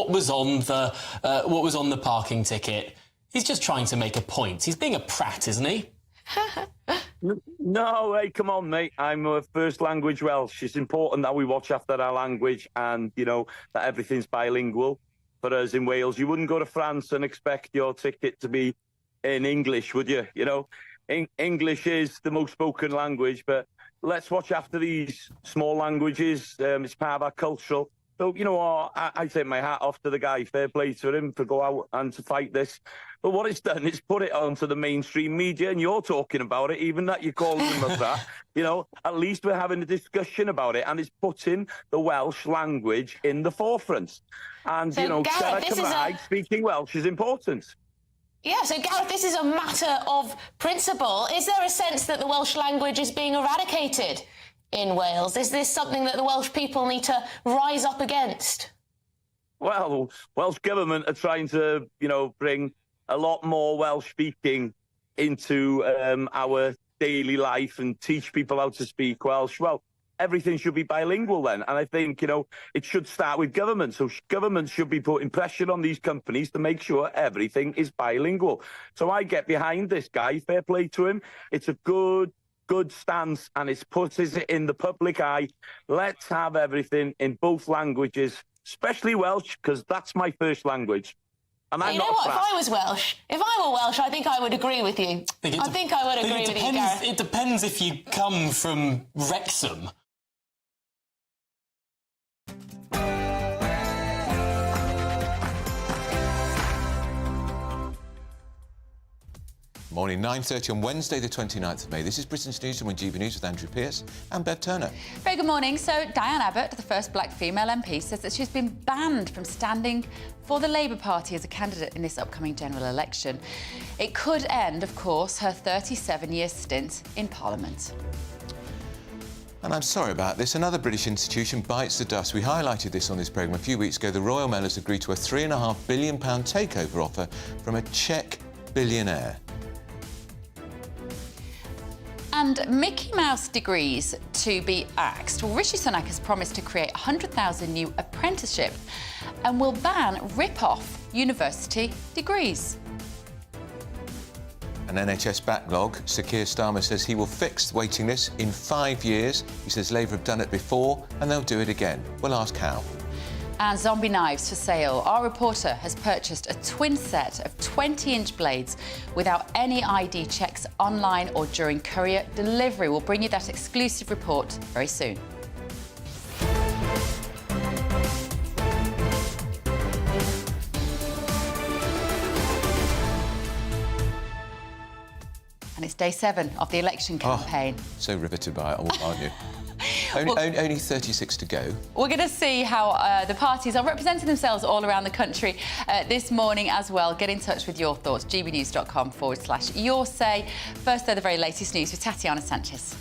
what was on the parking ticket. He's just trying to make a point. He's being a prat, isn't he? No, hey, come on, mate. I'm a first language Welsh. It's important that we watch after our language and, you know, that everything's bilingual. For us in Wales, you wouldn't go to France and expect your ticket to be in English, would you? You know, English is the most spoken language, but let's watch after these small languages. It's part of our cultural. So, you know, I take my hat off to the guy. Fair play to him for go out and to fight this. But what it's done is put it onto the mainstream media, and you're talking about it, even that you're calling him a that. You know, at least we're having a discussion about it, and it's putting the Welsh language in the forefront. And, so, you know, Gareth, speaking Welsh is important. Yeah, so Gareth, this is a matter of principle. Is there a sense that the Welsh language is being eradicated in Wales? Is this something that the Welsh people need to rise up against? Well, Welsh Government are trying to, you know, bring a lot more Welsh speaking into our daily life and teach people how to speak Welsh. Well, everything should be bilingual then. And I think, you know, it should start with government. So government should be putting pressure on these companies to make sure everything is bilingual. So I get behind this guy. Fair play to him. It's a good stance, and it puts it in the public eye. Let's have everything in both languages, especially Welsh, because that's my first language. And I'm not what? If I was Welsh, if I were Welsh, I think I would agree with you. I think I would agree with you, Gareth. It depends if you come from Wrexham. Morning, 9:30 on Wednesday, the 29th of May. This is Britain's Newsroom with GBNews with Andrew Pearce and Bev Turner. Very good morning. So, Diane Abbott, the first black female MP, says that she's been banned from standing for the Labour Party as a candidate in this upcoming general election. It could end, of course, her 37-year stint in Parliament. And I'm sorry about this. Another British institution bites the dust. We highlighted this on this programme a few weeks ago. The Royal Mail has agreed to a £3.5 billion takeover offer from a Czech billionaire. And Mickey Mouse degrees to be axed. Well, Rishi Sunak has promised to create 100,000 new apprenticeships and will ban rip-off university degrees. An NHS backlog. Sir Keir Starmer says he will fix the waiting list in 5 years. He says Labour have done it before and they'll do it again. We'll ask how. And zombie knives for sale. Our reporter has purchased a twin set of 20-inch blades without any ID checks online or during courier delivery. We'll bring you that exclusive report very soon. And it's day 7 of the election campaign. Oh, so riveted by it all, aren't you? Only 36 to go. We're going to see how the parties are representing themselves all around the country this morning as well. Get in touch with your thoughts, gbnews.com/your say. First, though, the very latest news with Tatiana Sanchez.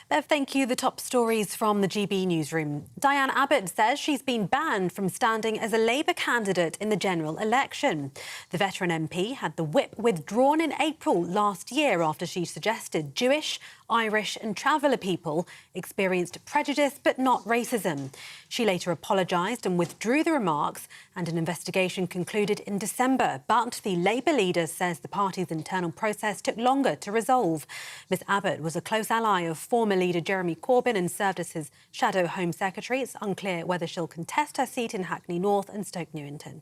Bev, thank you. The top stories from the GB Newsroom. Diane Abbott says she's been banned from standing as a Labour candidate in the general election. The veteran MP had the whip withdrawn in April last year after she suggested Jewish, Irish and traveller people experienced prejudice but not racism. She later apologised and withdrew the remarks, and an investigation concluded in December. But the Labour leader says the party's internal process took longer to resolve. Ms Abbott was a close ally of former leader Jeremy Corbyn and served as his shadow Home Secretary. It's unclear whether she'll contest her seat in Hackney North and Stoke Newington.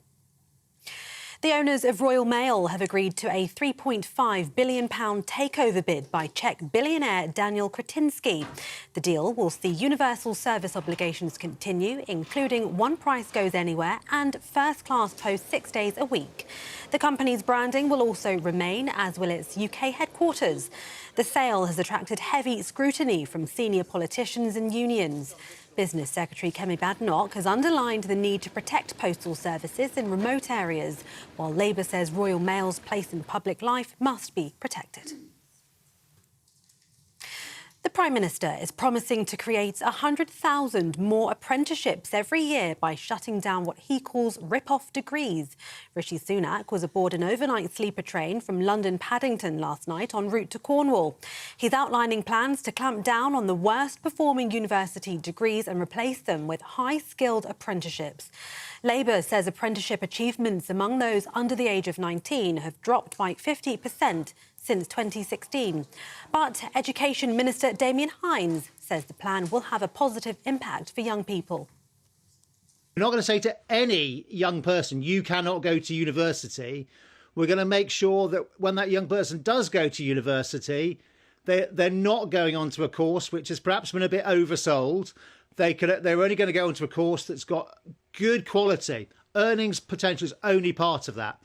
The owners of Royal Mail have agreed to a £3.5 billion takeover bid by Czech billionaire Daniel Kretinsky. The deal will see universal service obligations continue, including one price goes anywhere and first-class post 6 days a week. The company's branding will also remain, as will its UK headquarters. The sale has attracted heavy scrutiny from senior politicians and unions. Business Secretary Kemi Badenoch has underlined the need to protect postal services in remote areas, while Labour says Royal Mail's place in public life must be protected. The Prime Minister is promising to create 100,000 more apprenticeships every year by shutting down what he calls rip-off degrees. Rishi Sunak was aboard an overnight sleeper train from London Paddington last night en route to Cornwall. He's outlining plans to clamp down on the worst-performing university degrees and replace them with high-skilled apprenticeships. Labour says apprenticeship achievements among those under the age of 19 have dropped by 50% since 2016. But Education Minister Damien Hinds says the plan will have a positive impact for young people. We're not going to say to any young person, you cannot go to university. We're going to make sure that when that young person does go to university, they're not going onto a course which has perhaps been a bit oversold. They're only going to go onto a course that's got good quality. Earnings potential is only part of that.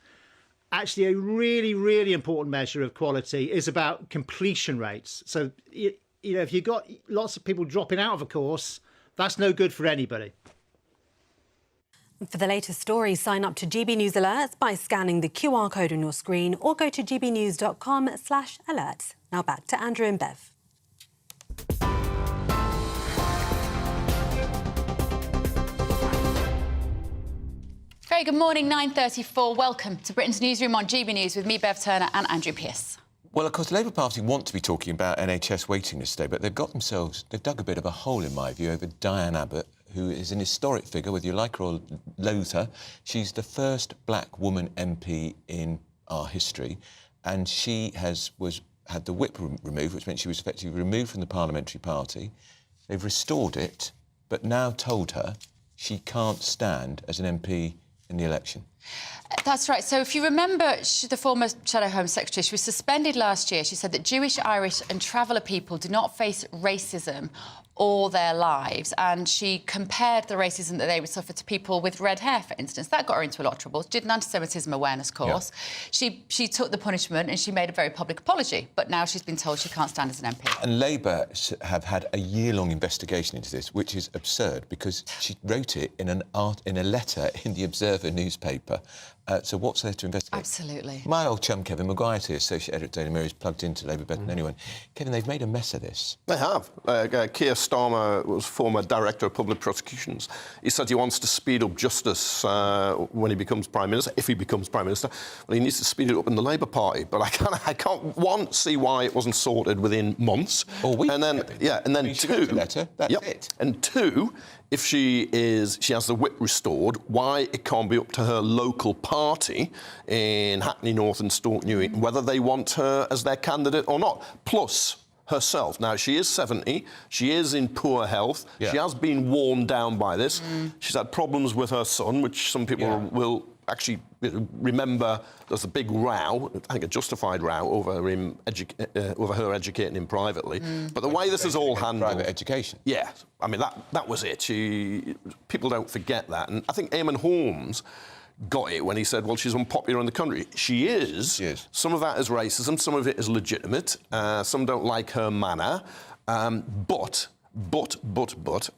Actually, a really, really important measure of quality is about completion rates. So, you know, if you've got lots of people dropping out of a course, that's no good for anybody. For the latest stories, sign up to GB News Alerts by scanning the QR code on your screen or go to gbnews.com/alerts. Now back to Andrew and Bev. Very good morning, 9:34. Welcome to Britain's Newsroom on GB News with me, Bev Turner, and Andrew Pearce. Well, of course, the Labour Party want to be talking about NHS waiting list today, but they've dug a bit of a hole, in my view, over Diane Abbott, who is an historic figure, whether you like her or loathe her. She's the first black woman MP in our history, and she had the whip removed, which meant she was effectively removed from the parliamentary party. They've restored it, but now told her she can't stand as an MP in the election. That's right. So if you remember, the former Shadow Home Secretary, she was suspended last year. She said that Jewish, Irish and traveller people do not face racism all their lives, and she compared the racism that they would suffer to people with red hair, for instance. That got her into a lot of trouble. She did an anti-Semitism awareness course. Yeah. She took the punishment and she made a very public apology, but now she's been told she can't stand as an MP. And Labour have had a year-long investigation into this, which is absurd because she wrote it in a letter in the Observer newspaper. So what's there to investigate? Absolutely. My My old chum Kevin Maguire's here, associate editor at Daily Mirror, is plugged into Labour better than anyone. Kevin, they've made a mess of this. They have. Keir Starmer was former Director of Public Prosecutions. He said he wants to speed up justice when he becomes Prime Minister, if he becomes Prime Minister. Well, he needs to speed it up in the Labour Party. But I can't one, see why it wasn't sorted within months. Or weeks. And then, and then two... letter, that's it. And two, if she has the whip restored, why it can't be up to her local party in Hackney North and Stoke Newington whether they want her as their candidate or not. Plus herself. Now, she is 70. She is in poor health. Yeah. She has been worn down by this. She's had problems with her son, which some people will actually remember. There's a big row, I think a justified row, over her educating him privately. But the way this is all handled... Private education. Yeah. I mean, that was it. People don't forget that. And I think Eamon Holmes got it when he said, well, she's unpopular in the country. She is. Some of that is racism, some of it is legitimate. Some don't like her manner. But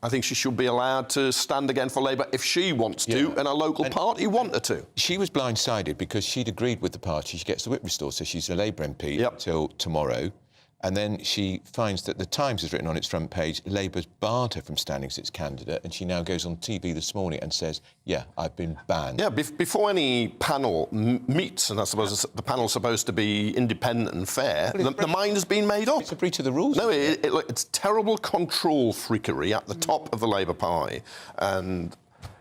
I think she should be allowed to stand again for Labour if she wants to, and her local party want her to. She was blindsided because she'd agreed with the party. She gets the whip restored, so she's a Labour MP until tomorrow. And then she finds that the Times has written on its front page, Labour's barred her from standing as its candidate, and she now goes on TV this morning and says, yeah, I've been banned. Yeah, before any panel meets, and I suppose the panel's supposed to be independent and fair, the mind has been made up. It's a breach of the rules. No, it's terrible control freakery at the top of the Labour Party, and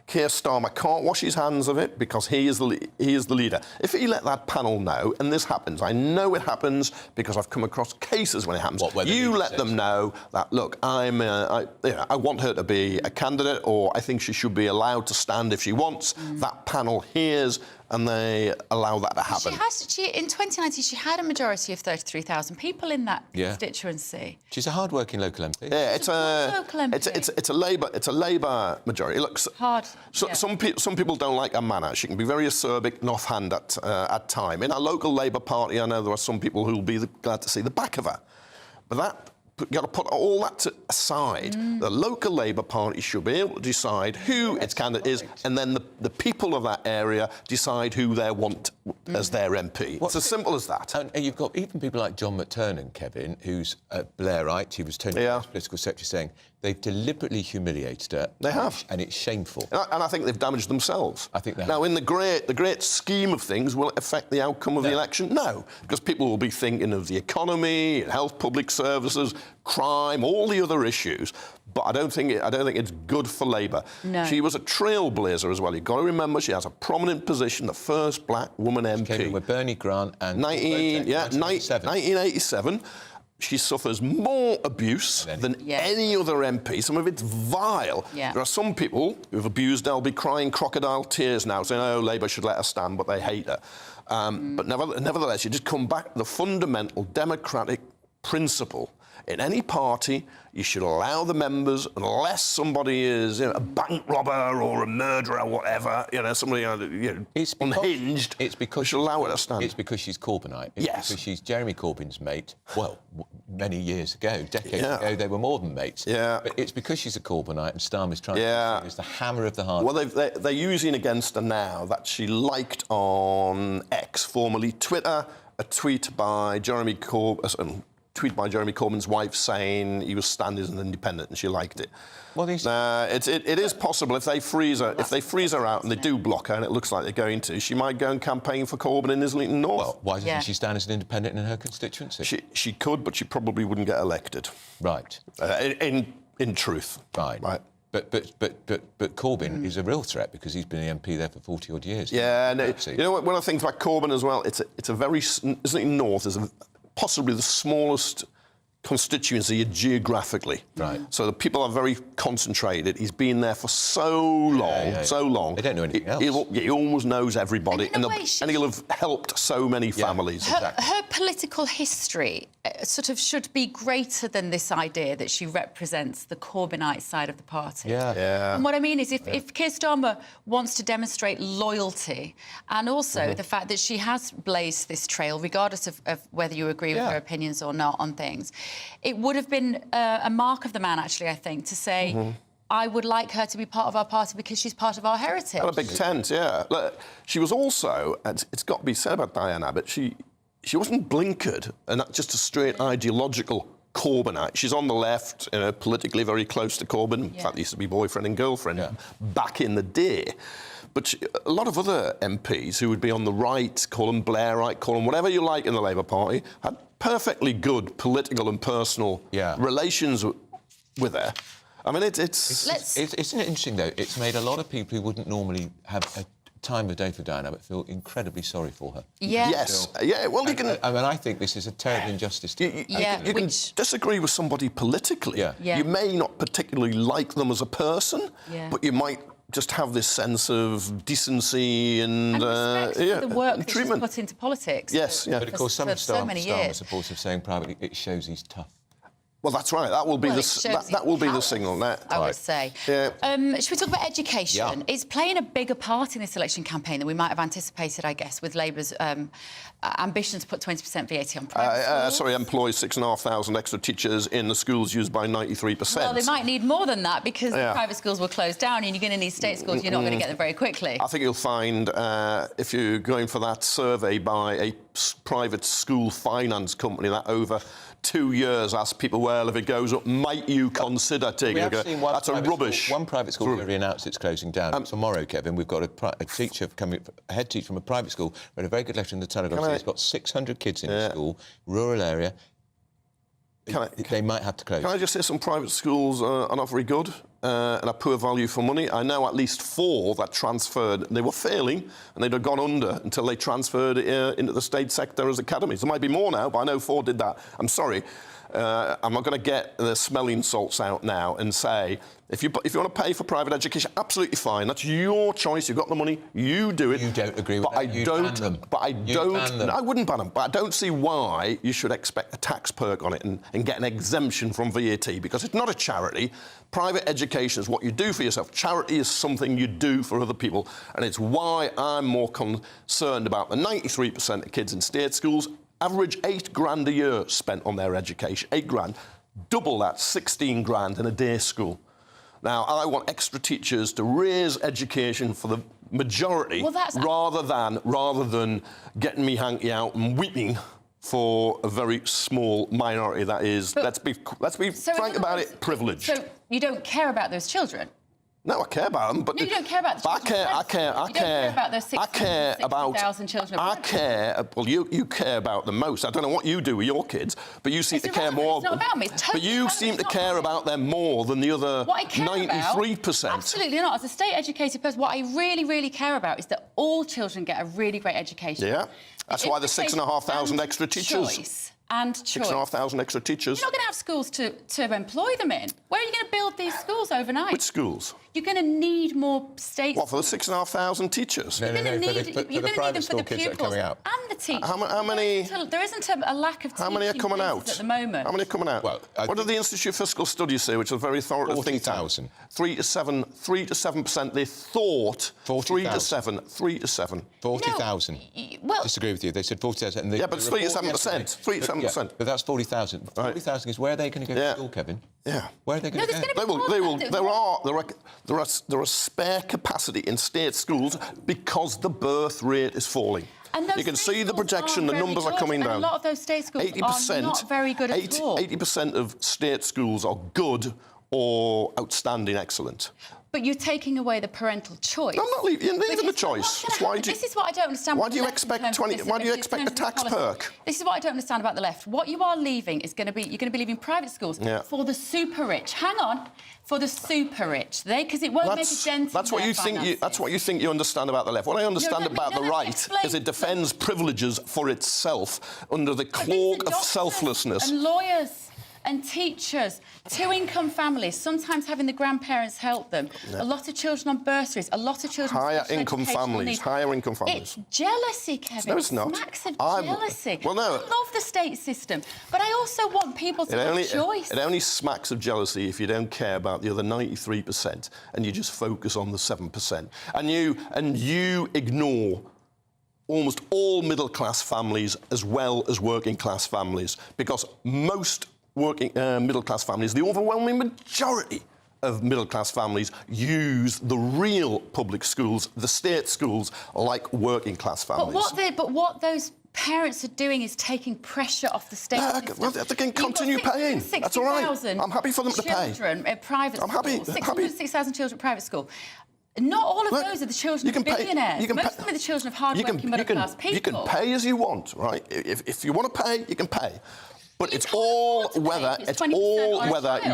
Keir Starmer can't wash his hands of it because he is the leader. If he let that panel know, and this happens, I know it happens because I've come across cases when it happens. You let them know that, look, I want her to be a candidate, or I think she should be allowed to stand if she wants. That panel hears, and they allow that to happen. In 2019, she had a majority of 33,000 people in that constituency. She's a hard-working local MP. Yeah, it's a Labour majority. It looks hard. Some people don't like her manner. She can be very acerbic and offhand at time. In our local Labour Party, I know there are some people who will be glad to see the back of her, but you've got to put all that aside. The local Labour Party should be able to decide who its candidate is, and then the people of that area decide who they want as their MP. It's as simple as that. And you've got even people like John McTernan, Kevin, who's a Blairite. He was Tony Blair's political secretary, saying they've deliberately humiliated her. They have. And it's shameful. And I think they've damaged themselves. I think they have. Now, in the great scheme of things, will it affect the outcome of the election? No, because people will be thinking of the economy, health, public services, crime, all the other issues. But I don't think it's good for Labour. No. She was a trailblazer as well. You've got to remember she has a prominent position, the first black woman MP. Came in with Bernie Grant and 1987. She suffers more abuse than any other MP. Some of it's vile. Yeah. There are some people who've abused her, will be crying crocodile tears now, saying, oh, Labour should let her stand, but they hate her. But nevertheless, you just come back to the fundamental democratic principle. In any party, you should allow the members, unless somebody is a bank robber or a murderer or whatever, somebody unhinged, you should allow it to stand. It's because she's Corbynite. It's because she's Jeremy Corbyn's mate. Well, many years ago, decades ago, they were more than mates. Yeah. But it's because she's a Corbynite and Starmer's trying to use the hammer of the heart. Well, they're using against her now that she liked on X, formerly Twitter, a tweet by Jeremy Corbyn's wife saying he was standing as an independent and she liked it. Well, it is possible if they freeze her out and they do block her, and it looks like they're going to, she might go and campaign for Corbyn in Islington North. Well, why doesn't she stand as an independent in her constituency? She could, but she probably wouldn't get elected. Right. In truth. Fine. Right. But Corbyn is a real threat because he's been an MP there for 40-odd years. Yeah, and one of the things about Corbyn as well, it's a very Islington North is possibly the smallest constituency geographically. Right. So the people are very concentrated. He's been there for so long. They don't know anything else. He almost knows everybody, and he'll have helped so many families. Her political history sort of should be greater than this idea that she represents the Corbynite side of the party. Yeah. And what I mean is, if Keir Starmer wants to demonstrate loyalty, and also the fact that she has blazed this trail, regardless of whether you agree with her opinions or not on things, it would have been a mark of the man, actually, I think, to say, I would like her to be part of our party because she's part of our heritage. Got a big tent, yeah. Look, she was also, it's got to be said about Diane Abbott, she wasn't blinkered and not just a straight ideological Corbynite. She's on the left, politically very close to Corbyn. In fact, they used to be boyfriend and girlfriend back in the day. But a lot of other MPs who would be on the right, call them Blairite, call them whatever you like in the Labour Party, had perfectly good political and personal relations with her. I mean, Isn't it interesting, though? It's made a lot of people who wouldn't normally have a time of day for Diane Abbott feel incredibly sorry for her. Yeah. Yes. Yeah, well, you can... I mean, I think this is a terrible injustice to her. You can disagree with somebody politically. Yeah. You may not particularly like them as a person, but you might just have this sense of decency and respect for the work that she's treatment. put into politics. Yes, yeah. But, of course, some of Starmer's supporters have saying privately it shows he's tough. Well, that's right. That will be the signal. I would say. Yeah. Should we talk about education? Yeah. It's playing a bigger part in this election campaign than we might have anticipated, I guess, with Labour's ambition to put 20% VAT on private schools. Employ 6,500 extra teachers in the schools used by 93%. Well, they might need more than that because the private schools will close down and you're going to need state schools. You're not going to get them very quickly. I think you'll find, if you're going for that survey by a private school finance company, that over 2 years ask people, well, if it goes up, might you consider taking it? That's a rubbish. One private school already announced it's closing down. Tomorrow, Kevin, we've got a teacher a head teacher from a private school, read a very good letter in the Telegraph saying it's got 600 kids in the school, rural area. They might have to close. Can I just say some private schools are not very good and are poor value for money? I know at least 4 that transferred. They were failing and they'd have gone under until they transferred into the state sector as academies. There might be more now, but I know 4 did that. I'm sorry. I'm not going to get the smelling salts out now and say, if you want to pay for private education, absolutely fine. That's your choice. You've got the money. You do it. You don't agree with that. You'd ban them. I wouldn't ban them. But I don't see why you should expect a tax perk on it and get an exemption from VAT, because it's not a charity. Private education is what you do for yourself. Charity is something you do for other people. And it's why I'm more concerned about the 93% of kids in state schools. Average £8,000 a year spent on their education. £8,000. Double that, 16 grand in a day school. Now, I want extra teachers to raise education for the majority rather than getting me hanky out and weeping for a very small minority that is, let's be frank about it, privileged. So you don't care about those children? No, I care about them, but... No, you don't care about the children. I care about those 60,000 children. I care... Well, you care about them most. I don't know what you do with your kids, but you seem to care more... It's not about me. It's totally but you seem to care about them more than the other 93%. Absolutely not. As a state-educated person, what I really, really care about is that all children get a really great education. Yeah, that's why there's 6,500 extra teachers. And choice. 6,500 extra teachers. You're not going to have schools to employ them in. Where are you going to build these schools overnight? Which schools? You're going to need more state. What, for the 6,500 teachers? You're going to need them for the pupils out. and the teachers. How many? There isn't a lack of teaching. How many are coming out at the moment? How many are coming out? Well, what did the Institute of Fiscal Studies say, which is a very thorough think tank? 40,000. 3 to 7%. They thought 40,000. 3 to 7. 40,000. Well, Disagree with you. They said 40,000. Yeah, but it's 3 to 7%. 3 to 7%. But that's 40,000. 40,000 is where are they going to go to school, Kevin? Yeah. Where are they going to go? There are spare capacity in state schools because the birth rate is falling. You can see the projection, the numbers are coming down. A lot of those state schools are not very good at all. 80% of state schools are good or outstanding, excellent. But you're taking away the parental choice. I'm not leaving the choice. This is what I don't understand. Why do you expect a tax perk? This is what I don't understand about the left. What you are leaving is going to be you're going to be leaving private schools for the super rich. Hang on, for the super rich, because it won't make a dent. That's what you think. That's what you think you understand about the left. What I understand about the right is it defends privileges for itself under the cloak of selflessness. And lawyers. And teachers, two-income families, sometimes having the grandparents help them. Yeah. A lot of children on bursaries, a lot of children... Higher income families. It's jealousy, Kevin. No, it's not. Smacks of jealousy. Well, no. I love the state system, but I also want people to have choice. It only smacks of jealousy if you don't care about the other 93% and you just focus on the 7%. And you ignore almost all middle-class families as well as working-class families, because most working middle-class families, the overwhelming majority of middle-class families use the real public schools, the state schools, like working-class families. But what those parents are doing is taking pressure off the state system. Well, they can continue paying. That's all right. I'm happy for them to pay. Children at private school. I'm happy. 6,000 children at private school. Not all of those are the children of billionaires. Most of them are the children of hard-working middle-class people. You can pay as you want, right? If you want to pay, you can pay. But it's all whether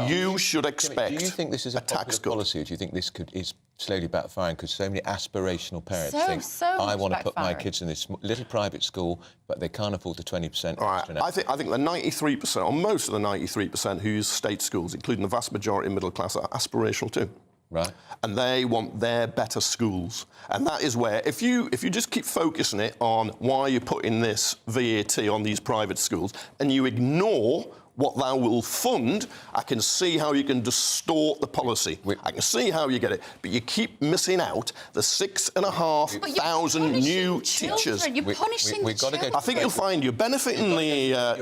you should expect. Do you think this is a tax policy, or do you think this is slowly backfiring because so many aspirational parents think I want to put my kids in this little private school, but they can't afford the 20%? Right. I think the 93%, or most of the 93% who use state schools, including the vast majority of middle class, are aspirational too. Right. And they want their better schools. And that is where, if you just keep focusing it on why you're putting this VAT on these private schools, and you ignore what that will fund, I can see how you can distort the policy. I can see how you get it. But you keep missing out the 6,500 new teachers. You're punishing children. I think you'll find you're benefiting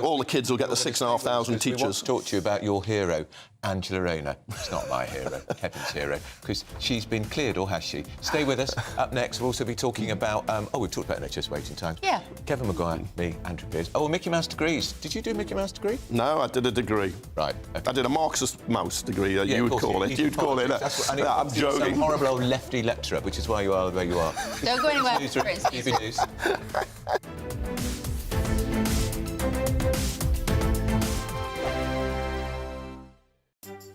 all the kids will get the 6,500 teachers. We want to talk to you about your hero, Angela Rayner. It's not my hero, Kevin's hero, because she's been cleared, or has she? Stay with us. Up next, we'll also be talking about... we've talked about NHS waiting time. Yeah. Kevin Maguire, me, Andrew Pearce. Oh, Mickey Mouse degrees. Did you do Mickey Mouse degree? No, I did a degree. Right. Okay. I did a Marxist mouse degree, you would call it. You'd call it. I'm joking. Some horrible old lefty lecturer, which is why you are the way you are. Don't go anywhere. Newsroom, GBNews.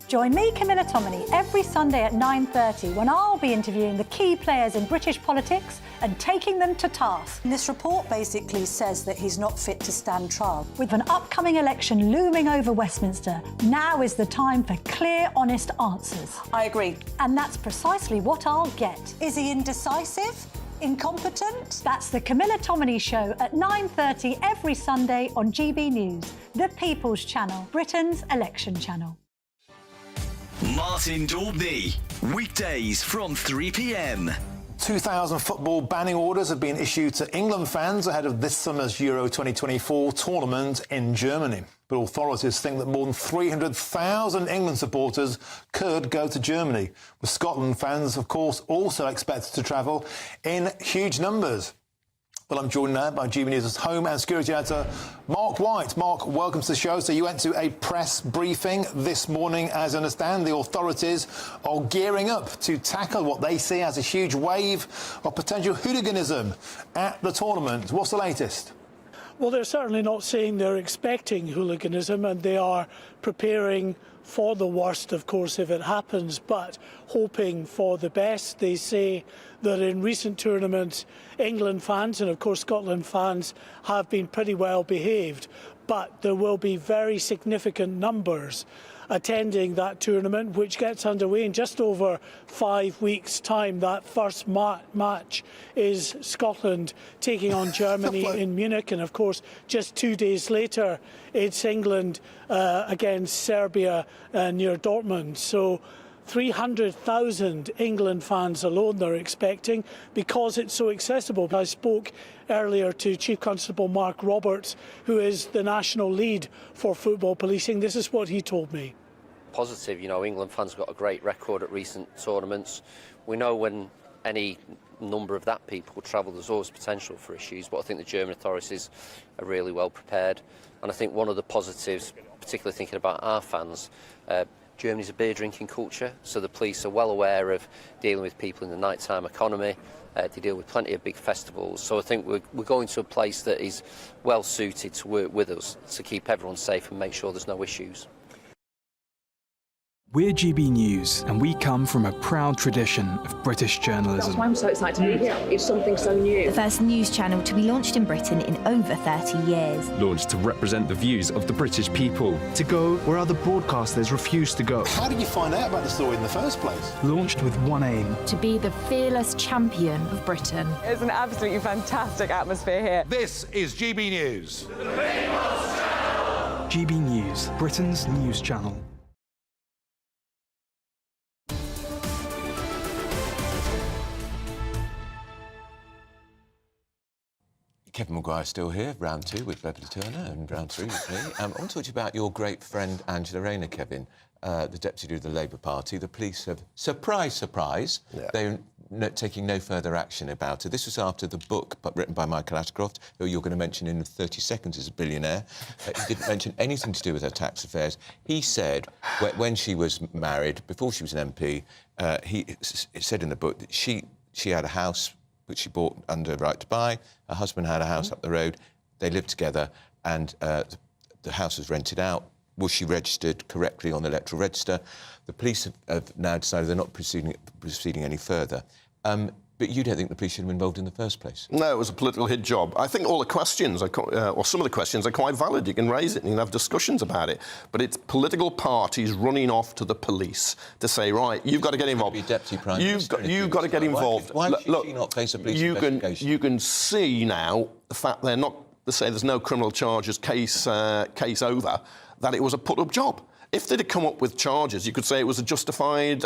Join me, Camilla Tominey, every Sunday at 9:30 when I'll be interviewing the key players in British politics and taking them to task. This report basically says that he's not fit to stand trial. With an upcoming election looming over Westminster, now is the time for clear, honest answers. I agree. And that's precisely what I'll get. Is he indecisive? Incompetent? That's the Camilla Tominey Show at 9:30 every Sunday on GB News, the People's Channel, Britain's election channel. Martin Daubney, weekdays from 3 p.m. 2,000 football banning orders have been issued to England fans ahead of this summer's Euro 2024 tournament in Germany. But authorities think that more than 300,000 England supporters could go to Germany, with Scotland fans, of course, also expected to travel in huge numbers. Well, I'm joined now by GBNews' home and security editor, Mark White. Mark, welcome to the show. So you went to a press briefing this morning. As I understand, the authorities are gearing up to tackle what they see as a huge wave of potential hooliganism at the tournament. What's the latest? Well, they're certainly not saying they're expecting hooliganism, and they are preparing for the worst, of course, if it happens, but hoping for the best. They say that in recent tournaments, England fans and, of course, Scotland fans have been pretty well behaved, but there will be very significant numbers attending that tournament, which gets underway in just over 5 weeks' time. That first match is Scotland taking on Germany in Munich, and of course just 2 days later it's England against Serbia near Dortmund. So 300,000 England fans alone they're expecting, because it's so accessible. I spoke earlier to Chief Constable Mark Roberts, who is the national lead for football policing. This is what he told me. Positive, you know, England fans got a great record at recent tournaments. We know when any number of that people travel, there's always potential for issues, but I think the German authorities are really well prepared. And I think one of the positives, particularly thinking about our fans, Germany's a beer drinking culture, so the police are well aware of dealing with people in the nighttime economy. They deal with plenty of big festivals, so I think we're going to a place that is well suited to work with us to keep everyone safe and make sure there's no issues. We're GB News, and we come from a proud tradition of British journalism. That's why I'm so excited to be here. It's something so new. The first news channel to be launched in Britain in over 30 years. Launched to represent the views of the British people. To go where other broadcasters refuse to go. How did you find out about the story in the first place? Launched with one aim. To be the fearless champion of Britain. It's an absolutely fantastic atmosphere here. This is GB News. The People's Channel. GB News, Britain's news channel. Kevin Maguire still here, round 2 with Beverly Turner and round 3 with me. I want to talk to you about your great friend Angela Rayner, Kevin, the deputy leader of the Labour Party. The police have, surprise, surprise, they're taking no further action about it. This was after the book written by Michael Ashcroft, who you're going to mention in 30 seconds as a billionaire. He didn't mention anything to do with her tax affairs. He said when she was married, before she was an MP, he said in the book that she had a house which she bought under right to buy. Her husband had a house up the road. They lived together, and the house was rented out. Was she registered correctly on the electoral register? The police have now decided they're not proceeding any further. But you don't think the police should have been involved in the first place? No, it was a political hit job. I think all the questions, or some of the questions, are quite valid. You can raise it and you can have discussions about it. But it's political parties running off to the police to say, right, you've got to get involved. You've got to get involved. Why should she not face a police investigation? You can see now the fact they're not, to say there's no criminal charges, case over, that it was a put-up job. If they'd have come up with charges, you could say it was a justified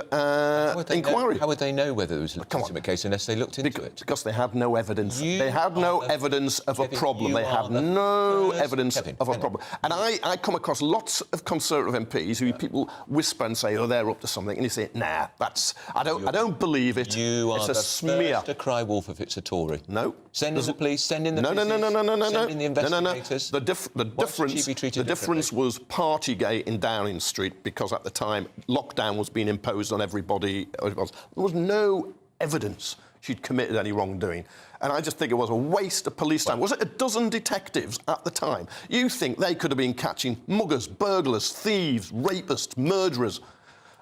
inquiry. How would they know whether it was a legitimate case unless they looked into it? Because they had no evidence. They had no evidence of a problem. They had no evidence of a problem. And I come across lots of Conservative MPs who people whisper and say, oh, they're up to something. And you say, nah, I don't believe it. You are it's a smear. First to cry wolf if it's a Tory. No. Send in the police, send in the business, send in the investigators. The difference was Partygate in Downing Street, because at the time lockdown was being imposed on everybody. There was no evidence she'd committed any wrongdoing, and I just think it was a waste of police time. Was it a dozen detectives at the time? You think they could have been catching muggers, burglars, thieves, rapists, murderers?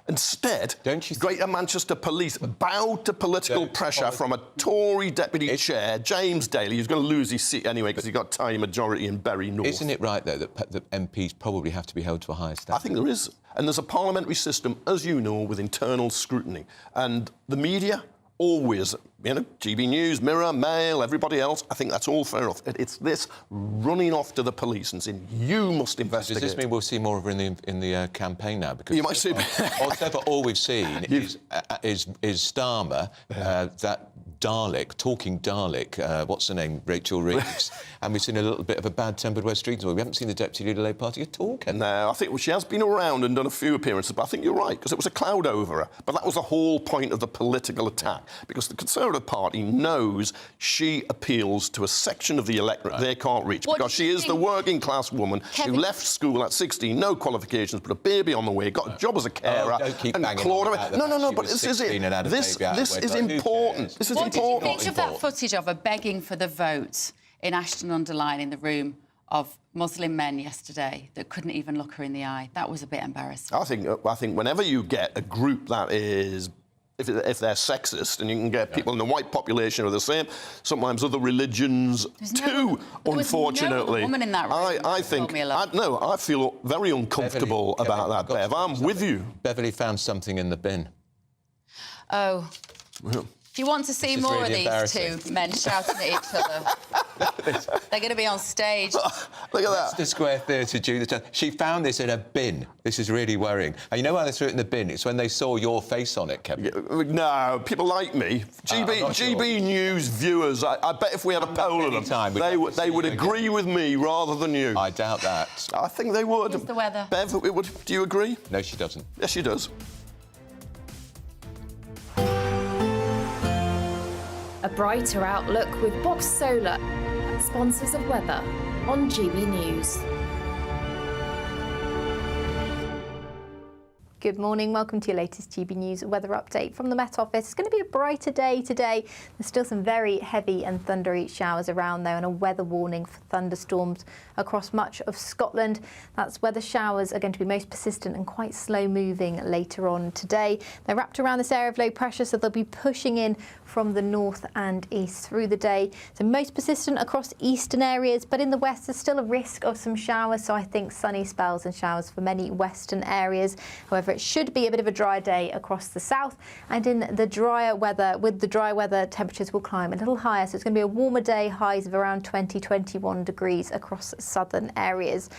Instead, Greater Manchester Police bowed to political pressure from a Tory deputy chair, James Daly, who's going to lose his seat anyway because he got a tiny majority in Bury North. Isn't it right, though, that MPs probably have to be held to a higher standard? I think there is. And there's a parliamentary system, as you know, with internal scrutiny. And the media always, GB News, Mirror, Mail, everybody else, I think that's all fair enough. It's this running off to the police and saying, you must investigate. Does this mean we'll see more of her in the campaign now? Because you might see... all we've seen is Starmer, that Dalek, talking Dalek, what's her name, Rachel Reeves, and we've seen a little bit of a bad-tempered West Street. We haven't seen the Deputy Leader of the Labour Party at all, Ken. No, I think she has been around and done a few appearances, but I think you're right, because it was a cloud over her. But that was the whole point of the political attack, because the Conservative Party knows she appeals to a section of the electorate they can't reach, because she is the working-class woman who left school at 16, no qualifications, put a baby on the way, got a job as a carer, and clawed away. No, but this is it. This is important. This is important. What did you think of that footage of her begging for the vote in Ashton-under-Lyne in the room of Muslim men yesterday that couldn't even look her in the eye? That was a bit embarrassing. I think whenever you get a group that is, if they're sexist, and you can get people in the white population who are the same, sometimes other religions too, unfortunately. No woman in that room. I feel very uncomfortable about that, Bev. I'm with you. Beverly found something in the bin. Oh. Do you want to see more of these two men shouting at each other? They're going to be on stage. Look at that. That's the Square Theatre, Judith. She found this in a bin. This is really worrying. And you know why they threw it in the bin? It's when they saw your face on it, Kevin. No, people like me. GB News viewers, I bet if we had a poll of them, they would agree with me rather than you. I doubt that. I think they would. It's the weather. Bev, do you agree? No, she doesn't. Yes, she does. A brighter outlook with Box Solar, sponsors of weather on GB News. Good morning, welcome to your latest GB News weather update from the Met Office. It's going to be a brighter day today. There's still some very heavy and thundery showers around though, and a weather warning for thunderstorms across much of Scotland. That's where the showers are going to be most persistent and quite slow moving later on today. They're wrapped around this area of low pressure, so they'll be pushing in from the north and east through the day. So most persistent across eastern areas, but in the west there's still a risk of some showers, so I think sunny spells and showers for many western areas. However, it should be a bit of a dry day across the south, and in the drier weather, with the dry weather, temperatures will climb a little higher, so it's going to be a warmer day, highs of around 20-21 degrees across southern areas.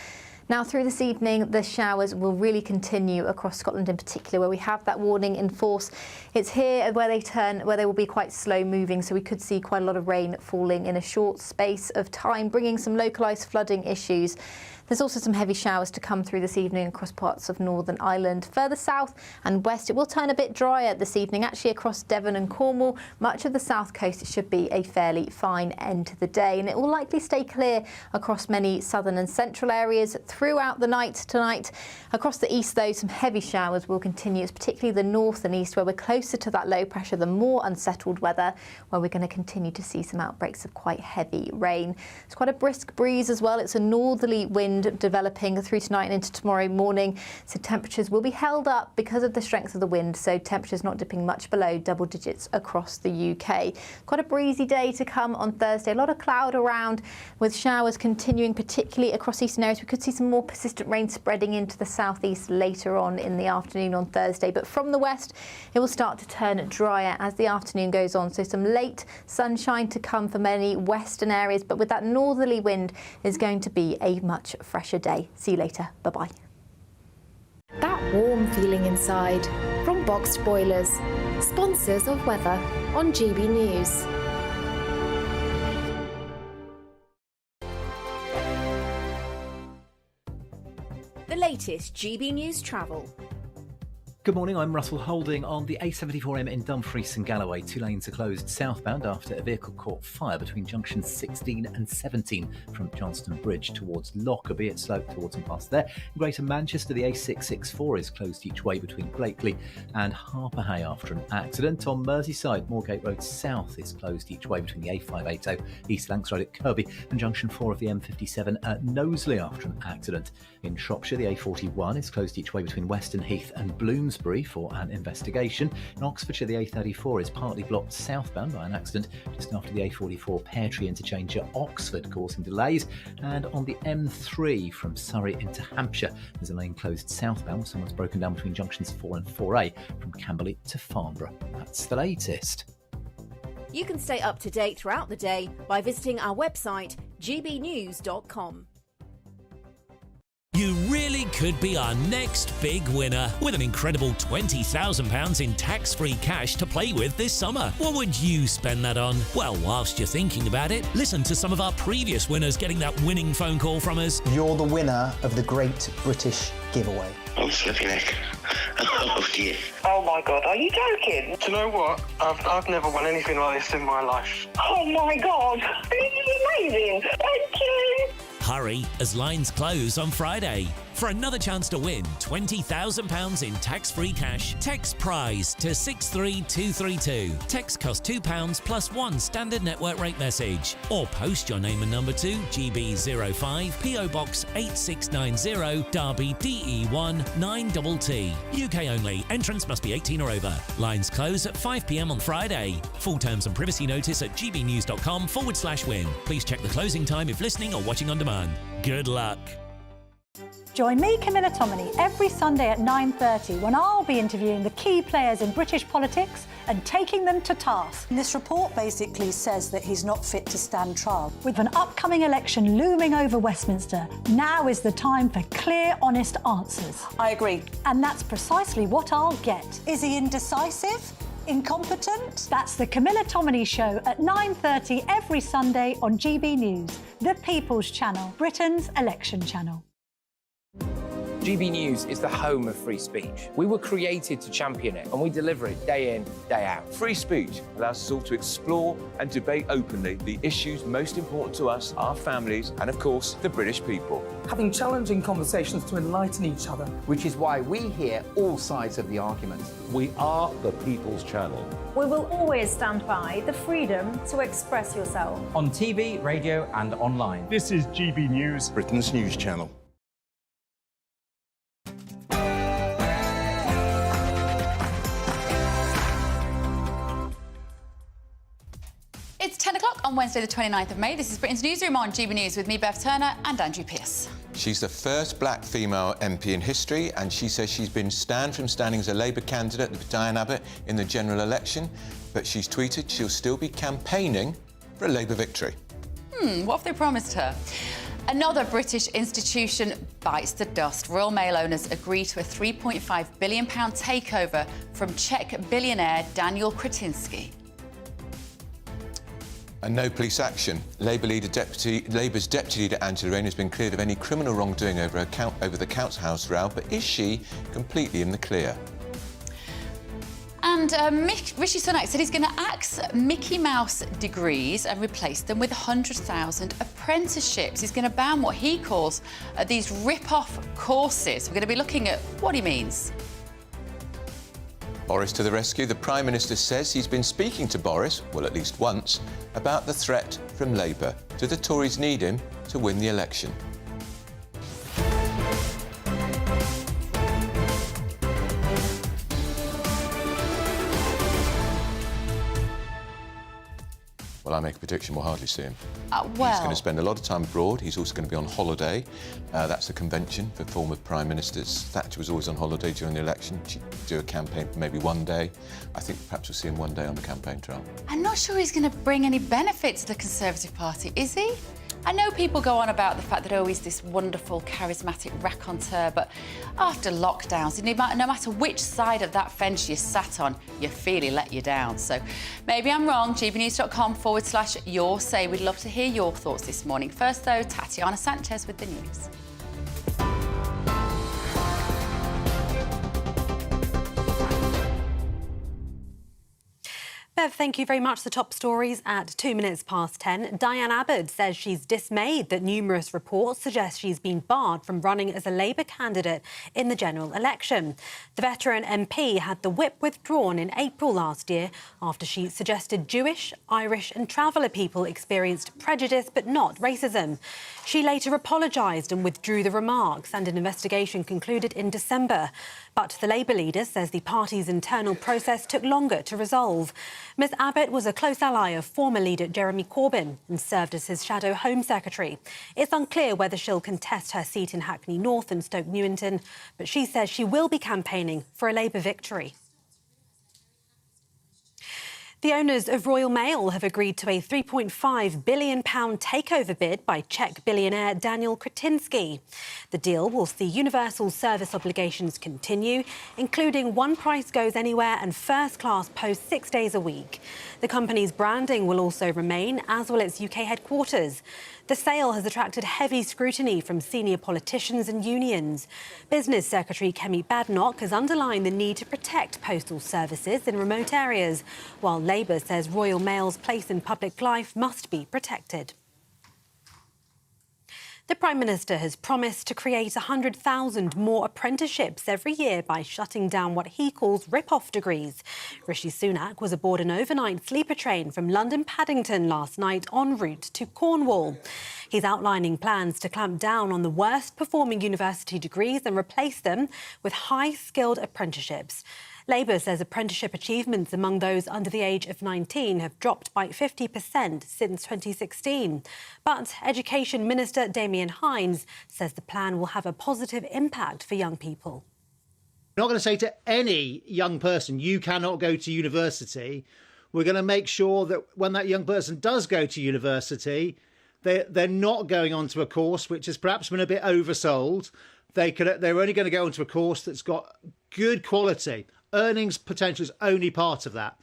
Now, through this evening, the showers will really continue across Scotland in particular, where we have that warning in force. It's here where they will be quite slow moving, so we could see quite a lot of rain falling in a short space of time, bringing some localised flooding issues. There's also some heavy showers to come through this evening across parts of Northern Ireland. Further south and west, it will turn a bit drier this evening, actually across Devon and Cornwall. Much of the south coast, it should be a fairly fine end to the day, and it will likely stay clear across many southern and central areas throughout the night tonight. Across the east, though, some heavy showers will continue. It's particularly the north and east, where we're closer to that low pressure, the more unsettled weather, where we're going to continue to see some outbreaks of quite heavy rain. It's quite a brisk breeze as well. It's a northerly wind developing through tonight and into tomorrow morning, so temperatures will be held up because of the strength of the wind, so temperatures not dipping much below double digits across the UK. Quite a breezy day to come on Thursday. A lot of cloud around with showers continuing, particularly across eastern areas. We could see some more persistent rain spreading into the southeast later on in the afternoon on Thursday, but from the west it will start to turn drier as the afternoon goes on, so some late sunshine to come for many western areas, but with that northerly wind is going to be a much fresher day. See you later. Bye-bye. That warm feeling inside from Boxed Boilers, sponsors of weather on GB News. The latest GB News travel. Good morning, I'm Russell Holding. On the A74M in Dumfries and Galloway, two lanes are closed southbound after a vehicle caught fire between junctions 16 and 17 from Johnston Bridge towards Lockerbie. It's sloped towards and past there. In Greater Manchester, the A664 is closed each way between Blakely and Harperhay after an accident. On Merseyside, Moorgate Road South is closed each way between the A580 East Lancs Road at Kirby and junction 4 of the M57 at Knowsley after an accident. In Shropshire, the A41 is closed each way between Weston Heath and Bloomsbury for an investigation. In Oxfordshire, the A34 is partly blocked southbound by an accident just after the A44 Pear Tree interchange at Oxford, causing delays. And on the M3 from Surrey into Hampshire, there's a lane closed southbound. Someone's broken down between junctions 4 and 4A from Camberley to Farnborough. That's the latest. You can stay up to date throughout the day by visiting our website, gbnews.com. You really could be our next big winner with an incredible £20,000 in tax-free cash to play with this summer. What would you spend that on? Well, whilst you're thinking about it, listen to some of our previous winners getting that winning phone call from us. You're the winner of the Great British Giveaway. I'm slipping neck. Oh dear. Oh my God, are you joking? Do you know what? I've never won anything like this in my life. Oh my God, this is amazing. Thank you. Hurry, as lines close on Friday. For another chance to win £20,000 in tax-free cash, text PRIZE to 63232. Text costs £2 plus one standard network rate message. Or post your name and number to GB05 PO Box 8690 Derby DE1 9TT. UK only. Entrance must be 18 or over. Lines close at 5 p.m. on Friday. Full terms and privacy notice at gbnews.com/win. Please check the closing time if listening or watching on demand. Good luck. Join me, Camilla Tominey, every Sunday at 9:30 when I'll be interviewing the key players in British politics and taking them to task. This report basically says that he's not fit to stand trial. With an upcoming election looming over Westminster, now is the time for clear, honest answers. I agree. And that's precisely what I'll get. Is he indecisive? Incompetent? That's the Camilla Tominey Show at 9:30 every Sunday on GB News, the People's Channel, Britain's election channel. GB News is the home of free speech. We were created to champion it, and we deliver it day in, day out. Free speech allows us all to explore and debate openly the issues most important to us, our families, and of course, the British people. Having challenging conversations to enlighten each other. Which is why we hear all sides of the argument. We are the People's Channel. We will always stand by the freedom to express yourself. On TV, radio and online. This is GB News, Britain's news channel. It's 10 o'clock on Wednesday the 29th of May. This is Britain's Newsroom on GB News with me, Bev Turner, and Andrew Pearce. She's the first black female MP in history, and she says she's been banned from standing as a Labour candidate with Diane Abbott in the general election, but she's tweeted she'll still be campaigning for a Labour victory. What have they promised her? Another British institution bites the dust. Royal Mail owners agree to a £3.5 billion takeover from Czech billionaire Daniel Kretinsky. And no police action. Labour's deputy leader Angela Rayner has been cleared of any criminal wrongdoing over the Council House row, but is she completely in the clear? And Rishi Sunak said he's going to axe Mickey Mouse degrees and replace them with 100,000 apprenticeships. He's going to ban what he calls these rip-off courses. We're going to be looking at what he means. Boris to the rescue. The Prime Minister says he's been speaking to Boris, well, at least once, about the threat from Labour. Do the Tories need him to win the election? Well, I make a prediction we'll hardly see him. He's going to spend a lot of time abroad. He's also going to be on holiday. That's a convention for former Prime Ministers. Thatcher was always on holiday during the election. She'd do a campaign for maybe one day. I think perhaps we'll see him one day on the campaign trail. I'm not sure he's going to bring any benefit to the Conservative Party, is he? I know people go on about the fact that, oh, he's this wonderful, charismatic raconteur, but after lockdowns, no matter which side of that fence you sat on, you feel he let you down. So maybe I'm wrong. gbnews.com/your say. We'd love to hear your thoughts this morning. First, though, Tatiana Sanchez with the news. Bev, thank you very much. The top stories at 2 minutes past 10. Diane Abbott says she's dismayed that numerous reports suggest she's been barred from running as a Labour candidate in the general election. The veteran MP had the whip withdrawn in April last year after she suggested Jewish, Irish and traveller people experienced prejudice but not racism. She later apologised and withdrew the remarks, and an investigation concluded in December. But the Labour leader says the party's internal process took longer to resolve. Ms Abbott was a close ally of former leader Jeremy Corbyn and served as his shadow Home Secretary. It's unclear whether she'll contest her seat in Hackney North and Stoke Newington, but she says she will be campaigning for a Labour victory. The owners of Royal Mail have agreed to a £3.5 billion takeover bid by Czech billionaire Daniel Kretinsky. The deal will see universal service obligations continue, including one price goes anywhere and first-class post 6 days a week. The company's branding will also remain, as will its UK headquarters. The sale has attracted heavy scrutiny from senior politicians and unions. Business Secretary Kemi Badnoch has underlined the need to protect postal services in remote areas, while Labour says Royal Mail's place in public life must be protected. The Prime Minister has promised to create 100,000 more apprenticeships every year by shutting down what he calls rip-off degrees. Rishi Sunak was aboard an overnight sleeper train from London Paddington last night en route to Cornwall. He's outlining plans to clamp down on the worst-performing university degrees and replace them with high-skilled apprenticeships. Labour says apprenticeship achievements among those under the age of 19 have dropped by 50% since 2016. But Education Minister Damien Hinds says the plan will have a positive impact for young people. We're not going to say to any young person, you cannot go to university. We're going to make sure that when that young person does go to university, they're not going onto a course which has perhaps been a bit oversold. They're only going to go onto a course that's got good quality. Earnings potential is only part of that.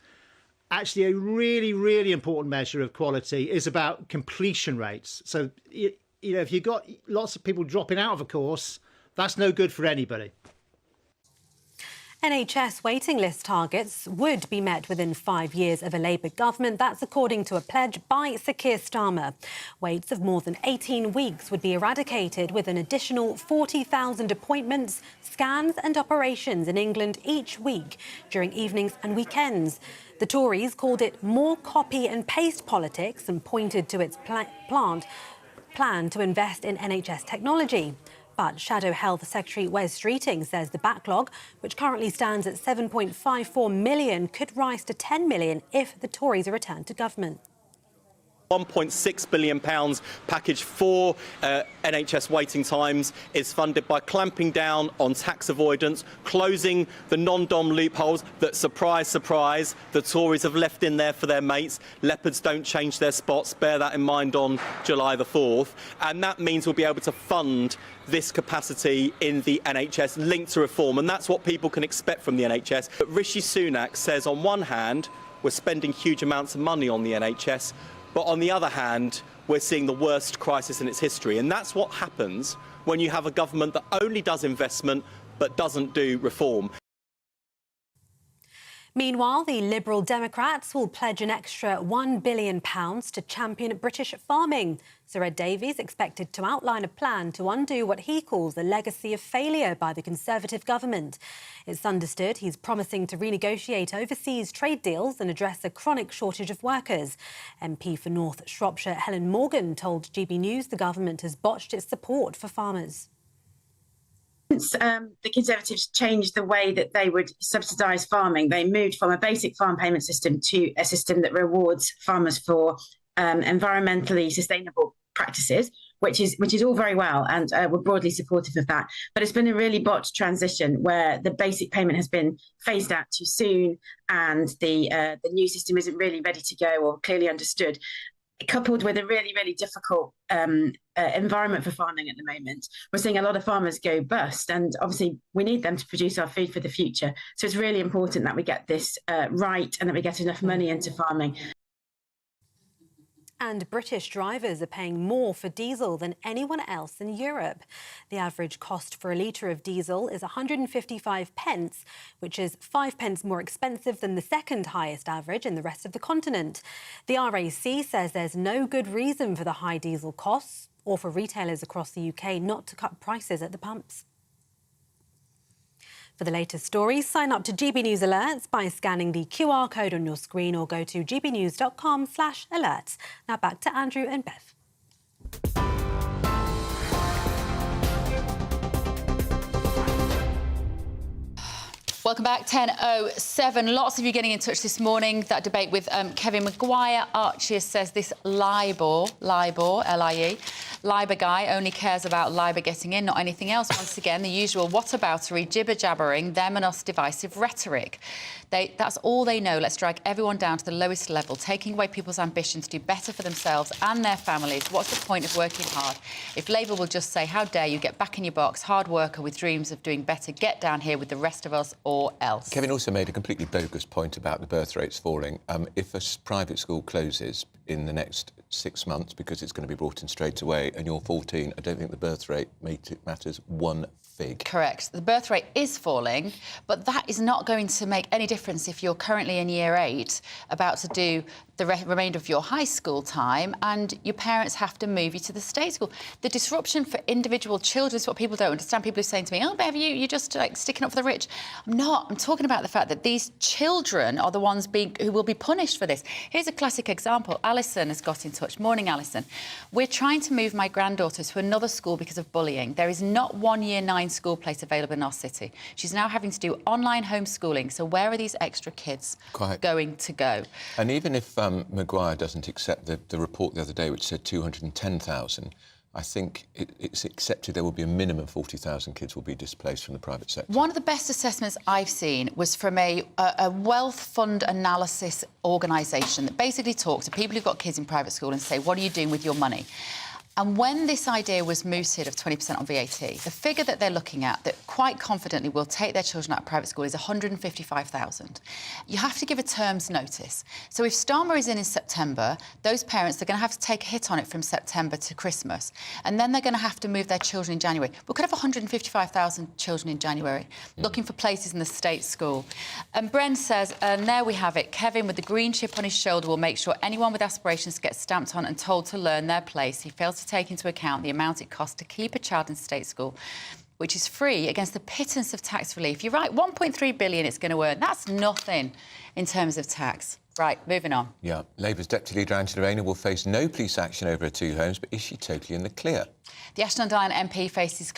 Actually, a really, really important measure of quality is about completion rates. So, if you've got lots of people dropping out of a course, that's no good for anybody. NHS waiting list targets would be met within 5 years of a Labour government. That's according to a pledge by Sir Keir Starmer. Waits of more than 18 weeks would be eradicated with an additional 40,000 appointments, scans and operations in England each week during evenings and weekends. The Tories called it more copy and paste politics and pointed to its plan to invest in NHS technology. But Shadow Health Secretary Wes Streeting says the backlog, which currently stands at 7.54 million, could rise to 10 million if the Tories are returned to government. £1.6 billion package for NHS waiting times is funded by clamping down on tax avoidance, closing the non-dom loopholes that, surprise, surprise, the Tories have left in there for their mates. Leopards don't change their spots. Bear that in mind on July the 4th. And that means we'll be able to fund this capacity in the NHS linked to reform. And that's what people can expect from the NHS. But Rishi Sunak says, on one hand, we're spending huge amounts of money on the NHS, but on the other hand, we're seeing the worst crisis in its history. And that's what happens when you have a government that only does investment but doesn't do reform. Meanwhile, the Liberal Democrats will pledge an extra £1 billion to champion British farming. Sir Ed Davies expected to outline a plan to undo what he calls a legacy of failure by the Conservative government. It's understood he's promising to renegotiate overseas trade deals and address a chronic shortage of workers. MP for North Shropshire Helen Morgan told GB News the government has botched its support for farmers. Since the Conservatives changed the way that they would subsidise farming, they moved from a basic farm payment system to a system that rewards farmers for environmentally sustainable practices, which is all very well, and we're broadly supportive of that. But it's been a really botched transition where the basic payment has been phased out too soon, and the new system isn't really ready to go or clearly understood. Coupled with a really, really difficult environment for farming at the moment, we're seeing a lot of farmers go bust, and obviously we need them to produce our food for the future. So it's really important that we get this right and that we get enough money into farming. And British drivers are paying more for diesel than anyone else in Europe. The average cost for a litre of diesel is 155 pence, which is 5 pence more expensive than the second highest average in the rest of the continent. The RAC says there's no good reason for the high diesel costs or for retailers across the UK not to cut prices at the pumps. For the latest stories, sign up to GB News Alerts by scanning the QR code on your screen or go to gbnews.com/alerts. Now back to Andrew and Bev. Welcome back, 10:07. Lots of you getting in touch this morning. That debate with Kevin Maguire. Archie says this LIBOR, L-I-E, Labour guy only cares about Labour getting in, not anything else. Once again, the usual whataboutery, jibber-jabbering, them and us divisive rhetoric. That's all they know. Let's drag everyone down to the lowest level, taking away people's ambition to do better for themselves and their families. What's the point of working hard? If Labour will just say, how dare you, get back in your box, hard worker with dreams of doing better, get down here with the rest of us or else. Kevin also made a completely bogus point about the birth rates falling. If a private school closes in the next 6 months because it's going to be brought in straight away and you're 14, I don't think the birth rate matters one fig. Correct. The birth rate is falling, but that is not going to make any difference if you're currently in year 8, about to do the remainder of your high school time, and your parents have to move you to the state school. The disruption for individual children is what people don't understand. People are saying to me, oh, Bev, you're just like sticking up for the rich. I'm not. I'm talking about the fact that these children are the ones who will be punished for this. Here's a classic example. Alison has got in touch. Morning, Alison. We're trying to move my granddaughter to another school because of bullying. There is not one year 9 school place available in our city. She's now having to do online homeschooling. So where are these extra kids going to go? And even if Maguire doesn't accept the report the other day, which said 210,000, I think it's accepted there will be a minimum 40,000 kids will be displaced from the private sector. One of the best assessments I've seen was from a wealth fund analysis organisation that basically talks to people who've got kids in private school and say, what are you doing with your money? And when this idea was mooted of 20% on VAT, the figure that they're looking at that quite confidently will take their children out of private school is 155,000. You have to give a term's notice. So if Starmer is in September, those parents are going to have to take a hit on it from September to Christmas. And then they're going to have to move their children in January. We could have 155,000 children in January looking for places in the state school. And Bren says, and there we have it, Kevin with the green chip on his shoulder will make sure anyone with aspirations gets stamped on and told to learn their place. He fails to take into account the amount it costs to keep a child in state school, which is free, against the pittance of tax relief. You're right, 1.3 billion it's going to earn. That's nothing in terms of tax. Right, moving on. Yeah, Labour's Deputy Leader Angela Rayner will face no police action over her 2 homes, but is she totally in the clear? The Ashton-on-Dyne MP faced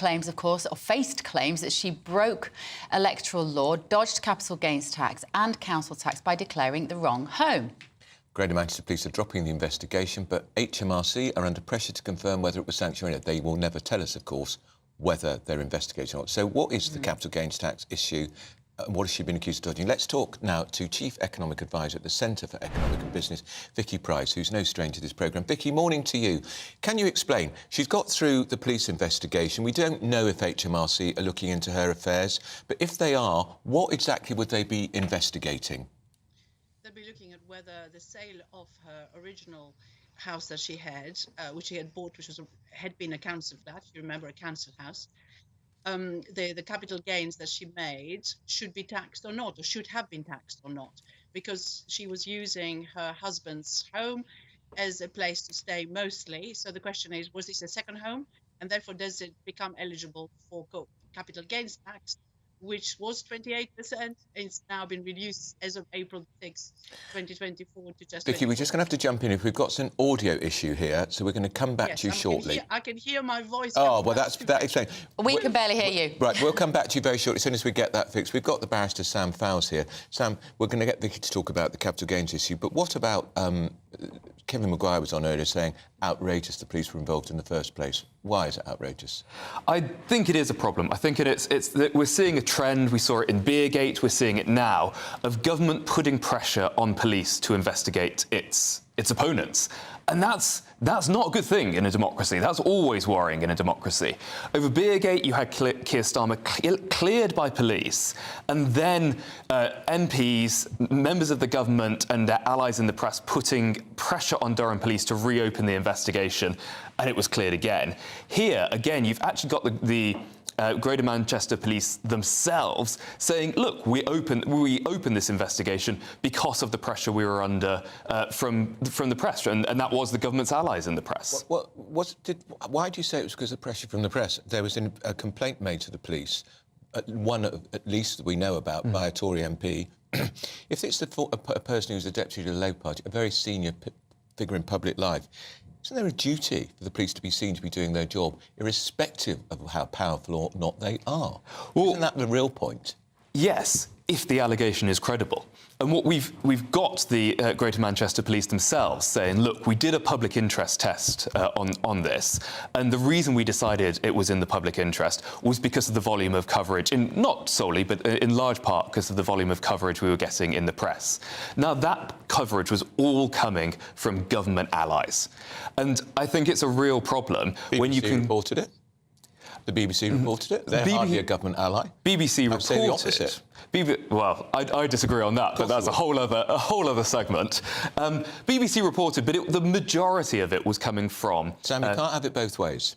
claims that she broke electoral law, dodged capital gains tax and council tax by declaring the wrong home. Greater Manchester Police are dropping the investigation, but HMRC are under pressure to confirm whether it was sanctioned. They will never tell us, of course, whether they're investigating or not. So what is the capital gains tax issue? What has she been accused of dodging? Let's talk now to Chief Economic Advisor at the Centre for Economic and Business, Vicky Price, who's no stranger to this programme. Vicky, morning to you. Can you explain? She's got through the police investigation. We don't know if HMRC are looking into her affairs, but if they are, what exactly would they be investigating? They'll be looking at whether the sale of her original house that she had, which she had bought, which had been a council flat, if you remember, a council house, the capital gains that she made should be taxed or not, or should have been taxed or not, because she was using her husband's home as a place to stay mostly. So the question is, was this a second home? And therefore, does it become eligible for capital gains tax, which was 28%, and it's now been reduced as of April 6, 2024 to just... Vicky, we're just going to have to jump in if we've got an audio issue here, so we're going to come back to you shortly. I can hear my voice. Oh, well, that explains. We can barely hear you. Right, we'll come back to you very shortly, as soon as we get that fixed. We've got the barrister Sam Fowles here. Sam, we're going to get Vicky to talk about the capital gains issue, but what about... Kevin Maguire was on earlier saying outrageous the police were involved in the first place. Why is it outrageous? I think it is a problem. I think it's that we're seeing a trend. We saw it in Beergate. We're seeing it now of government putting pressure on police to investigate its opponents. And that's not a good thing in a democracy. That's always worrying in a democracy. Over Beergate, you had Keir Starmer cleared by police, and then MPs, members of the government and their allies in the press putting pressure on Durham police to reopen the investigation, and it was cleared again. Here, again, you've actually got the Greater Manchester Police themselves saying, look, we opened this investigation because of the pressure we were under from the press, and that was the government's allies in the press. Why do you say it was because of pressure from the press? There was a complaint made to the police, one at least that we know about, by a Tory MP. If it's a person who's the deputy of the Labour Party, a very senior figure in public life, isn't there a duty for the police to be seen to be doing their job, irrespective of how powerful or not they are? Well, isn't that the real point? Yes, if the allegation is credible. And what we've got the Greater Manchester Police themselves saying, look, we did a public interest test on this, and the reason we decided it was in the public interest was because of the volume of coverage, not solely, but in large part because of the volume of coverage we were getting in the press. Now, that coverage was all coming from government allies. And I think it's a real problem when you can... reported it? The BBC reported it? They're hardly a government ally. BBC reported say the opposite. Well, I disagree on that, but that's a whole other segment. BBC reported, but the majority of it was coming from... Sam, you can't have it both ways.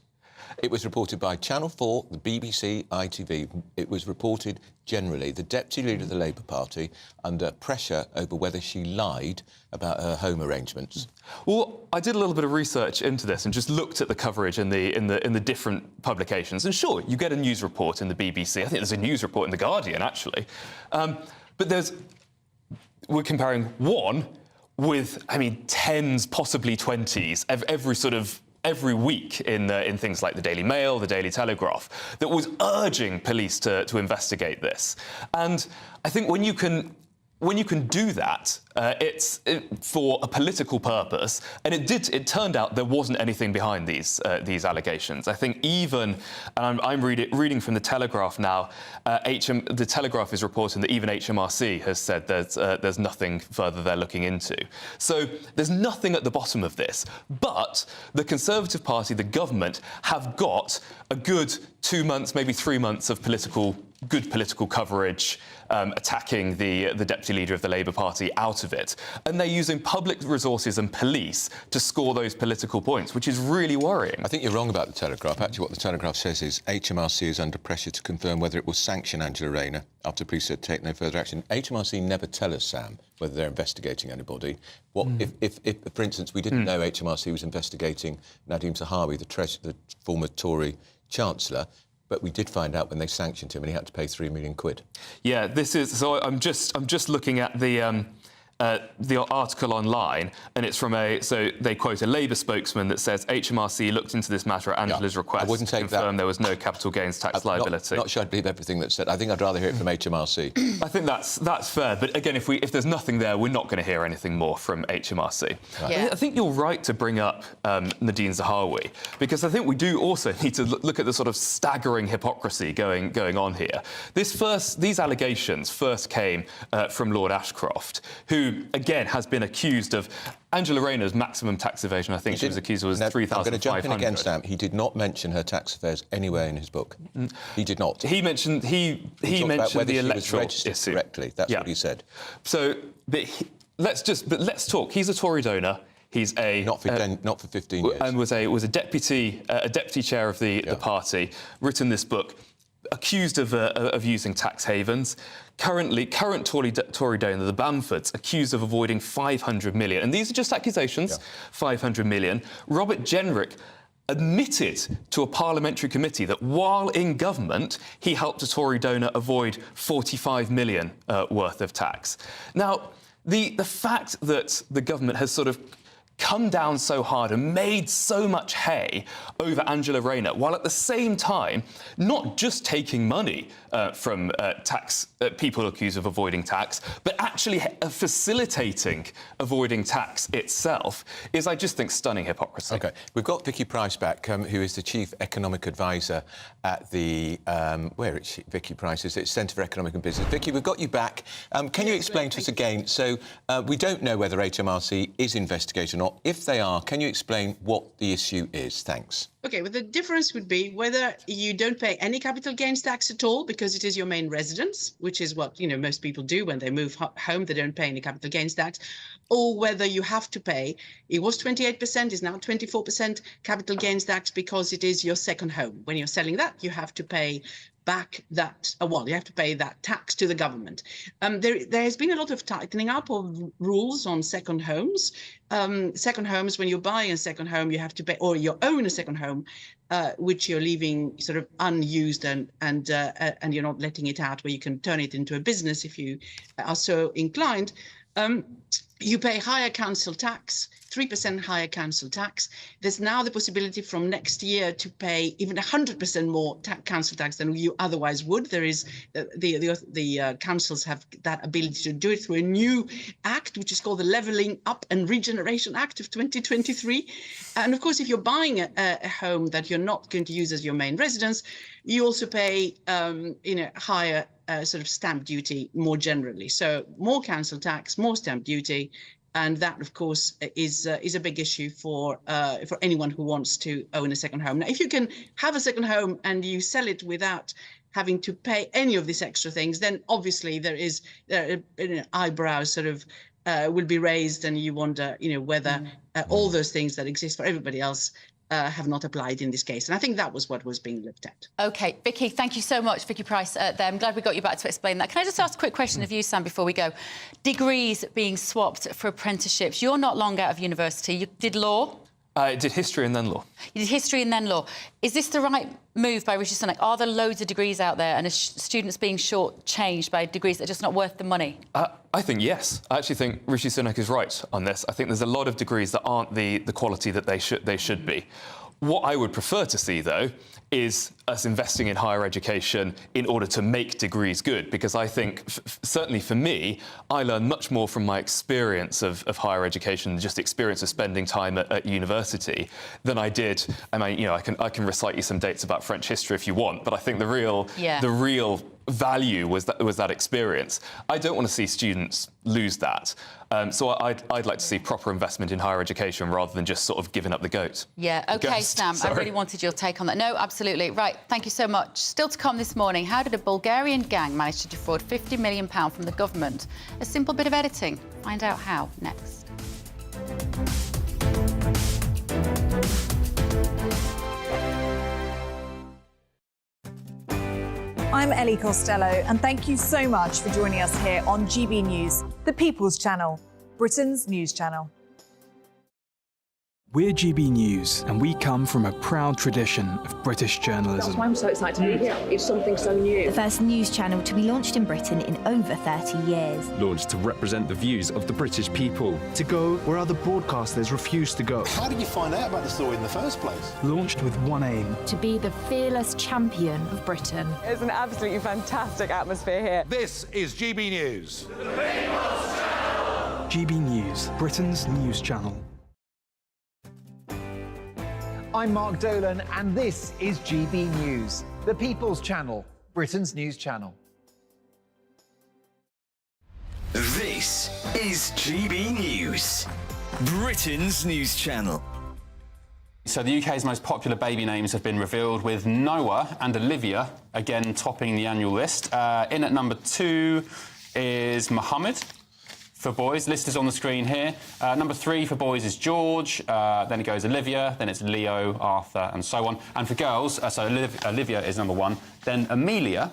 It was reported by Channel 4, the BBC, ITV. It was reported generally. The Deputy Leader of the Labour Party, under pressure over whether she lied about her home arrangements. Well, I did a little bit of research into this and just looked at the coverage in the different publications. And sure, you get a news report in the BBC. I think there's a news report in The Guardian, actually. But we're comparing one with, I mean, tens, possibly 20s, every week in things like the Daily Mail, the Daily Telegraph, that was urging police to investigate this. And I think when you can do that, it's for a political purpose, and it turned out there wasn't anything behind these allegations. I think even, and I'm reading from the Telegraph now, the Telegraph is reporting that even HMRC has said there's nothing further they're looking into. So there's nothing at the bottom of this, but the Conservative Party, the government, have got a good 2 months, maybe 3 months of good political coverage, attacking the Deputy Leader of the Labour Party out of it. And they're using public resources and police to score those political points, which is really worrying. I think you're wrong about the Telegraph. Actually, what the Telegraph says is HMRC is under pressure to confirm whether it will sanction Angela Rayner after police said take no further action. HMRC never tell us, Sam, whether they're investigating anybody. If for instance, we didn't know HMRC was investigating Nadeem Zahawi, the former Tory Chancellor, but we did find out when they sanctioned him and he had to pay £3 million. Yeah, this is... So I'm just looking at the article online, and it's from so they quote a Labour spokesman that says HMRC looked into this matter at Angela's request to confirm there was no capital gains tax liability. Not sure I'd believe everything that's said. I think I'd rather hear it from HMRC. I think that's fair, but again, if there's nothing there, we're not going to hear anything more from HMRC. Right. Yeah. I think you're right to bring up Nadine Zahawi, because I think we do also need to look at the sort of staggering hypocrisy going on here. These allegations first came from Lord Ashcroft, who again has been accused of Angela Rayner's maximum tax evasion. I think she was accused of was $3,500. I'm going to jump in again, Sam. He did not mention her tax affairs anywhere in his book. He did not. He mentioned the electoral issue correctly. That's what he said. So, let's talk. He's a Tory donor. He's not for 15 years, and was a deputy chair of the party. Written this book, accused of using tax havens. Current Tory donor, the Bamfords, accused of avoiding 500 million. And these are just accusations, 500 million. Robert Jenrick admitted to a parliamentary committee that while in government, he helped a Tory donor avoid 45 million worth of tax. Now, the fact that the government has sort of come down so hard and made so much hay over Angela Rayner, while at the same time not just taking money from people accused of avoiding tax, but actually facilitating avoiding tax itself, is, I just think, stunning hypocrisy. OK, we've got Vicky Price back, who is the Chief Economic Advisor at the... where is she? Vicky Price is at Centre for Economic and Business. Vicky, we've got you back. Can you explain to us again? So we don't know whether HMRC is investigating or not. If they are, can you explain what the issue is? Thanks. OK, well, the difference would be whether you don't pay any capital gains tax at all because it is your main residence, which is what, most people do when they move home. They don't pay any capital gains tax, or whether you have to pay. It was 28%, is now 24% capital gains tax because it is your second home. When you're selling that, you have to pay back that, you have to pay that tax to the government. There has been a lot of tightening up of rules on second homes. Second homes, when you're buying a second home, you have to pay, or you own a second home, which you're leaving sort of unused and you're not letting it out, where you can turn it into a business if you are so inclined. You pay higher council tax 3% higher council tax. There's now the possibility from next year to pay even 100% more council tax than you otherwise would. There is the councils have that ability to do it through a new act, which is called the Levelling Up and Regeneration Act of 2023. And of course, if you're buying a home that you're not going to use as your main residence, you also pay higher sort of stamp duty more generally. So more council tax, more stamp duty. And that, of course, is a big issue for anyone who wants to own a second home. Now, if you can have a second home and you sell it without having to pay any of these extra things, then obviously there is eyebrows sort of will be raised, and you wonder, whether all those things that exist for everybody else have not applied in this case. And I think that was what was being looked at. OK, Vicky, thank you so much. Vicky Price there. I'm glad we got you back to explain that. Can I just ask a quick question of you, Sam, before we go? Degrees being swapped for apprenticeships. You're not long out of university. You did law? I did history and then law. You did history and then law. Is this the right move by Rishi Sunak? Are there loads of degrees out there and are students being short-changed by degrees that are just not worth the money? I think yes. I actually think Rishi Sunak is right on this. I think there's a lot of degrees that aren't the quality that they should be. What I would prefer to see, though, is us investing in higher education in order to make degrees good, because I think, certainly for me, I learn much more from my experience of higher education, just experience of spending time at university, than I did. I mean, I can recite you some dates about French history if you want, but I think the real value was that experience. I don't want to see students lose that. So I'd like to see proper investment in higher education rather than just sort of giving up the goat. Yeah, OK, Sam, I really wanted your take on that. No, absolutely. Right, thank you so much. Still to come this morning, how did a Bulgarian gang manage to defraud £50 million from the government? A simple bit of editing. Find out how next. I'm Ellie Costello, and thank you so much for joining us here on GB News, the People's Channel, Britain's news channel. We're GB News, and we come from a proud tradition of British journalism. That's why I'm so excited to be here. It's something so new. The first news channel to be launched in Britain in over 30 years. Launched to represent the views of the British people. To go where other broadcasters refuse to go. How did you find out about the story in the first place? Launched with one aim. To be the fearless champion of Britain. It's an absolutely fantastic atmosphere here. This is GB News. The People's Channel. GB News, Britain's news channel. I'm Mark Dolan, and this is GB News, the People's Channel, Britain's news channel. This is GB News, Britain's news channel. So the UK's most popular baby names have been revealed, with Noah and Olivia again topping the annual list. In at number 2 is Mohammed. For boys, list is on the screen here. Number 3 for boys is George, then it goes Olivia, then it's Leo, Arthur, and so on. And for girls, so Olivia is number 1, then Amelia,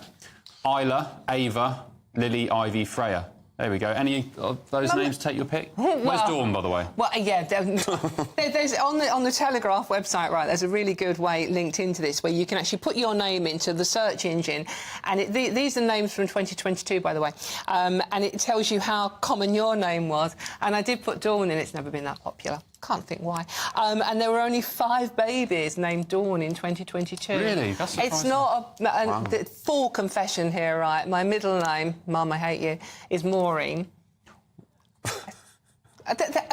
Isla, Ava, Lily, Ivy, Freya. There we go. Any of those names take your pick? Where's Dawn, by the way? Well, yeah, there's on the Telegraph website, right, there's a really good way linked into this where you can actually put your name into the search engine, and these are names from 2022, by the way, and it tells you how common your name was. And I did put Dawn in. It's never been that popular. Can't think why. And there were only 5 babies named Dawn in 2022. Really? That's surprising. It's not a full confession here, right? My middle name, Mum, I hate you, is Maureen.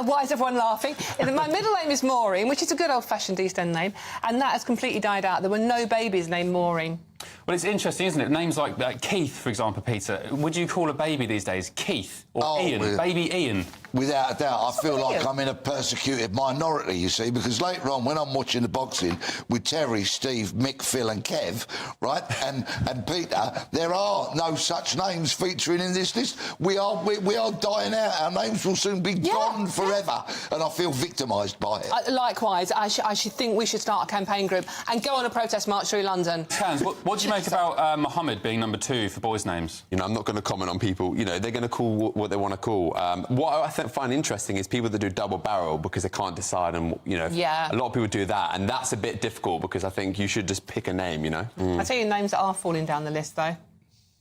Why is everyone laughing? My middle name is Maureen, which is a good old-fashioned East End name, and that has completely died out. There were no babies named Maureen. Well, it's interesting, isn't it? Names like Keith, for example, Peter. Would you call a baby these days Keith or Ian? Baby Ian? Without a doubt. I feel like I'm in a persecuted minority, you see, because later on, when I'm watching the boxing with Terry, Steve, Mick, Phil and Kev, right, and Peter, there are no such names featuring in this list. We are dying out. Our names will soon be gone forever, and I feel victimised by it. Likewise, I should think we should start a campaign group and go on a protest march through London. Cans, what do you make about Mohammed being number 2 for boys' names? I'm not going to comment on people. They're going to call what they want to call. What I find interesting is people that do double barrel because they can't decide, and a lot of people do that, and that's a bit difficult because I think you should just pick a name. I tell you names that are falling down the list though: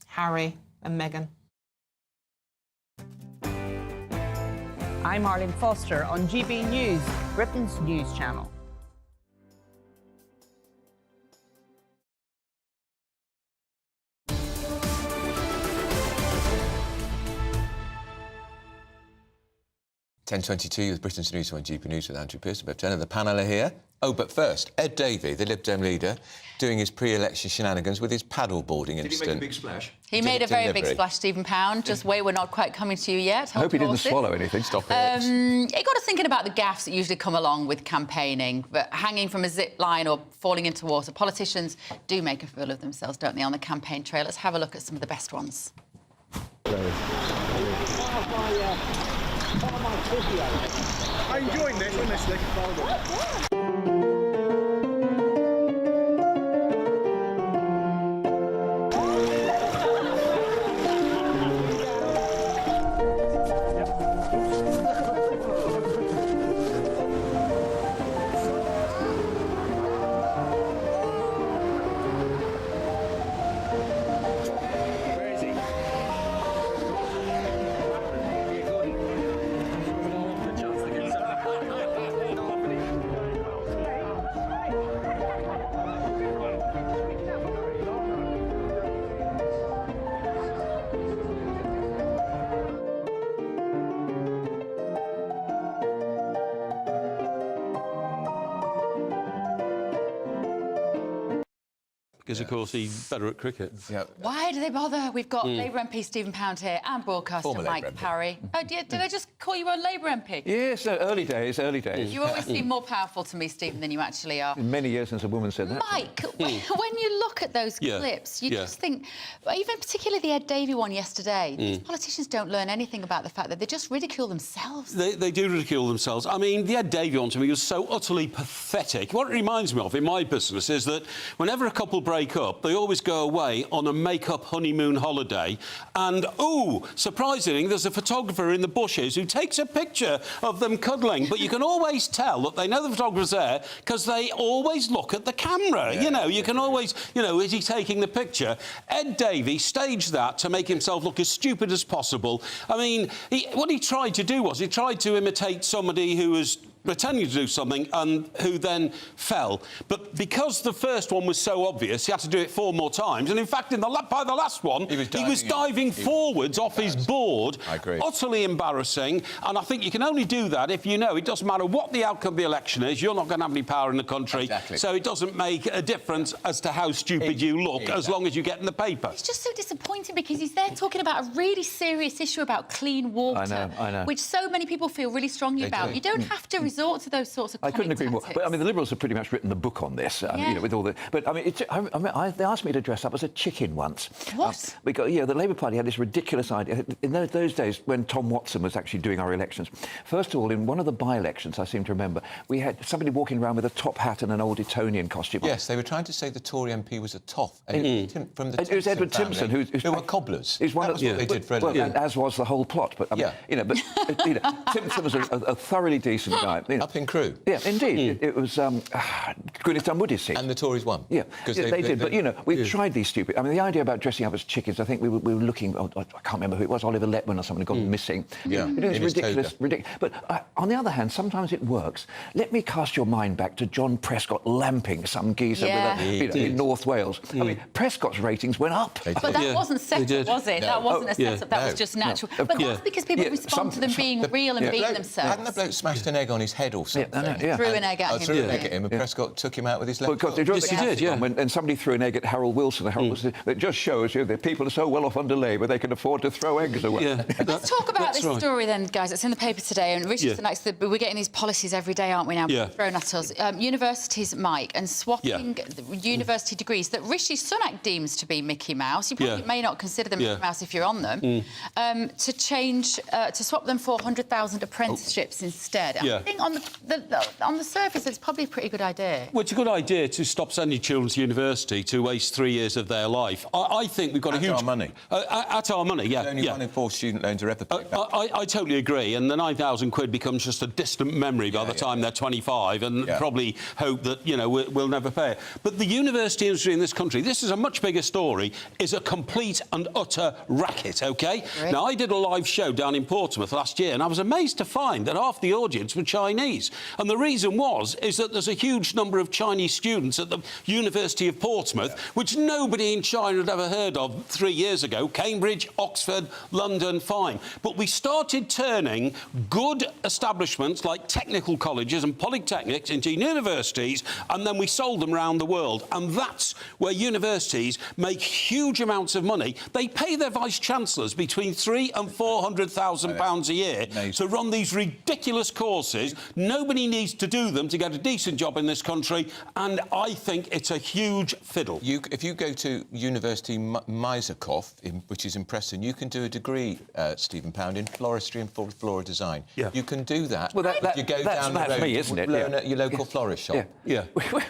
Harry and Meghan. I'm Arlene Foster on GB News, Britain's news channel. (10:22) with Britain's News on GB News with Andrew Pearce and Bev Turner. The panel are here. Oh, but first, Ed Davey, the Lib Dem leader, doing his pre-election shenanigans with his paddleboarding incident. Did he make a big splash? He made a very big splash, Stephen Pound. Just wait, we're not quite coming to you yet. I hope he didn't swallow anything. Stop it. It got us thinking about the gaffes that usually come along with campaigning, but hanging from a zip line or falling into water. Politicians do make a fool of themselves, don't they, on the campaign trail? Let's have a look at some of the best ones. I'm enjoying this, honestly. Because, of course, he's better at cricket. Yeah. Why do they bother? We've got Labour MP Stephen Pound here and broadcaster Former Mike Labour MP. Parry. Oh, did I just call you a Labour MP? Yes, early days, early days. You always seem more powerful to me, Stephen, than you actually are. Many years since a woman said that. Mike, when you look at those clips, you just think, even particularly the Ed Davey one yesterday, these politicians don't learn anything about the fact that they just ridicule themselves. They do ridicule themselves. I mean, the Ed Davey one to me was so utterly pathetic. What it reminds me of in my business is that whenever a couple break up, they always go away on a make-up honeymoon holiday and, oh, surprisingly, there's a photographer in the bushes who takes a picture of them cuddling, but you can always tell that they know the photographer's there because they always look at the camera. You know, you can always, is he taking the picture? Ed Davey staged that to make himself look as stupid as possible. I mean, what he tried to do was he tried to imitate somebody who was pretending to do something and who then fell. But because the first one was so obvious, he had to do it 4 more times. And in fact, by the last one, he was diving forwards off his board. I agree. Utterly embarrassing. And I think you can only do that if you know it doesn't matter what the outcome of the election is, you're not going to have any power in the country. Exactly. So it doesn't make a difference as to how stupid you look, as long as you get in the paper. It's just so disappointing because he's there talking about a really serious issue about clean water, I know. which so many people feel really strongly about. You don't have to resort to those sorts of I couldn't agree more. tactics. But I mean, the Liberals have pretty much written the book on this, with all the. But I mean, they asked me to dress up as a chicken once. What? The Labour Party had this ridiculous idea in those days when Tom Watson was actually doing our elections. First of all, in one of the by-elections, I seem to remember, we had somebody walking around with a top hat and an old Etonian costume. Yes, they were trying to say the Tory MP was a toff. From the it was Edward Timpson, who were cobblers. That was what they did for a living. as was the whole plot. But I mean, Timpson was a thoroughly decent guy. Up in Crewe. Yeah, indeed. It was Gwyneth Dunwoodie's seat. And the Tories won. Yeah, they did. But, we've tried these stupid... I mean, the idea about dressing up as chickens, I think we were looking... I can't remember who it was, Oliver Letwin or something, gone missing. Yeah, it's ridiculous. But on the other hand, sometimes it works. Let me cast your mind back to John Prescott lamping some geezer in North Wales. I mean, Prescott's ratings went up. But that wasn't set up, was it? No. That wasn't a set-up. That was just natural. But that's because people respond to them being real and being themselves. Hadn't the bloke smashed an egg on his head or something? Threw an egg at him. Threw an egg at him, and Prescott took him out with his left foot. Yes, he did, yeah. And somebody threw an egg at Harold Wilson. It just shows you that people are so well off under Labour they can afford to throw eggs away. Yeah. Let's talk about this story then, guys. It's in the paper today, and Rishi Sunak's we're getting these policies every day, aren't we now? Thrown at us. Universities, Mike, and swapping university degrees that Rishi Sunak deems to be Mickey Mouse. You probably may not consider them Mickey Mouse if you're on them. To swap them for 100,000 apprenticeships instead. I think on the surface, it's probably a pretty good idea. Well, it's a good idea to stop sending children to university to waste 3 years of their life. I think we've got a huge... At our money. At our money, yeah. Only 1 in 4 student loans are ever paid back. I totally agree, and the 9,000 quid becomes just a distant memory by the time they're 25, and probably hope that, you know, we'll never pay it. But the university industry in this country, this is a much bigger story, is a complete and utter racket, OK? Right. Now, I did a live show down in Portsmouth last year, and I was amazed to find that half the audience were Chinese. And the reason is that there's a huge number of Chinese students at the University of Portsmouth, which nobody in China had ever heard of 3 years ago. Cambridge, Oxford, London, fine. But we started turning good establishments like technical colleges and polytechnics into universities, and then we sold them around the world. And that's where universities make huge amounts of money. They pay their vice-chancellors between £300,000 and £400,000 a year to run these ridiculous courses. Nobody needs to do them to get a decent job in this country, and I think it's a huge fiddle. If you go to University Myzakov, which is in Preston, you can do a degree, Stephen Pound, in floristry and floral design. Yeah. You can do that. Well, you go down the road, me, isn't it? learn at your local florist shop. Yeah.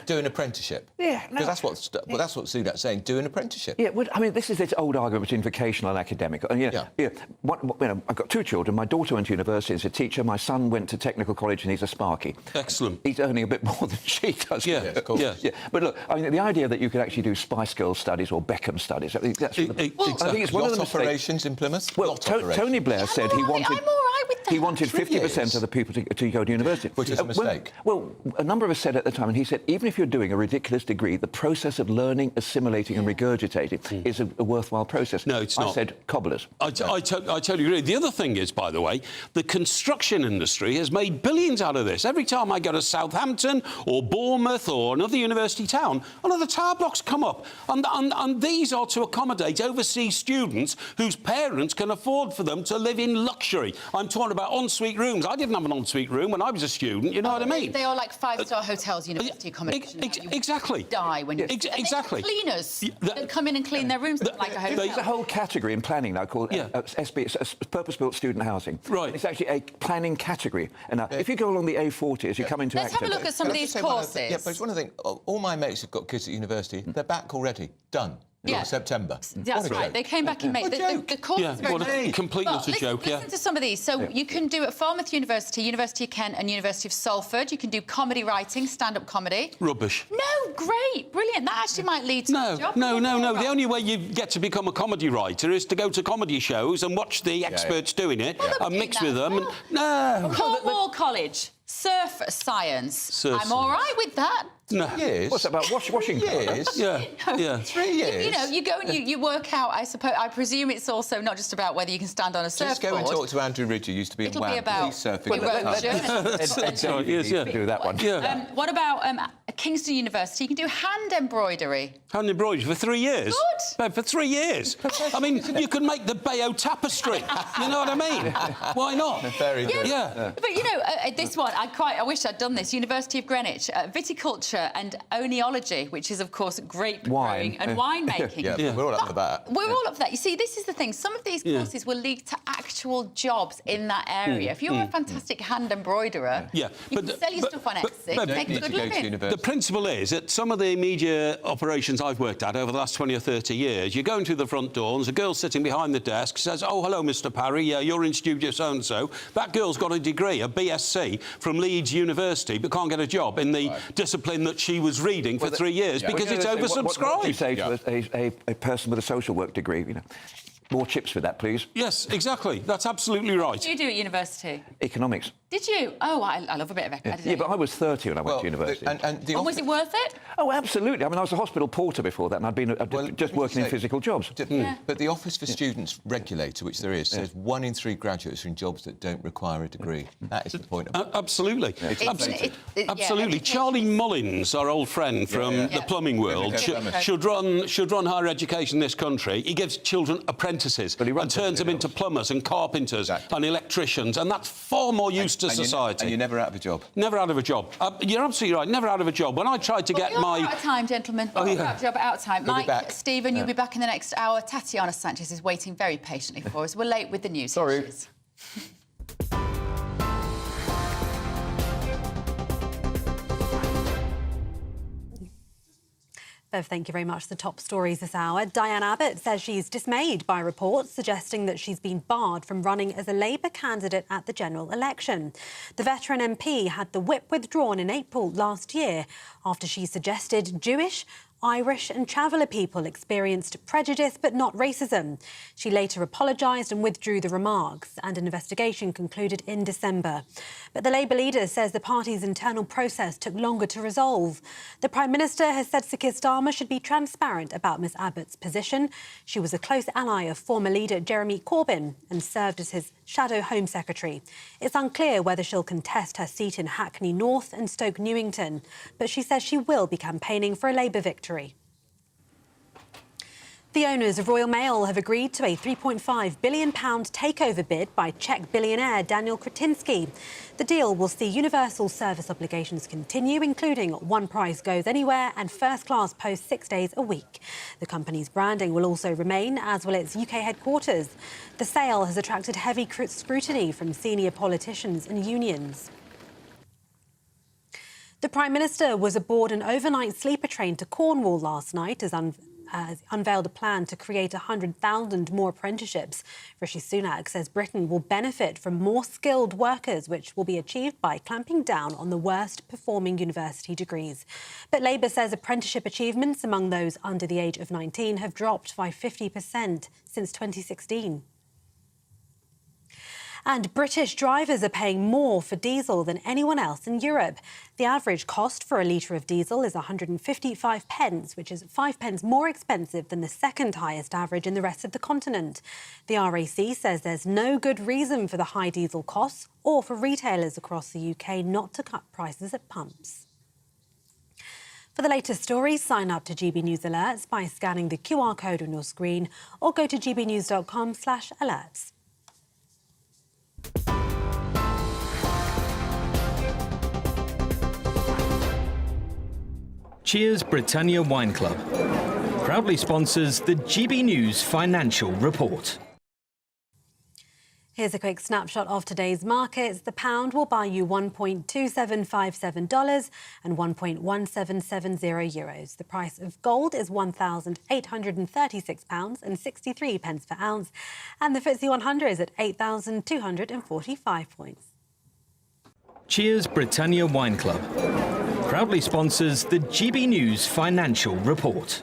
Do an apprenticeship. Yeah. Because that's what Sudat's saying. Do an apprenticeship. Yeah. Well, I mean, this is this old argument between vocational and academic. And I've got 2 children. My daughter went to university as a teacher. My son went to technical college, and he's a sparky. Excellent. He's earning a bit more than she does. Yeah, of course. Yeah. But look, I mean, the idea that you could actually do Spice Girls studies or Beckham studies, I think that's... I think it's one of the operations in Plymouth. Well, Tony Blair said he wanted... I'm all right with that. He wanted 50% of the people to go to university. Which is a mistake. Well, a number of us said at the time, and he said, even if you're doing a ridiculous degree, the process of learning, assimilating and regurgitating is a worthwhile process. No, it's not. I said cobblers. I totally agree. The other thing is, by the way, the construction industry has made billions out of this. Every time I go to Southampton or Bournemouth or another university town, another tower blocks come up. And these are to accommodate overseas students whose parents can afford for them to live in luxury. I'm talking about ensuite rooms. I didn't have an ensuite room when I was a student, you know what I mean? They are like 5-star hotels, university accommodation. Exactly. Die when you... Exactly. Cleaners that come in and clean their rooms like a hotel. There's a whole category in planning now called purpose-built student housing. Right. It's actually a planning category. And now, if you go along the A40 as you come into Let's have a look at some of these courses. Yeah, but it's one of the things. All my mates have got kids at university. They're back already. Done. Yeah. September. That's right. They came back in May. The course is very good. Complete not a joke, Listen to some of these. So you can do at Falmouth University, University of Kent and University of Salford. You can do comedy writing, stand-up comedy. Rubbish. No, great, brilliant. That actually might lead to a job. No. The only way you get to become a comedy writer is to go to comedy shows and watch the experts doing it and mix with them. And, no. Cornwall College. Surf science. I'm all right with that. No. Years. What's that about washing? Years. Yeah. 3 years. You know, you go and you work out. I presume it's also not just about whether you can stand on a surfboard. Just go and talk to Andrew Ridge, who used to be in WAM. He's surfing. Do that one. Yeah. What about Kingston University? You can do hand embroidery. Hand embroidery for 3 years. Good. For 3 years. I mean, you could make the Bayeux tapestry. You know what I mean? Why not? Very good. Yeah. But you know, this one, I wish I'd done this. University of Greenwich, viticulture and oenology, which is of course grape growing and winemaking. We're all up for that. We're all up for that. You see, this is the thing. Some of these courses will lead to actual jobs in that area. If you're a fantastic hand embroiderer, you can sell your stuff on Etsy, make a good living. The principle is that some of the media operations I've worked at over the last 20 or 30 years, you go into the front door and there's a girl sitting behind the desk says, "Oh, hello, Mr. Parry, you're in studio so-and-so." That girl's got a degree, a BSc from Leeds University, but can't get a job in the discipline that she was reading for 3 years because it's oversubscribed. What do you say to a person with a social work degree, you know? More chips for that, please. Yes, exactly. That's absolutely right. What did you do at university? Economics. Did you? Oh, I love a bit of academics. Yeah, but I was 30 when I went to university. And was it worth it? Oh, absolutely. I mean, I was a hospital porter before that, and I'd been just working in physical jobs. But the Office for Students regulator, which there is, says 1 in 3 graduates are in jobs that don't require a degree. That is the point of it. Absolutely. Absolutely. Charlie Mullins, our old friend from the plumbing world, should run higher education in this country. He gives children apprentices and turns them into plumbers and carpenters and electricians, and that's far more use to society. And you're never out of a job. Never out of a job. You're absolutely right. Never out of a job. When I tried to get my... out of time, gentlemen. Oh, yeah. Out of time. You'll be Mike, back. Stephen, you'll be back in the next hour. Tatiana Sanchez is waiting very patiently for us. We're late with the news. Sorry. Bev, thank you very much. The top stories this hour. Diane Abbott says she's dismayed by reports suggesting that she's been barred from running as a Labour candidate at the general election. The veteran MP had the whip withdrawn in April last year after she suggested Jewish, Irish and Traveller people experienced prejudice but not racism. She later apologised and withdrew the remarks, and an investigation concluded in December. But the Labour leader says the party's internal process took longer to resolve. The Prime Minister has said Sir Keir Starmer should be transparent about Ms Abbott's position. She was a close ally of former leader Jeremy Corbyn and served as his shadow Home Secretary. It's unclear whether she'll contest her seat in Hackney North and Stoke Newington, but she says she will be campaigning for a Labour victory. The owners of Royal Mail have agreed to a £3.5 billion takeover bid by Czech billionaire Daniel Kretinsky. The deal will see universal service obligations continue, including one price goes anywhere and first class post 6 days a week. The company's branding will also remain, as will its UK headquarters. The sale has attracted heavy scrutiny from senior politicians and unions. The Prime Minister was aboard an overnight sleeper train to Cornwall last night as unveiled a plan to create 100,000 more apprenticeships. Rishi Sunak says Britain will benefit from more skilled workers, which will be achieved by clamping down on the worst performing university degrees. But Labour says apprenticeship achievements among those under the age of 19 have dropped by 50% since 2016. And British drivers are paying more for diesel than anyone else in Europe. The average cost for a litre of diesel is 155 pence, which is 5 pence more expensive than the second highest average in the rest of the continent. The RAC says there's no good reason for the high diesel costs or for retailers across the UK not to cut prices at pumps. For the latest stories, sign up to GB News Alerts by scanning the QR code on your screen or go to gbnews.com/alerts. Cheers Britannia Wine Club proudly sponsors the GB News Financial Report. Here's a quick snapshot of today's markets. The pound will buy you $1.2757 and 1.1770 euros. The price of gold is £1,836 and 63 pence per ounce, and the FTSE 100 is at 8,245 points. Cheers Britannia Wine Club proudly sponsors the GB News Financial Report.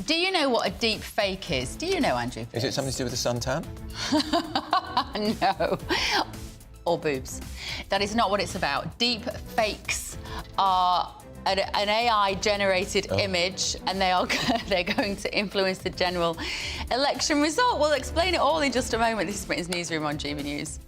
Do you know what a deep fake is? Do you know, Andrew? Is it something to do with the suntan? No. Or boobs. That is not what it's about. Deep fakes are an AI-generated image, and they're going to influence the general election result. We'll explain it all in just a moment. This is Britain's Newsroom on GB News.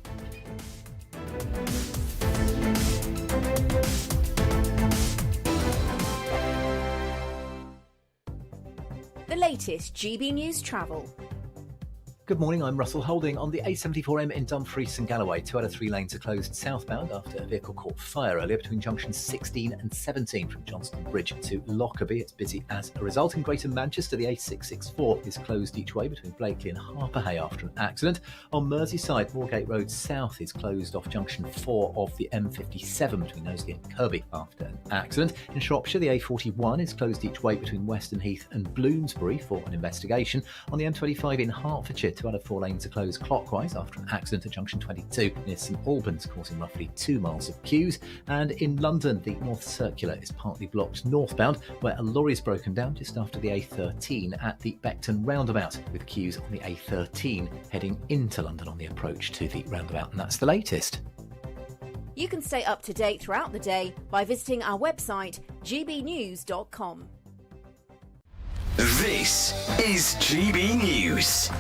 The latest GB News travel. Good morning, I'm Russell Holding. On the A74M in Dumfries and Galloway, 2 out of 3 lanes are closed southbound after a vehicle caught fire earlier between junctions 16 and 17 from Johnston Bridge to Lockerbie. It's busy as a result. In Greater Manchester, the A664 is closed each way between Blakely and Harperhay after an accident. On Merseyside, Moorgate Road South is closed off junction 4 of the M57 between Knowsley and Kirby after an accident. In Shropshire, the A41 is closed each way between Weston Heath and Bloomsbury for an investigation. On the M25 in Hertfordshire, 2 out of 4 lanes are closed clockwise after an accident at junction 22 near St Albans, causing roughly 2 miles of queues. And in London, the North Circular is partly blocked northbound, where a lorry is broken down just after the A13 at the Beckton roundabout, with queues on the A13 heading into London on the approach to the roundabout. And that's the latest. You can stay up to date throughout the day by visiting our website, gbnews.com. This is GB News,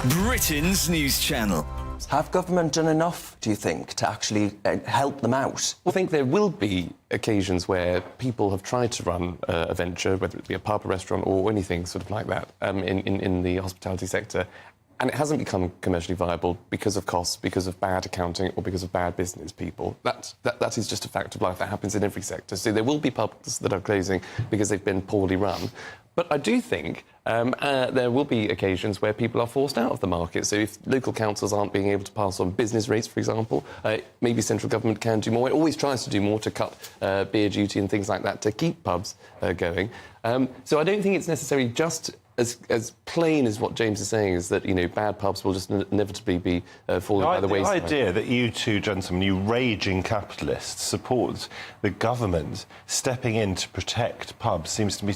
Britain's news channel. Have government done enough, do you think, to actually help them out? I think there will be occasions where people have tried to run a venture, whether it be a pub, a restaurant or anything sort of like that, in the hospitality sector, and it hasn't become commercially viable because of costs, because of bad accounting or because of bad business people. That is just a fact of life. That happens in every sector. So there will be pubs that are closing because they've been poorly run. But I do think there will be occasions where people are forced out of the market. So if local councils aren't being able to pass on business rates, for example, maybe central government can do more. It always tries to do more to cut beer duty and things like that to keep pubs going. So I don't think it's necessarily just as plain as what James is saying, is that, you know, bad pubs will just inevitably be falling by the wayside. The idea that you two gentlemen, you raging capitalists, support the government stepping in to protect pubs seems to be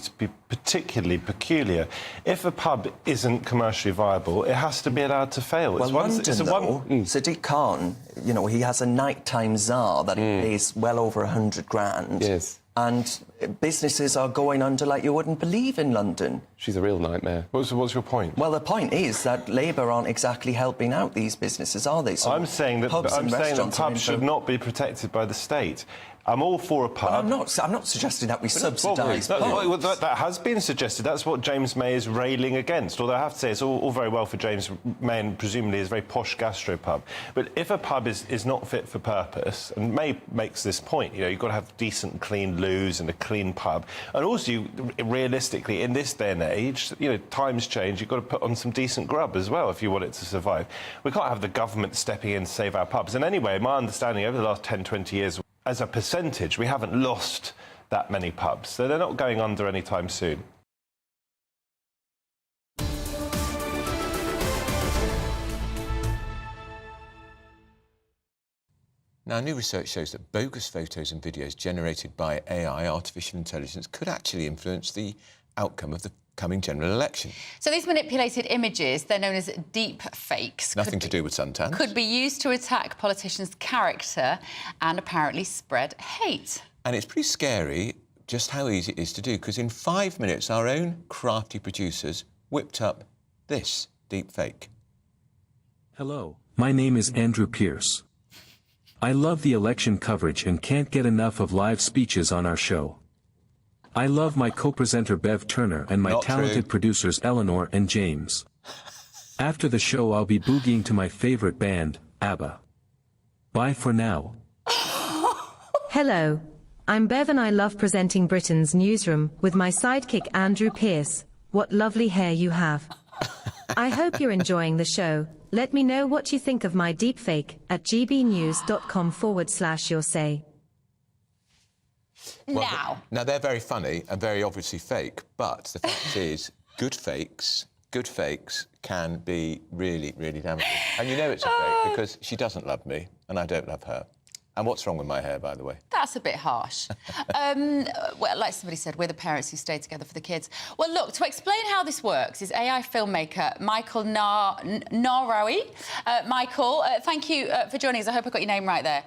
particularly peculiar. If a pub isn't commercially viable, it has to be allowed to fail. Well, Sadiq Khan, you know, he has a nighttime czar that he pays well over 100 grand. Yes. And businesses are going under like you wouldn't believe in London. She's a real nightmare. What's your point? Well, the point is that Labour aren't exactly helping out these businesses, are they? So I'm saying that pubs should not be protected by the state. I'm all for a pub. Well, I'm not suggesting that we subsidise pubs. Well, that has been suggested. That's what James May is railing against. Although I have to say, it's all very well for James May and presumably his very posh gastropub. But if a pub is not fit for purpose, and May makes this point, you know, you've got to have decent, clean loos and a clean pub. And also, realistically, in this day and age, you know, times change, you've got to put on some decent grub as well if you want it to survive. We can't have the government stepping in to save our pubs. And anyway, my understanding over the last 10, 20 years, as a percentage, we haven't lost that many pubs, so they're not going under anytime soon. Now, new research shows that bogus photos and videos generated by AI, artificial intelligence, could actually influence the outcome of the coming general election. So these manipulated images, they're known as deepfakes. Nothing to do with suntans. Could be used to attack politicians' character and apparently spread hate. And it's pretty scary just how easy it is to do, because in 5 minutes, our own crafty producers whipped up this deepfake. Hello, my name is Andrew Pierce. I love the election coverage and can't get enough of live speeches on our show. I love my co-presenter Bev Turner and my talented producers Eleanor and James. After the show I'll be boogieing to my favorite band, ABBA. Bye for now. Hello. I'm Bev and I love presenting Britain's Newsroom with my sidekick Andrew Pierce. What lovely hair you have. I hope you're enjoying the show. Let me know what you think of my deepfake at gbnews.com/your say. Well, now, they're very funny and very obviously fake, but the fact is, good fakes can be really, really damaging. And you know it's a fake because she doesn't love me and I don't love her. And what's wrong with my hair, by the way? That's a bit harsh. Well, like somebody said, we're the parents who stay together for the kids. Well, look, to explain how this works is AI filmmaker Michael Narawi. Michael, thank you for joining us. I hope I got your name right there.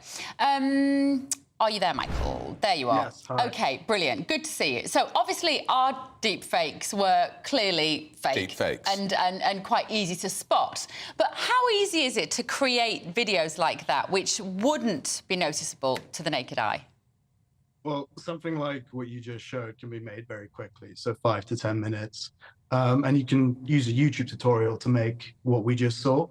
Are you there, Michael? There you are. Yes, hi. OK, brilliant. Good to see you. So, obviously, our deepfakes were clearly fake. Deepfakes. And quite easy to spot. But how easy is it to create videos like that which wouldn't be noticeable to the naked eye? Well, something like what you just showed can be made very quickly, so 5 to 10 minutes. And you can use a YouTube tutorial to make what we just saw.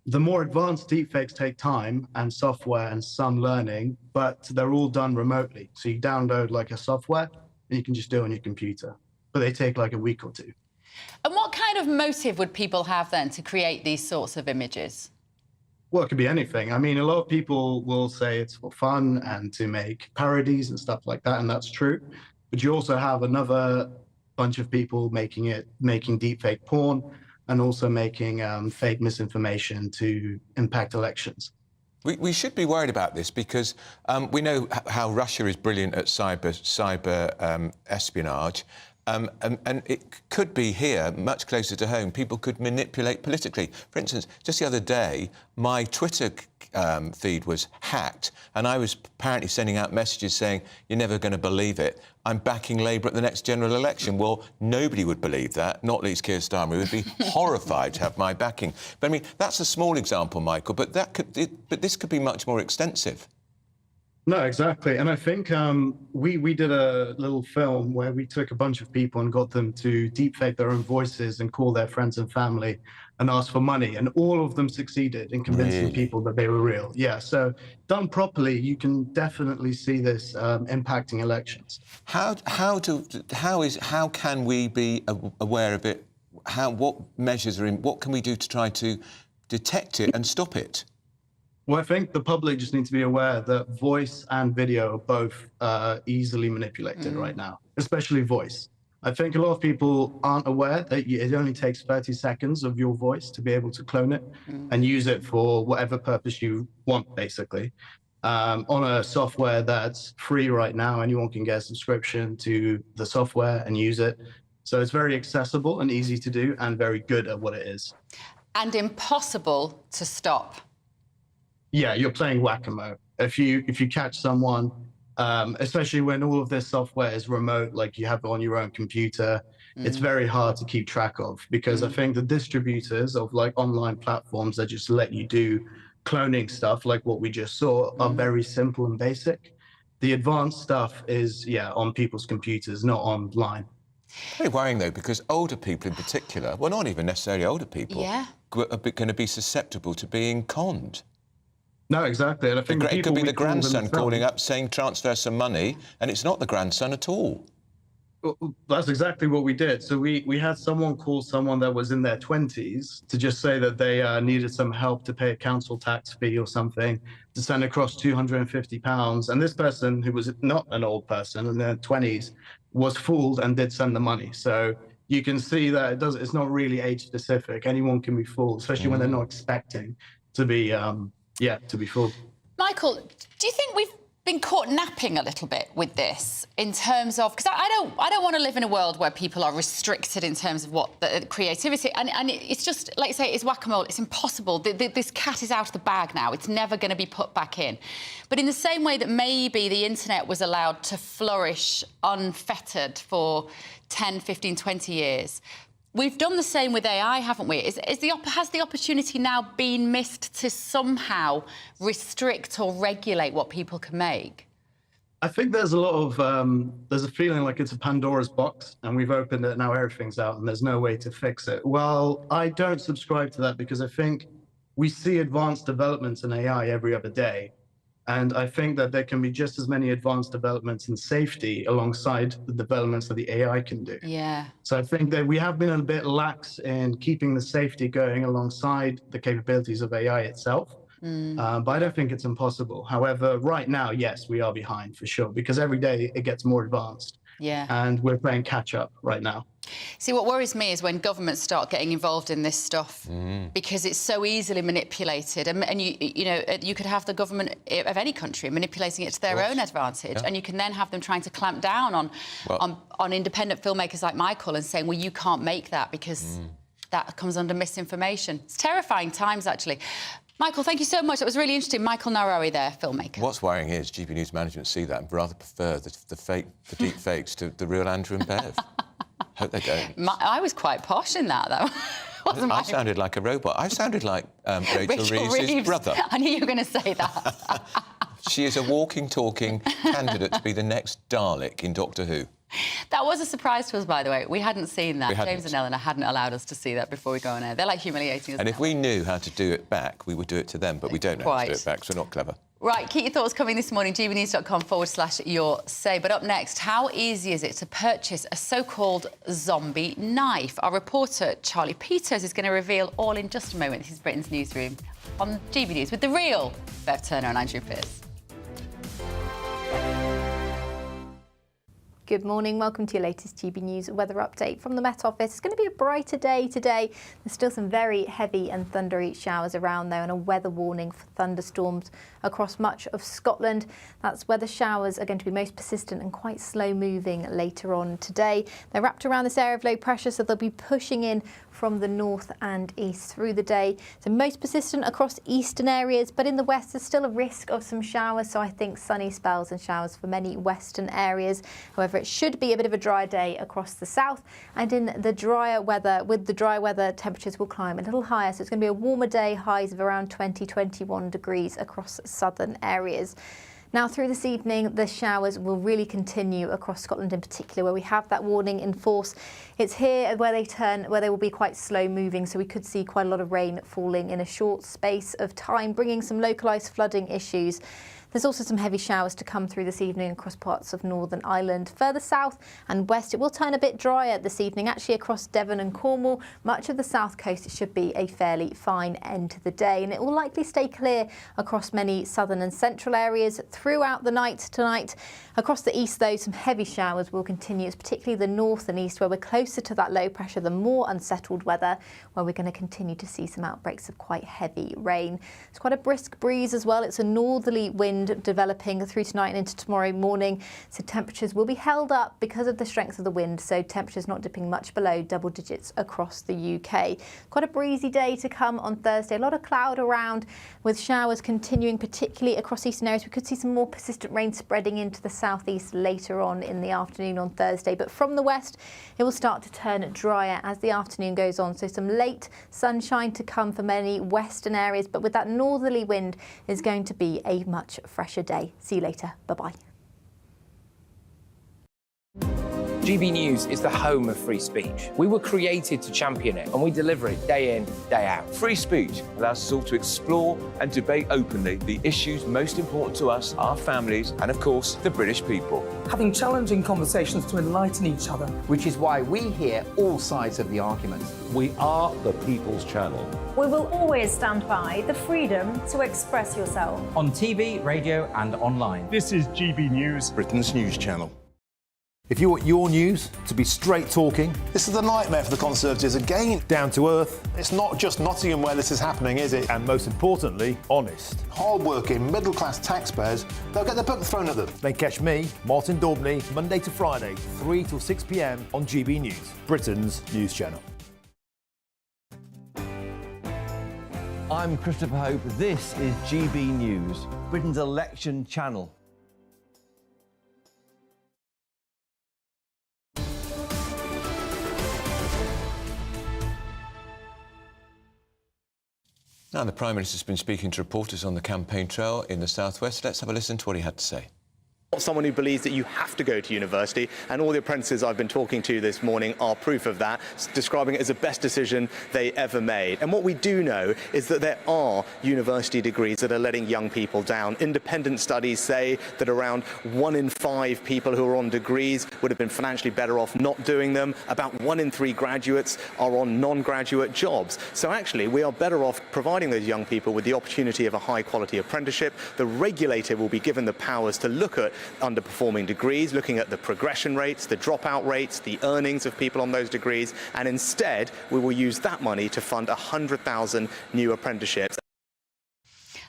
The more advanced deepfakes take time and software and some learning, but they're all done remotely. So you download like a software and you can just do it on your computer. But they take like a week or two. And what kind of motive would people have then to create these sorts of images? Well, it could be anything. I mean, a lot of people will say it's for fun and to make parodies and stuff like that, and that's true. But you also have another bunch of people making deepfake porn, and also making fake misinformation to impact elections. We should be worried about this because we know how Russia is brilliant at cyber espionage, and it could be here, much closer to home. People could manipulate politically. For instance, just the other day, my Twitter feed was hacked, and I was apparently sending out messages saying, "You're never going to believe it, I'm backing Labour at the next general election." Well, nobody would believe that, not least Keir Starmer, who would be horrified to have my backing. But I mean, that's a small example, Michael, but this could be much more extensive. No, exactly. And I think we did a little film where we took a bunch of people and got them to deepfake their own voices and call their friends and family and asked for money, and all of them succeeded in convincing people that they were real. Yeah, so done properly, you can definitely see this impacting elections. How can we be aware of it? What measures are in? What can we do to try to detect it and stop it? Well, I think the public just need to be aware that voice and video are both easily manipulated right now, especially voice. I think a lot of people aren't aware that it only takes 30 seconds of your voice to be able to clone it and use it for whatever purpose you want, basically. On a software that's free right now, anyone can get a subscription to the software and use it. So it's very accessible and easy to do and very good at what it is. And impossible to stop. Yeah, you're playing whack-a-mole. If you catch someone, especially when all of this software is remote, like you have it on your own computer, it's very hard to keep track of, because I think the distributors of like online platforms that just let you do cloning stuff like what we just saw are very simple and basic. The advanced stuff is, on people's computers, not online. Very worrying, though, because older people in particular, well, not even necessarily older people, are going to be susceptible to being conned. No, exactly. And I think it could be the grandson calling up saying transfer some money, and it's not the grandson at all. That's exactly what we did. So we had someone call someone that was in their 20s to just say that they needed some help to pay a council tax fee or something, to send across £250. And this person, who was not an old person in their 20s, was fooled and did send the money. So you can see that it's not really age specific. Anyone can be fooled, especially when they're not expecting to be fooled. Michael, do you think we've been caught napping a little bit with this in terms of, because I don't want to live in a world where people are restricted in terms of what the creativity, and it's just, like you say, it's whack-a-mole, it's impossible. This cat is out of the bag now, it's never going to be put back in. But in the same way that maybe the internet was allowed to flourish unfettered for 10, 15, 20 years, we've done the same with AI, haven't we? Has the opportunity now been missed to somehow restrict or regulate what people can make? I think there's a lot of, there's a feeling like it's a Pandora's box and we've opened it, now everything's out and there's no way to fix it. Well, I don't subscribe to that, because I think we see advanced developments in AI every other day. And I think that there can be just as many advanced developments in safety alongside the developments that the AI can do. Yeah. So I think that we have been a bit lax in keeping the safety going alongside the capabilities of AI itself. But I don't think it's impossible. However, right now, yes, we are behind for sure, because every day it gets more advanced. Yeah. And we're playing catch up right now. See, what worries me is when governments start getting involved in this stuff, because it's so easily manipulated, and you know, you could have the government of any country manipulating it to their own advantage, and you can then have them trying to clamp down on independent filmmakers like Michael and saying, well, you can't make that because that comes under misinformation. It's terrifying times, actually. Michael, thank you so much. That was really interesting. Michael Narowi there, filmmaker. What's worrying is GB News management see that and rather prefer the deep fakes to the real Andrew and Bev. Hope they don't. I was quite posh in that, though. I sounded like a robot. I sounded like Rachel Reeves' brother. I knew you were going to say that. She is a walking, talking candidate to be the next Dalek in Doctor Who. That was a surprise to us, by the way. We hadn't seen that. James and Eleanor hadn't allowed us to see that before we go on air. They're like humiliating us. And if we knew how to do it back, we would do it to them, but we don't know how to do it back, so we're not clever. Right, keep your thoughts coming this morning, gbnews.com/your say. But up next, how easy is it to purchase a so-called zombie knife? Our reporter, Charlie Peters, is going to reveal all in just a moment. This is Britain's Newsroom on GB News with the real Bev Turner and Andrew Pearce. Good morning, welcome to your latest GB News weather update from the Met Office. It's going to be a brighter day today. There's still some very heavy and thundery showers around though, and a weather warning for thunderstorms across much of Scotland. That's where the showers are going to be most persistent and quite slow moving later on today. They're wrapped around this area of low pressure, so they'll be pushing in from the north and east through the day. So most persistent across eastern areas, but in the west there's still a risk of some showers, so I think sunny spells and showers for many western areas. However, it should be a bit of a dry day across the south, and in the drier weather, with the dry weather, temperatures will climb a little higher, so it's going to be a warmer day, highs of around 20-21 degrees across southern areas. Now, through this evening, the showers will really continue across Scotland in particular, where we have that warning in force. It's here where they will be quite slow moving, so we could see quite a lot of rain falling in a short space of time, bringing some localised flooding issues. There's also some heavy showers to come through this evening across parts of Northern Ireland. Further south and west, it will turn a bit drier this evening, actually across Devon and Cornwall. Much of the south coast, it should be a fairly fine end to the day, and it will likely stay clear across many southern and central areas throughout the night tonight. Across the east, though, some heavy showers will continue. It's particularly the north and east, where we're closer to that low pressure, the more unsettled weather, where we're going to continue to see some outbreaks of quite heavy rain. It's quite a brisk breeze as well. It's a northerly wind developing through tonight and into tomorrow morning, so temperatures will be held up because of the strength of the wind, so temperatures not dipping much below double digits across the UK. Quite a breezy day to come on Thursday. A lot of cloud around with showers continuing, particularly across eastern areas. We could see some more persistent rain spreading into the southeast later on in the afternoon on Thursday, but from the west it will start to turn drier as the afternoon goes on, so some late sunshine to come for many western areas, but with that northerly wind is going to be a much fresher day. See you later. Bye-bye. GB News is the home of free speech. We were created to champion it, and we deliver it day in, day out. Free speech allows us all to explore and debate openly the issues most important to us, our families, and of course, the British people. Having challenging conversations to enlighten each other. Which is why we hear all sides of the argument. We are the People's Channel. We will always stand by the freedom to express yourself. On TV, radio and online. This is GB News, Britain's news channel. If you want your news to be straight talking, this is a nightmare for the Conservatives again. Down to earth. It's not just Nottingham where this is happening, is it? And most importantly, honest. Hard-working, middle-class taxpayers, they'll get the book thrown at them. Then catch me, Martin Daubney, Monday to Friday, 3 till 6 p.m. on GB News, Britain's news channel. I'm Christopher Hope. This is GB News, Britain's election channel. Now, the Prime Minister's been speaking to reporters on the campaign trail in the southwest. Let's have a listen to what he had to say. Someone who believes that you have to go to university, and all the apprentices I've been talking to this morning are proof of that, describing it as the best decision they ever made. And what we do know is that there are university degrees that are letting young people down. Independent studies say that around 1 in 5 people who are on degrees would have been financially better off not doing them. About 1 in 3 graduates are on non-graduate jobs. So actually, we are better off providing those young people with the opportunity of a high-quality apprenticeship. The regulator will be given the powers to look at underperforming degrees, looking at the progression rates, the dropout rates, the earnings of people on those degrees, and instead we will use that money to fund 100,000 new apprenticeships.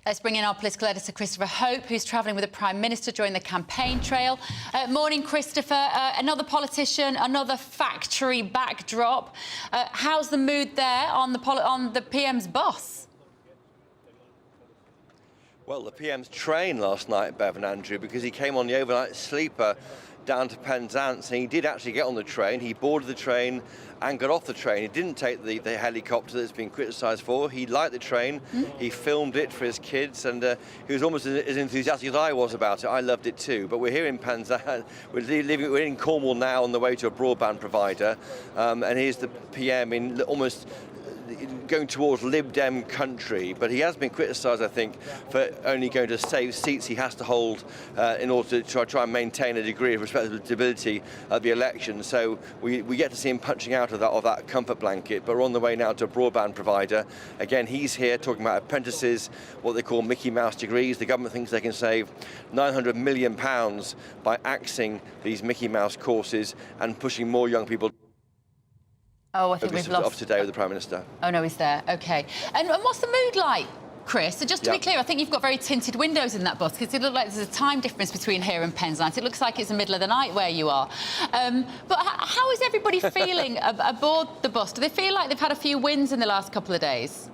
Let's bring in our political editor, Christopher Hope, who's travelling with the Prime Minister during the campaign trail. Morning, Christopher. Another politician, another factory backdrop. How's the mood there on the PM's bus? Well, the PM's train last night, Bev and Andrew, because he came on the overnight sleeper down to Penzance, and he did actually get on the train. He boarded the train and got off the train. He didn't take the helicopter that's been criticised for. He liked the train. He filmed it for his kids, and he was almost as enthusiastic as I was about it. I loved it too. But we're here in Penzance. We're in Cornwall now on the way to a broadband provider, and here's the PM in almost going towards Lib Dem country, but he has been criticised, I think, for only going to save seats he has to hold in order to try and maintain a degree of respectability at the election. So we get to see him punching out of that comfort blanket, but we're on the way now to a broadband provider. Again, he's here talking about apprentices, what they call Mickey Mouse degrees. The government thinks they can save £900 million by axing these Mickey Mouse courses and pushing more young people. Oh, I think we've lost... Off today with the Prime Minister. Oh, no, he's there. OK. And what's the mood like, Chris? So just to be clear, I think you've got very tinted windows in that bus, because it looks like there's a time difference between here and Penzance. It looks like it's the middle of the night where you are. But how is everybody feeling aboard the bus? Do they feel like they've had a few wins in the last couple of days?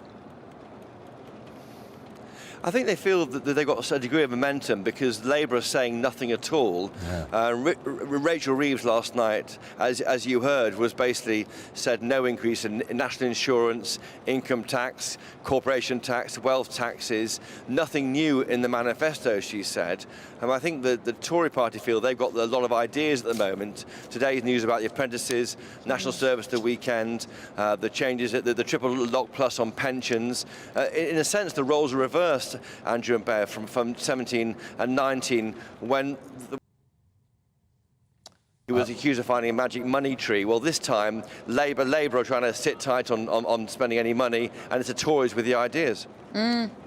I think they feel that they've got a degree of momentum because Labour are saying nothing at all. Yeah. Rachel Reeves last night, as you heard, was basically said no increase in national insurance, income tax, corporation tax, wealth taxes, nothing new in the manifesto, she said. And I think the Tory party feel they've got a lot of ideas at the moment. Today's news about the apprentices, national service to weekend, the changes, the triple lock plus on pensions. In a sense, the roles are reversed, Andrew and Bev, from 17 and 19, when he was accused of finding a magic money tree. Well, this time, Labour are trying to sit tight on spending any money, and it's the Tories with the ideas.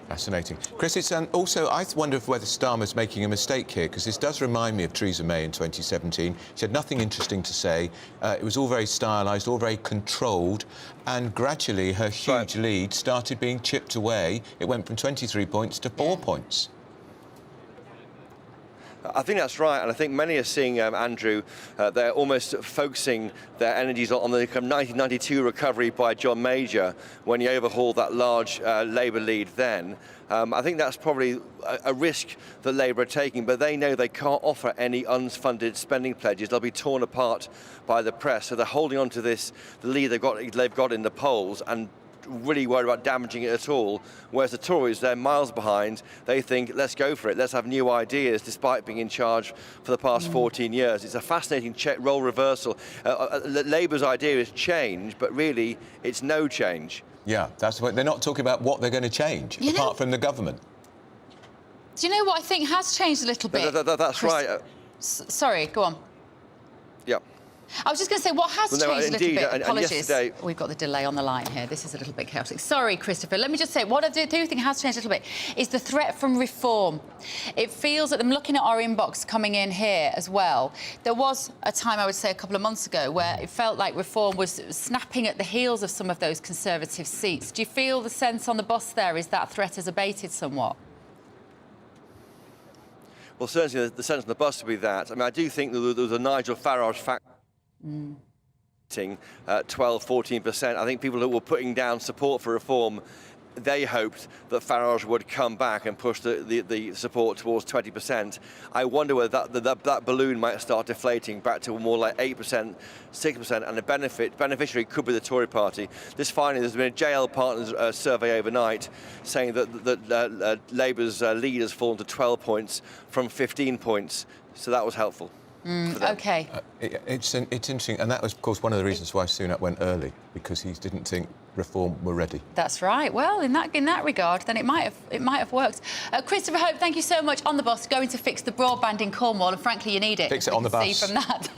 Fascinating. Chris, it's also, I wonder whether Starmer's making a mistake here, because this does remind me of Theresa May in 2017. She had nothing interesting to say. It was all very stylised, all very controlled, and gradually her huge lead started being chipped away. It went from 23 points to 4 points. I think that's right, and I think many are seeing, Andrew, they're almost focusing their energies on the 1992 recovery by John Major when he overhauled that large Labour lead then. I think that's probably a risk that Labour are taking, but they know they can't offer any unfunded spending pledges. They'll be torn apart by the press, so they're holding on to the lead they've got in the polls, and really worried about damaging it at all, whereas the Tories, they're miles behind. They think, let's go for it, let's have new ideas, despite being in charge for the past 14 years. It's a fascinating role reversal. Labour's idea is change, but really it's no change. Yeah, that's what they're not talking about what they're going to change, apart from the government. Do you know what I think has changed a little bit? That's Chris, right. Sorry, go on. Yeah. I was just going to say, what has changed a little bit? Apologies. And we've got the delay on the line here. This is a little bit chaotic. Sorry, Christopher. Let me just say, what I do think has changed a little bit is the threat from reform. It feels that I'm looking at our inbox coming in here as well. There was a time, I would say, a couple of months ago where it felt like reform was snapping at the heels of some of those Conservative seats. Do you feel the sense on the bus there is that threat has abated somewhat? Well, certainly the sense on the bus would be that. I mean, I do think there was a Nigel Farage factor. 12-14%. I think people who were putting down support for reform, they hoped that Farage would come back and push the support towards 20%. I wonder whether that balloon might start deflating back to more like 8%, 6%, and the beneficiary could be the Tory party. There's been a JL Partners survey overnight saying that Labour's lead has fallen to 12 points from 15 points, so that was helpful. OK. It's interesting, and that was, of course, one of the reasons why Sunak went early, because he didn't think reform were ready. That's right. Well, in that regard, then it might have worked. Christopher Hope, thank you so much. On the bus, going to fix the broadband in Cornwall, and frankly, you need it. Fix it on the bus. See from that.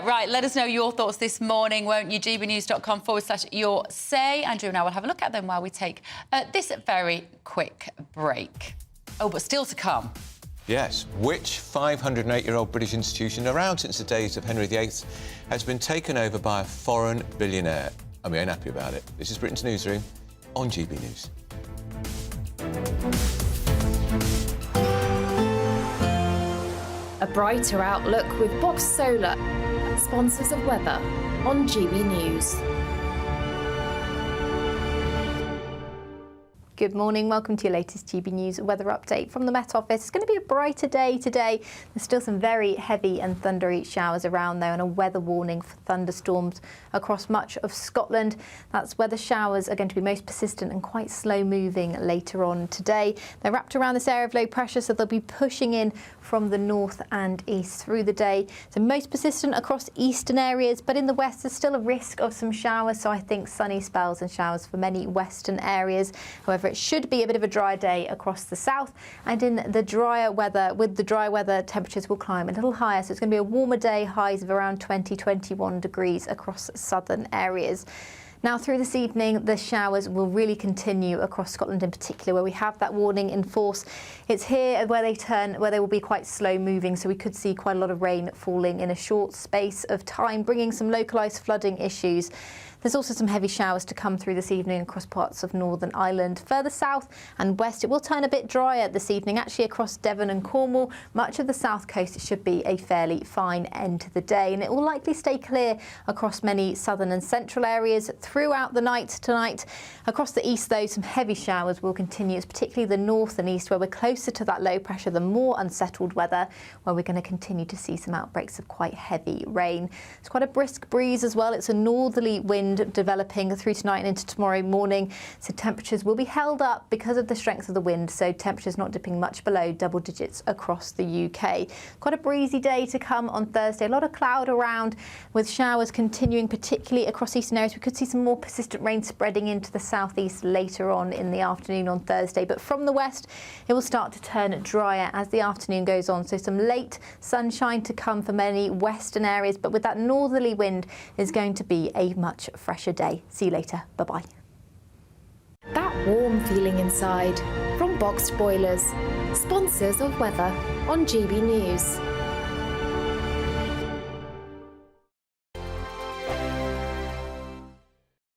Right, let us know your thoughts this morning, won't you? gbnews.com/your say. Andrew and I will have a look at them while we take this very quick break. Oh, but still to come. Yes. Which 508-year-old British institution, around since the days of Henry VIII, has been taken over by a foreign billionaire? And we ain't happy about it. This is Britain's Newsroom on GB News. A brighter outlook with Box Solar, sponsors of weather on GB News. Good morning, welcome to your latest GB News weather update from the Met Office. It's going to be a brighter day today. There's still some very heavy and thundery showers around though, and a weather warning for thunderstorms across much of Scotland. That's where the showers are going to be most persistent and quite slow moving later on today. They're wrapped around this area of low pressure, so they'll be pushing in from the north and east through the day. So most persistent across eastern areas, but in the west there's still a risk of some showers, so I think sunny spells and showers for many western areas. However, it should be a bit of a dry day across the south, and in the drier weather, with the dry weather, temperatures will climb a little higher, so it's going to be a warmer day, highs of around 20-21 degrees across southern areas. Now, through this evening, the showers will really continue across Scotland in particular, where we have that warning in force. It's here where they will be quite slow moving, so we could see quite a lot of rain falling in a short space of time, bringing some localised flooding issues. There's also some heavy showers to come through this evening across parts of Northern Ireland. Further south and west, it will turn a bit drier this evening, actually across Devon and Cornwall. Much of the south coast, it should be a fairly fine end to the day, and it will likely stay clear across many southern and central areas throughout the night tonight. Across the east, though, some heavy showers will continue. It's particularly the north and east where we're closer to that low pressure, the more unsettled weather, where we're going to continue to see some outbreaks of quite heavy rain. It's quite a brisk breeze as well. It's a northerly wind developing through tonight and into tomorrow morning, so temperatures will be held up because of the strength of the wind, so temperatures not dipping much below double digits across the UK. Quite a breezy day to come on Thursday. A lot of cloud around with showers continuing, particularly across eastern areas. We could see some more persistent rain spreading into the southeast later on in the afternoon on Thursday, but from the west it will start to turn drier as the afternoon goes on, so some late sunshine to come for many western areas, but with that northerly wind is going to be a much fresher day. See you later. Bye-bye. That warm feeling inside from Boxed Boilers, sponsors of weather on GB News.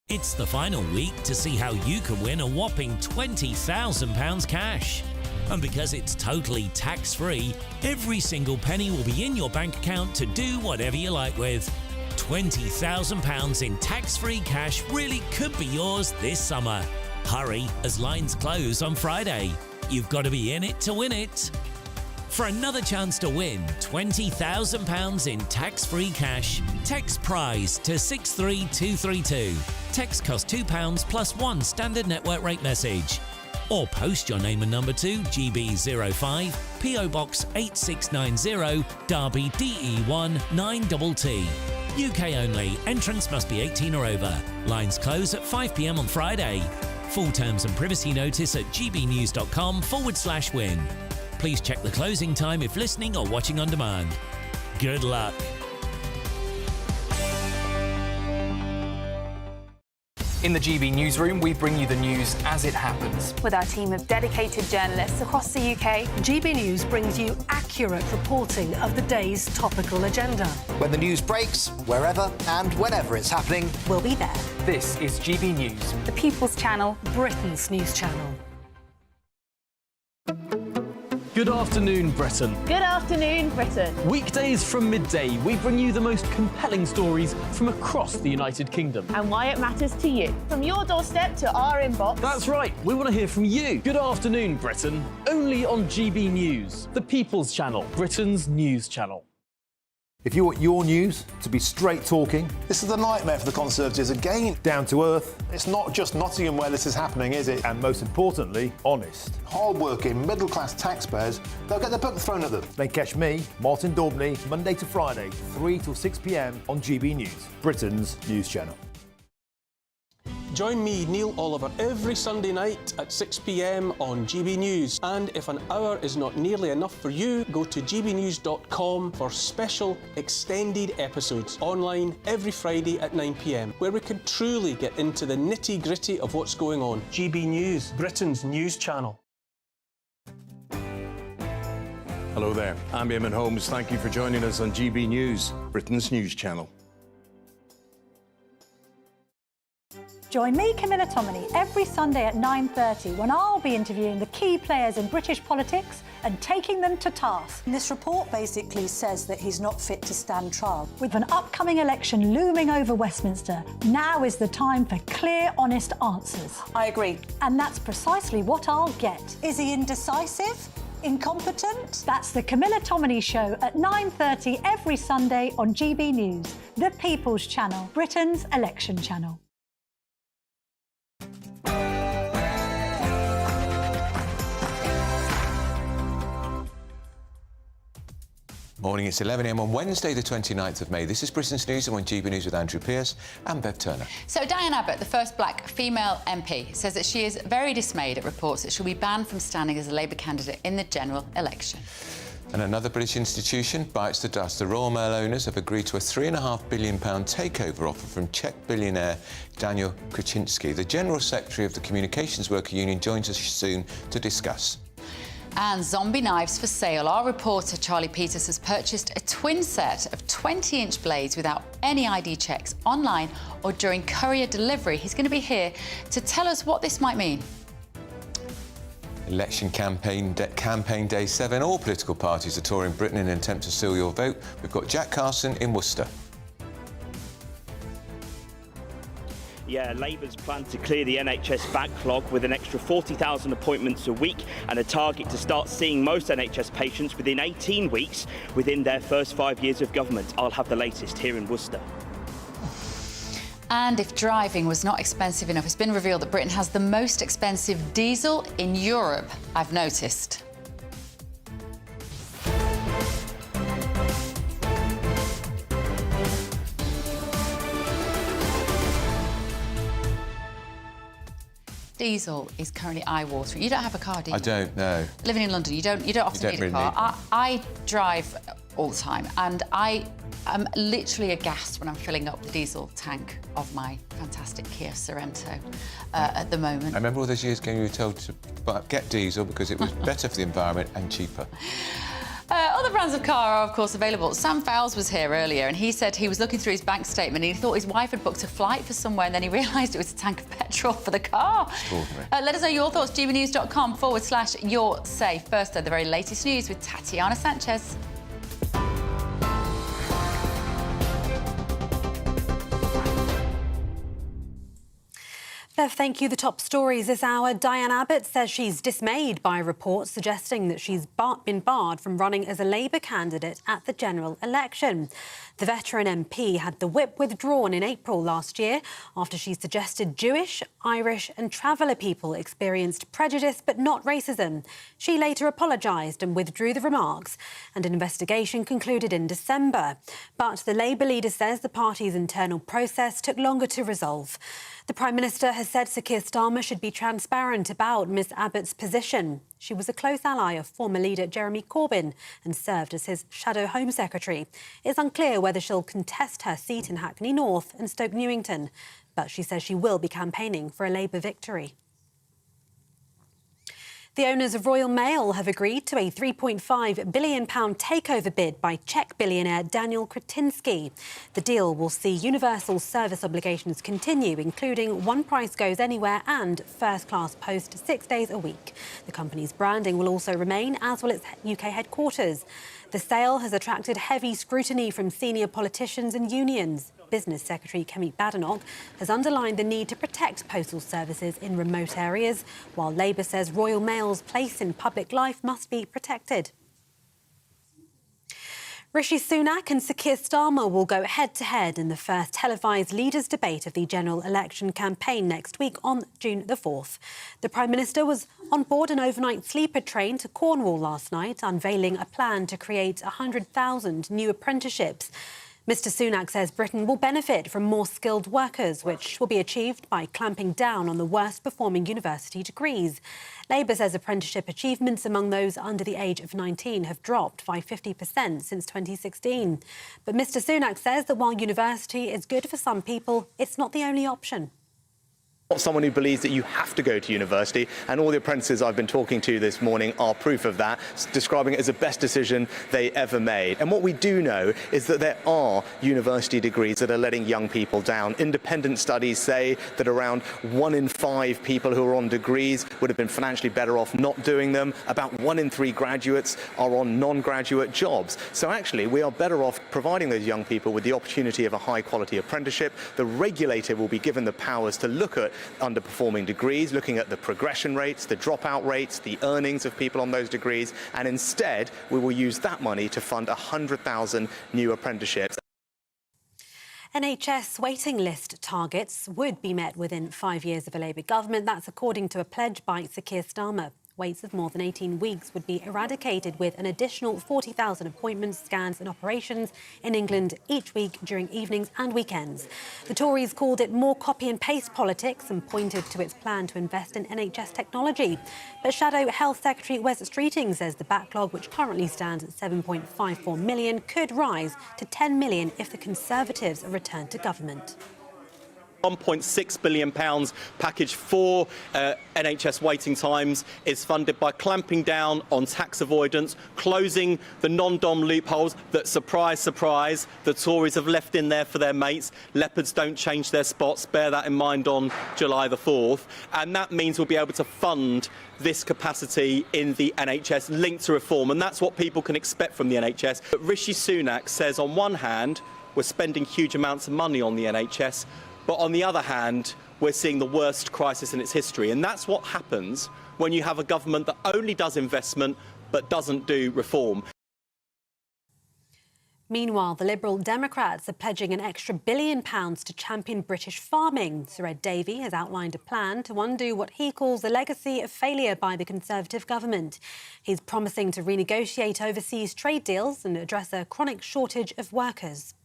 It's the final week to see how you can win a whopping £20,000 cash. And because it's totally tax-free, every single penny will be in your bank account to do whatever you like with. £20,000 in tax-free cash really could be yours this summer. Hurry, as lines close on Friday. You've got to be in it to win it. For another chance to win £20,000 in tax-free cash, text PRIZE to 63232. Text costs £2 plus one standard network rate message. Or post your name and number to GB05, PO Box 8690, Derby DE1 9TT. UK only. Entrance must be 18 or over. Lines close at 5 p.m. on Friday. Full terms and privacy notice at gbnews.com/win. Please check the closing time if listening or watching on demand. Good luck. In the GB Newsroom, we bring you the news as it happens. With our team of dedicated journalists across the UK, GB News brings you accurate reporting of the day's topical agenda. When the news breaks, wherever and whenever it's happening, we'll be there. This is GB News, the People's Channel, Britain's news channel. Good afternoon, Britain. Good afternoon, Britain. Weekdays from midday, we bring you the most compelling stories from across the United Kingdom. And why it matters to you. From your doorstep to our inbox. That's right, we want to hear from you. Good afternoon, Britain. Only on GB News, the People's Channel, Britain's news channel. If you want your news to be straight talking, this is a nightmare for the Conservatives again. Down to earth. It's not just Nottingham where this is happening, is it? And most importantly, honest. Hard-working, middle-class taxpayers, they'll get the book thrown at them. Then catch me, Martin Daubney, Monday to Friday, 3 till 6 p.m. on GB News, Britain's news channel. Join me, Neil Oliver, every Sunday night at 6 p.m. on GB News. And if an hour is not nearly enough for you, go to gbnews.com for special extended episodes online every Friday at 9 p.m, where we can truly get into the nitty-gritty of what's going on. GB News, Britain's news channel. Hello there, I'm Eamon Holmes. Thank you for joining us on GB News, Britain's news channel. Join me, Camilla Tominey, every Sunday at 9:30 when I'll be interviewing the key players in British politics and taking them to task. This report basically says that he's not fit to stand trial. With an upcoming election looming over Westminster, now is the time for clear, honest answers. I agree. And that's precisely what I'll get. Is he indecisive? Incompetent? That's the Camilla Tominey Show at 9:30 every Sunday on GB News, the People's Channel, Britain's election channel. Morning, it's 11 a.m. on Wednesday, the 29th of May. This is Britain's News. I'm on GB News with Andrew Pearce and Bev Turner. So Diane Abbott, the first black female MP, says that she is very dismayed at reports that she'll be banned from standing as a Labour candidate in the general election. And another British institution bites the dust. The Royal Mail owners have agreed to a £3.5 billion takeover offer from Czech billionaire Daniel Křetínský. The General Secretary of the Communications Worker Union joins us soon to discuss. And zombie knives for sale. Our reporter Charlie Peters has purchased a twin set of 20-inch blades without any ID checks online or during courier delivery. He's going to be here to tell us what this might mean. Election campaign day 7. All political parties are touring Britain in an attempt to seal your vote. We've got Jack Carson in Worcester. Yeah, Labour's plan to clear the NHS backlog with an extra 40,000 appointments a week and a target to start seeing most NHS patients within 18 weeks within their first 5 years of government. I'll have the latest here in Worcester. And if driving was not expensive enough, it's been revealed that Britain has the most expensive diesel in Europe, I've noticed. Diesel is currently eye-watering. You don't have a car, do you? I don't, no. Living in London, you don't often need a car. I drive all the time, and I am literally aghast when I'm filling up the diesel tank of my fantastic Kia Sorento at the moment. I remember all those years ago you were told to get diesel because it was better for the environment and cheaper. Other brands of car are, of course, available. Sam Fowles was here earlier, and he said he was looking through his bank statement and he thought his wife had booked a flight for somewhere, and then he realised it was a tank of petrol for the car. Extraordinary. Let us know your thoughts, gbnews.com/you're safe. First, though, the very latest news with Tatiana Sanchez. Bev, thank you. The top stories this hour. Diane Abbott says she's dismayed by reports suggesting that she's been barred from running as a Labour candidate at the general election. The veteran MP had the whip withdrawn in April last year after she suggested Jewish, Irish and traveller people experienced prejudice but not racism. She later apologised and withdrew the remarks, and an investigation concluded in December. But the Labour leader says the party's internal process took longer to resolve. The Prime Minister has said Sir Keir Starmer should be transparent about Miss Abbott's position. She was a close ally of former leader Jeremy Corbyn and served as his shadow Home Secretary. It's unclear whether she'll contest her seat in Hackney North and Stoke Newington, but she says she will be campaigning for a Labour victory. The owners of Royal Mail have agreed to a £3.5 billion takeover bid by Czech billionaire Daniel Kretinsky. The deal will see universal service obligations continue, including one price goes anywhere and first-class post 6 days a week. The company's branding will also remain, as will its UK headquarters. The sale has attracted heavy scrutiny from senior politicians and unions. Business Secretary Kemi Badenoch has underlined the need to protect postal services in remote areas, while Labour says Royal Mail's place in public life must be protected. Rishi Sunak and Sir Keir Starmer will go head-to-head in the first televised leaders' debate of the general election campaign next week on June the 4th. The Prime Minister was on board an overnight sleeper train to Cornwall last night, unveiling a plan to create 100,000 new apprenticeships. Mr Sunak says Britain will benefit from more skilled workers, which will be achieved by clamping down on the worst-performing university degrees. Labour says apprenticeship achievements among those under the age of 19 have dropped by 50% since 2016. But Mr Sunak says that while university is good for some people, it's not the only option. Not someone who believes that you have to go to university, and all the apprentices I've been talking to this morning are proof of that, describing it as the best decision they ever made. And what we do know is that there are university degrees that are letting young people down. Independent studies say that around 1 in 5 people who are on degrees would have been financially better off not doing them. About 1 in 3 graduates are on non-graduate jobs. So actually, we are better off providing those young people with the opportunity of a high-quality apprenticeship. The regulator will be given the powers to look at underperforming degrees, looking at the progression rates, the dropout rates, the earnings of people on those degrees, and instead we will use that money to fund 100,000 new apprenticeships. NHS waiting list targets would be met within 5 years of a Labour government. That's according to a pledge by Sir Keir Starmer. Waits of more than 18 weeks would be eradicated with an additional 40,000 appointments, scans and operations in England each week during evenings and weekends. The Tories called it more copy and paste politics and pointed to its plan to invest in NHS technology. But Shadow Health Secretary Wes Streeting says the backlog, which currently stands at 7.54 million, could rise to 10 million if the Conservatives return to government. £1.6 billion package for NHS waiting times is funded by clamping down on tax avoidance, closing the non-dom loopholes that, surprise, surprise, the Tories have left in there for their mates. Leopards don't change their spots. Bear that in mind on July the 4th. And that means we'll be able to fund this capacity in the NHS linked to reform. And that's what people can expect from the NHS. But Rishi Sunak says, on one hand, we're spending huge amounts of money on the NHS, but on the other hand, we're seeing the worst crisis in its history. And that's what happens when you have a government that only does investment but doesn't do reform. Meanwhile, the Liberal Democrats are pledging an extra £1 billion to champion British farming. Sir Ed Davey has outlined a plan to undo what he calls the legacy of failure by the Conservative government. He's promising to renegotiate overseas trade deals and address a chronic shortage of workers.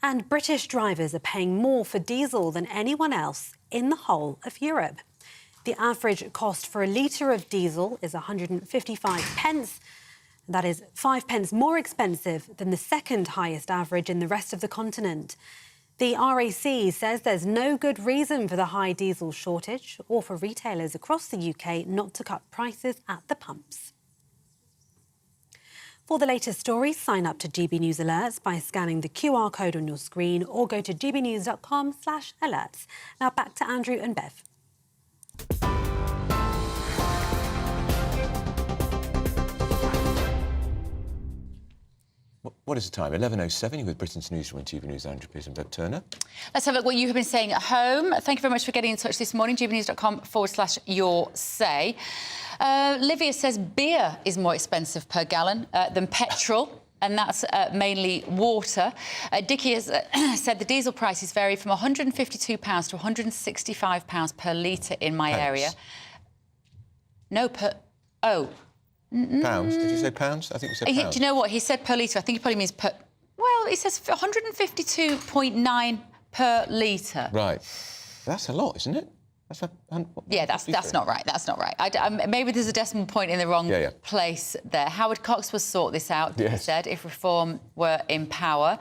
And British drivers are paying more for diesel than anyone else in the whole of Europe. The average cost for a litre of diesel is 155 pence. That is 5 pence more expensive than the second highest average in the rest of the continent. The RAC says there's no good reason for the high diesel shortage or for retailers across the UK not to cut prices at the pumps. For the latest stories, sign up to GB News Alerts by scanning the QR code on your screen or go to gbnews.com/alerts. Now back to Andrew and Bev. What is the time? 11:07. You're with Britain's Newsroom and GB News. Andrew Pearson, Bev Turner. Let's have a look what you have been saying at home. Thank you very much for getting in touch this morning. gbnews.com/your say. Livia says beer is more expensive per gallon than petrol, and that's mainly water. Dickie has said the diesel prices vary from £152 to £165 per litre in my area. No, per... Oh. Pounds? Did you say pounds? I think you said pounds. Do you know what? He said per litre. I think he probably means per... Well, he says 152.9 per litre. Right. That's a lot, isn't it? That's not right. That's not right. Maybe there's a decimal point in the wrong place there. Howard Cox will sort this out, he said, if Reform were in power.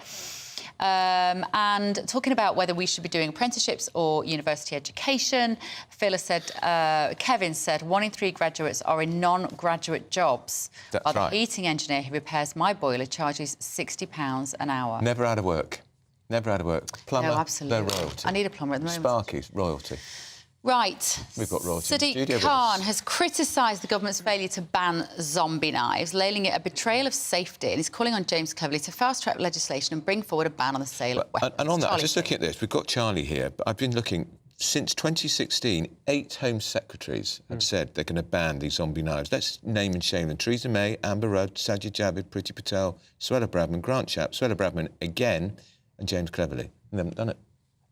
And talking about whether we should be doing apprenticeships or university education, Kevin said 1 in 3 graduates are in non-graduate jobs. That's while right. The heating engineer who repairs my boiler charges £60 an hour. Never out of work. Never out of work. Plumber, no, absolutely. they're royalty. I need a plumber at the moment. Sparky's royalty. Right. We've got royalty. Sadiq Khan has criticised the government's failure to ban zombie knives, labelling it a betrayal of safety, and he's calling on James Cleverly to fast-track legislation and bring forward a ban on the sale of weapons. And on that, I'm just looking at this. We've got Charlie here, but I've been looking. Since 2016, 8 Home Secretaries have said they're going to ban these zombie knives. Let's name and shame them. Theresa May, Amber Rudd, Sajid Javid, Priti Patel, Suella Braverman, Grant Shapps, Suella Braverman again, and James Cleverly. And they haven't done it.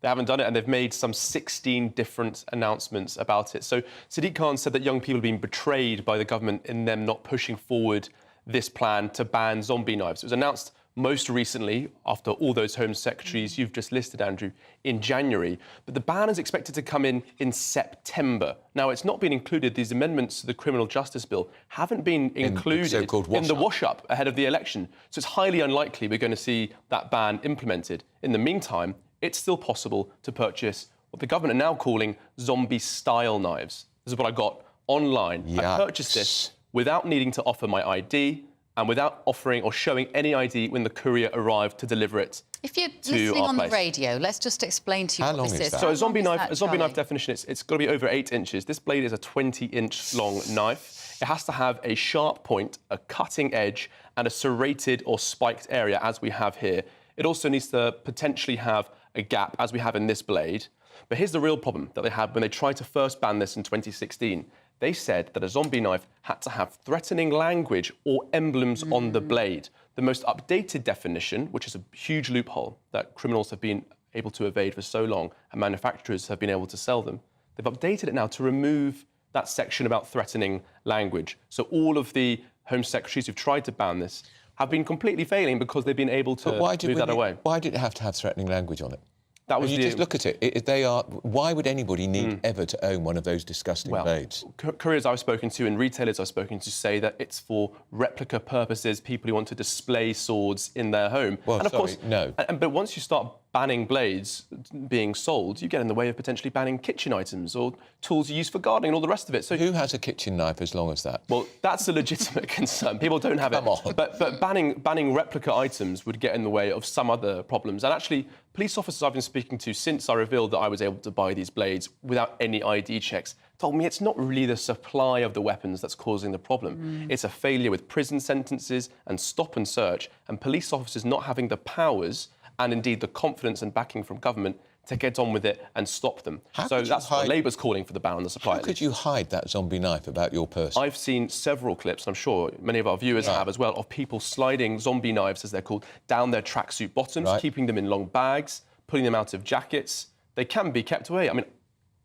They haven't done it, and they've made some 16 different announcements about it. So Sadiq Khan said that young people have been betrayed by the government in them not pushing forward this plan to ban zombie knives. It was announced most recently, after all those Home Secretaries you've just listed, Andrew, in January. But the ban is expected to come in September. Now, it's not been included. These amendments to the Criminal Justice Bill haven't been included in the wash-up ahead of the election. So it's highly unlikely we're going to see that ban implemented. In the meantime, it's still possible to purchase what the government are now calling zombie-style knives. This is what I got online. Yes. I purchased this without needing to offer my ID and without offering or showing any ID when the courier arrived to deliver it. If you're listening on the radio, let's just explain to you what this is. So a zombie knife definition, it's got to be over 8 inches. This blade is a 20-inch long knife. It has to have a sharp point, a cutting edge, and a serrated or spiked area, as we have here. It also needs to potentially have a gap, as we have in this blade. But here's the real problem that they had when they tried to first ban this in 2016. They said that a zombie knife had to have threatening language or emblems on the blade. The most updated definition, which is a huge loophole that criminals have been able to evade for so long and manufacturers have been able to sell them, they've updated it now to remove that section about threatening language. So all of the Home Secretaries who've tried to ban this have been completely failing because they've been able to move that away. Why did it have to have threatening language on it? That was just look at it. They are. Why would anybody need ever to own one of those disgusting blades? Couriers I've spoken to and retailers I've spoken to say that it's for replica purposes, people who want to display swords in their home. Well, and of course, no. But once you start banning blades being sold, you get in the way of potentially banning kitchen items or tools you use for gardening and all the rest of it. So who has a kitchen knife as long as that? Well, that's a legitimate concern. People don't have Come it. on. But banning replica items would get in the way of some other problems. And actually, police officers I've been speaking to since I revealed that I was able to buy these blades without any ID checks told me it's not really the supply of the weapons that's causing the problem. It's a failure with prison sentences and stop and search, and police officers not having the powers and indeed the confidence and backing from government to get on with it and stop them. So that's why Labour's calling for the ban on the supply. How could you hide that zombie knife about your person? I've seen several clips, and I'm sure many of our viewers have as well, of people sliding zombie knives, as they're called, down their tracksuit bottoms, keeping them in long bags, pulling them out of jackets. They can be kept away. I mean,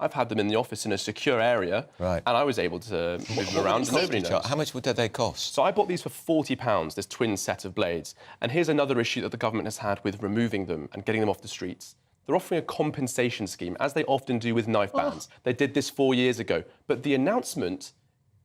I've had them in the office in a secure area, and I was able to move them around, and nobody knows. How much did they cost? So I bought these for £40, this twin set of blades. And here's another issue that the government has had with removing them and getting them off the streets. They're offering a compensation scheme, as they often do with knife bans. They did this 4 years ago. But the announcement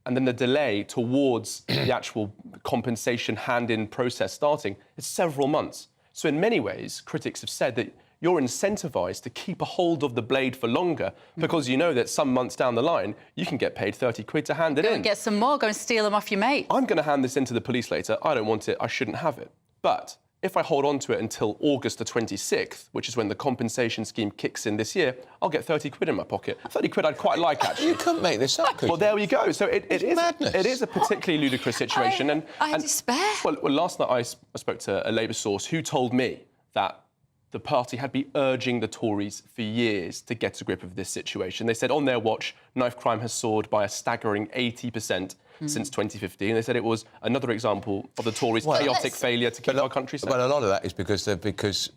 and then the delay towards the actual compensation hand-in process starting is several months. So in many ways, critics have said that you're incentivised to keep a hold of the blade for longer because you know that some months down the line, you can get paid 30 quid to hand it in. Go and get some more, go and steal them off your mate. I'm going to hand this in to the police later. I don't want it, I shouldn't have it. But if I hold on to it until August the 26th, which is when the compensation scheme kicks in this year, I'll get 30 quid in my pocket. 30 quid I'd quite like, actually. You couldn't make this up, could Well, there we go. So it is madness. It is a particularly ludicrous situation. I despair. Well, last night I spoke to a Labour source who told me that the party had been urging the Tories for years to get a grip of this situation. They said on their watch, knife crime has soared by a staggering 80% since 2015. They said it was another example of the Tories' chaotic failure to keep our country safe. But a lot of that is because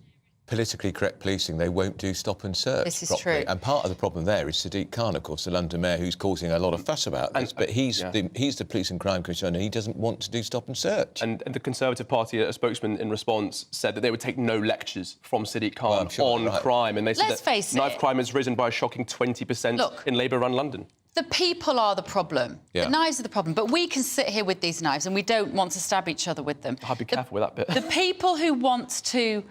politically correct policing, they won't do stop and search This is properly. true. And part of the problem there is Sadiq Khan, of course, the London mayor, who's causing a lot of fuss about this. But he's the Police and Crime Commissioner, and he doesn't want to do stop and search. And the Conservative Party, a spokesman in response, said that they would take no lectures from Sadiq Khan on crime. And they said Let's face knife it. crime has risen by a shocking 20% in Labour-run London. The people are the problem. Yeah. The knives are the problem. But we can sit here with these knives and we don't want to stab each other with them. I'd be careful with that bit. The people who want to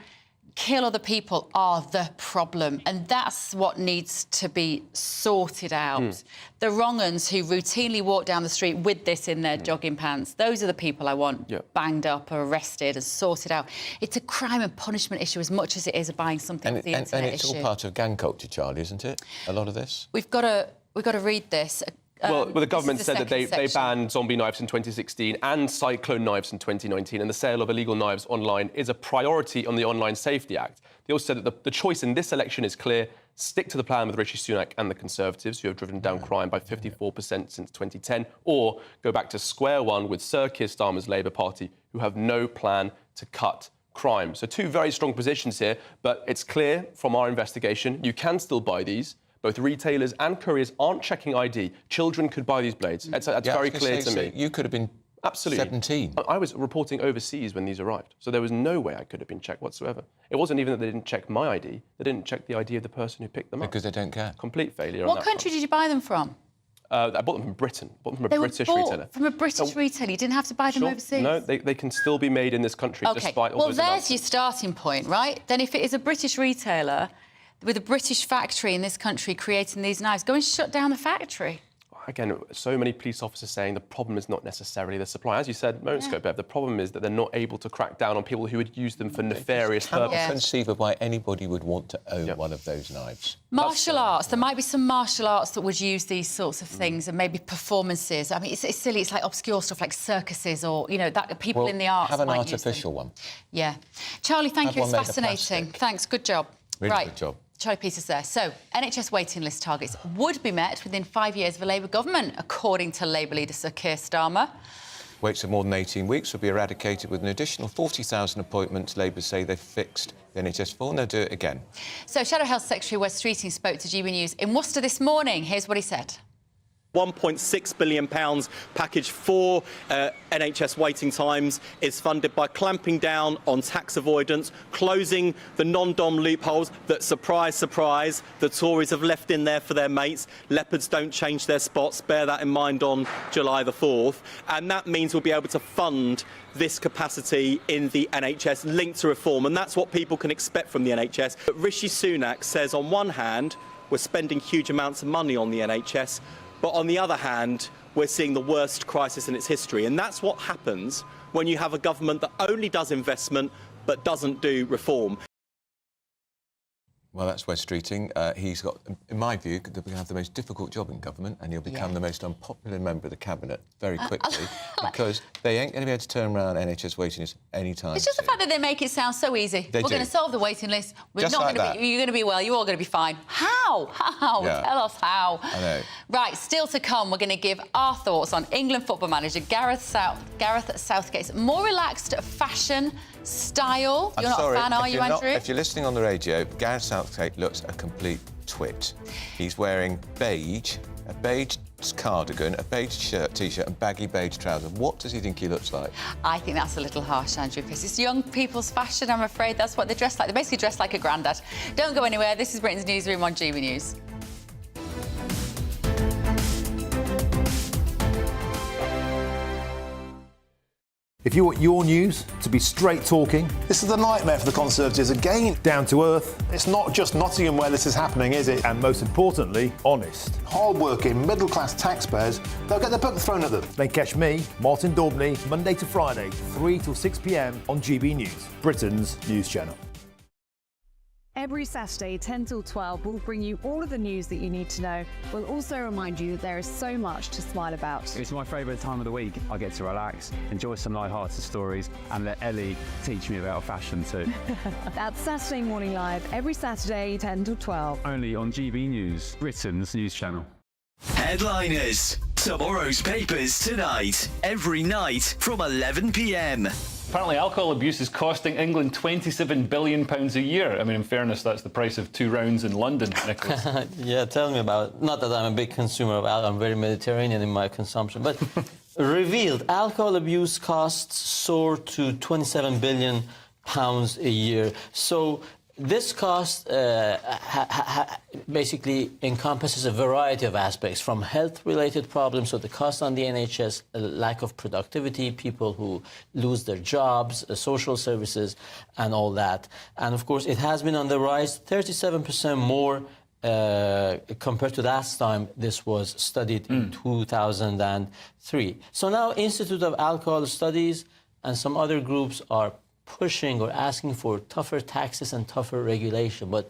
kill other people are the problem, and that's what needs to be sorted out. The wrong uns who routinely walk down the street with this in their jogging pants, those are the people I want banged up or arrested and sorted out. It's a crime and punishment issue as much as it is a buying something off the internet and it's issue. all part of gang culture, Charlie, isn't it? A lot of this? We've got to read this. Well, the government said that they section. banned zombie knives in 2016 and cyclone knives in 2019, and the sale of illegal knives online is a priority on the Online Safety Act. They also said that the choice in this election is clear. Stick to the plan with Rishi Sunak and the Conservatives, who have driven down crime by 54% since 2010, or go back to square one with Sir Keir Starmer's Labour Party, who have no plan to cut crime. So two very strong positions here, but it's clear from our investigation you can still buy these. Both retailers and couriers aren't checking ID. Children could buy these blades. That's very clear to me. You could have been 17. I was reporting overseas when these arrived, so there was no way I could have been checked whatsoever. It wasn't even that they didn't check my ID. They didn't check the ID of the person who picked them up. Because they don't care. Complete failure on What that country did you buy them from? I bought them from Britain. Bought them from They a were British bought retailer. from a British retailer. You didn't have to buy them overseas? No, they can still be made in this country despite all well, those there's announcements. your starting point, right? Then if it is a British retailer with a British factory in this country creating these knives, go and shut down the factory. Again, so many police officers saying the problem is not necessarily the supply. As you said moments ago, Bev, the problem is that they're not able to crack down on people who would use them for nefarious cannot purposes. conceive of why anybody would want to own one of those knives. Martial arts. There might be some martial arts that would use these sorts of things, and maybe performances. I mean, it's silly. It's like obscure stuff like circuses or, you know, that people in the arts have an might use artificial one. Yeah. Charlie, thank Have you. one It's made of fascinating. plastic. Thanks. Good job. Really good job. Charlie Peters there. So, NHS waiting list targets would be met within 5 years of a Labour government, according to Labour leader Sir Keir Starmer. Waits of more than 18 weeks will be eradicated with an additional 40,000 appointments Labour say they've fixed the NHS for, and they'll do it again. So, Shadow Health Secretary Wes Streeting spoke to GB News in Worcester this morning. Here's what he said. £1.6 billion package for NHS waiting times is funded by clamping down on tax avoidance, closing the non-dom loopholes that, surprise, surprise, the Tories have left in there for their mates. Leopards don't change their spots, bear that in mind on July the 4th. And that means we'll be able to fund this capacity in the NHS linked to reform. And that's what people can expect from the NHS. But Rishi Sunak says, on one hand, we're spending huge amounts of money on the NHS, but on the other hand, we're seeing the worst crisis in its history. And that's what happens when you have a government that only does investment but doesn't do reform. Well, that's Wes Streeting. He's got, in my view, going to have the most difficult job in government, and he'll become the most unpopular member of the cabinet very quickly because they ain't going to be able to turn around NHS waiting lists anytime It's just the fact that they make it sound so easy. We're going to solve the waiting list. We're Just not like going to be. You're going to be well. You're all going to be fine. How? How? Yeah. Tell us how. I know. Right. Still to come, we're going to give our thoughts on England football manager Gareth Southgate's more relaxed fashion style. You're not a fan, are you, Andrew? If you're listening on the radio, Gareth Southgate looks a complete twit. He's wearing beige, a beige cardigan, a beige T-shirt and baggy beige trousers. What does he think he looks like? I think that's a little harsh, Andrew, because it's young people's fashion, I'm afraid. That's what they dress like. They basically dress like a grandad. Don't go anywhere. This is Britain's Newsroom on GB News. If you want your news to be straight talking... This is a nightmare for the Conservatives again. Down to earth. It's not just Nottingham where this is happening, is it? And most importantly, honest. Hard-working, middle-class taxpayers, they'll get their book thrown at them. Then catch me, Martin Daubney, Monday to Friday, 3 till 6 p.m. on GB News, Britain's news channel. Every Saturday, 10 till 12, we'll bring you all of the news that you need to know. We'll also remind you that there is so much to smile about. It's my favourite time of the week. I get to relax, enjoy some light-hearted stories, and let Ellie teach me about fashion too. That's Saturday Morning Live, every Saturday, 10 till 12. Only on GB News, Britain's news channel. Headliners. Tomorrow's papers tonight. Every night from 11 p.m. Apparently alcohol abuse is costing England £27 billion a year. I mean, in fairness, that's the price of 2 rounds in London, Nicholas. Yeah, tell me about it. Not that I'm a big consumer of alcohol, I'm very Mediterranean in my consumption, but revealed alcohol abuse costs soar to £27 billion a year. So this cost basically encompasses a variety of aspects, from health-related problems, so the cost on the NHS, lack of productivity, people who lose their jobs, social services, and all that. And of course, it has been on the rise, 37% more compared to last time this was studied in 2003. So now Institute of Alcohol Studies and some other groups are pushing or asking for tougher taxes and tougher regulation. But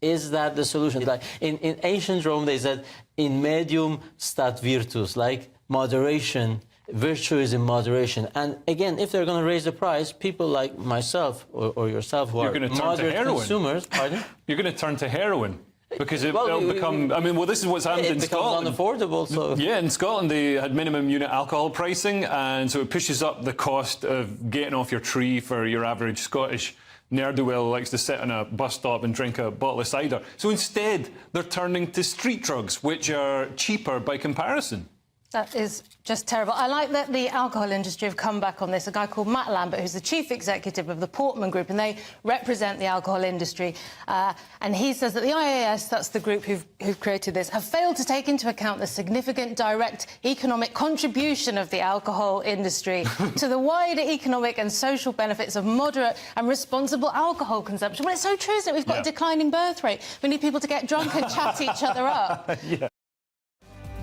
is that the solution? Like in ancient Rome, they said, in medium stat virtus, like moderation, virtue is in moderation. And again, if they're going to raise the price, people like myself or yourself who are moderate consumers, pardon? You're going to turn to heroin. Because it'll become... I mean, well, this is what's happened in Scotland. It becomes unaffordable, so... Yeah, in Scotland, they had minimum unit alcohol pricing, and so it pushes up the cost of getting off your tree for your average Scottish ne'er-do-well who likes to sit on a bus stop and drink a bottle of cider. So instead, they're turning to street drugs, which are cheaper by comparison. That is just terrible. I like that the alcohol industry have come back on this. A guy called Matt Lambert, who's the chief executive of the Portman Group, and they represent the alcohol industry. And he says that the IAS, that's the group who've created this, have failed to take into account the significant direct economic contribution of the alcohol industry to the wider economic and social benefits of moderate and responsible alcohol consumption. Well, it's so true, isn't it? We've got a declining birth rate. We need people to get drunk and chat each other up. Yeah.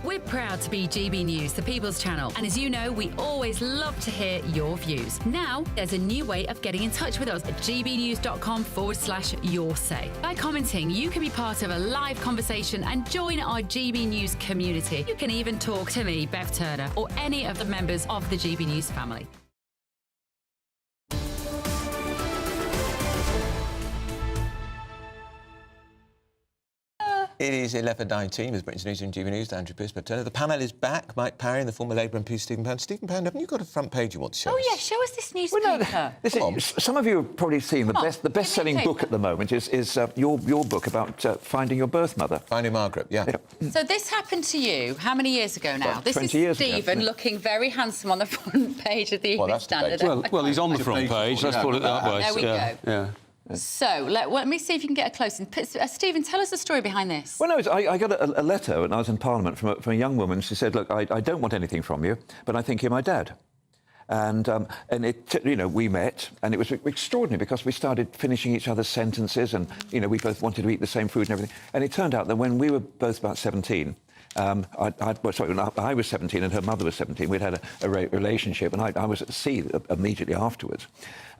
We're proud to be GB News, the People's Channel. And as you know, we always love to hear your views. Now, there's a new way of getting in touch with us at gbnews.com/yoursay. By commenting, you can be part of a live conversation and join our GB News community. You can even talk to me, Bev Turner, or any of the members of the GB News family. It is 11:19 with Britain's Newsroom, GBNews, Andrew Pierce, Bev Turner. The panel is back. Mike Parry and the former Labour MP Stephen Pound. Stephen Pound, haven't you got a front page you want to show us? Oh, yeah, show us this newspaper. Some of you have probably seen the best-selling book at the moment is your book about finding your birth mother. Finding Margaret, yeah. So this happened to you how many years ago now? Well, this 20 is years ago. Stephen looking very handsome on the front page of the Evening Standard. Well, he's on the front page, let's put it that way. There we go. Yeah. So, let me see if you can get a close. Stephen, tell us the story behind this. Well, no, I got a letter when I was in Parliament from a young woman. She said, look, I don't want anything from you, but I think you're my dad. And it, we met, and it was extraordinary because we started finishing each other's sentences, and, we both wanted to eat the same food and everything. And it turned out that when we were both about 17, I was 17 and her mother was 17. We'd had a relationship, and I was at sea immediately afterwards.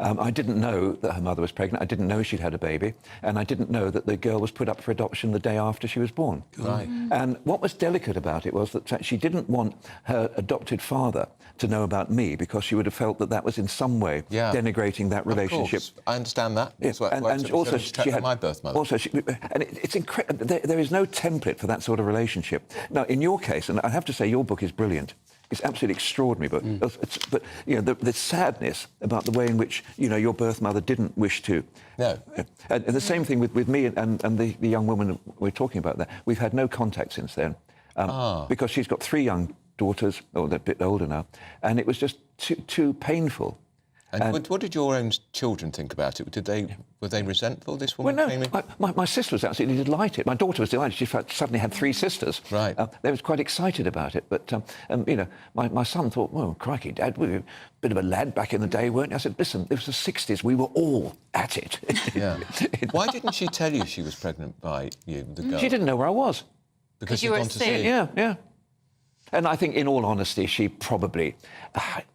I didn't know that her mother was pregnant. I didn't know she'd had a baby, and I didn't know that the girl was put up for adoption the day after she was born. Right. And what was delicate about it was that she didn't want her adopted father to know about me because she would have felt that was in some way denigrating that relationship. Of course. I understand that. Yes. And also she had my birth mother. Also, it's incredible. There is no template for that sort of relationship. Now, in your case, and I have to say your book is brilliant. It's absolutely extraordinary, but the sadness about the way in which your birth mother didn't wish to. No. And the same thing with me and the young woman we're talking about there. We've had no contact since then because she's got 3 young daughters, or they're a bit older now, and it was just too painful. And what did your own children think about it? Were they resentful, this woman came in? My sister was absolutely delighted. My daughter was delighted. She suddenly had 3 sisters. Right. They was quite excited about it. But, my son thought, well, crikey, Dad, we were a bit of a lad back in the day, weren't you? I said, listen, it was the 60s. We were all at it. Yeah. Why didn't she tell you she was pregnant by you, the girl? She didn't know where I was. Because you'd gone to see. Yeah. And I think, in all honesty, she probably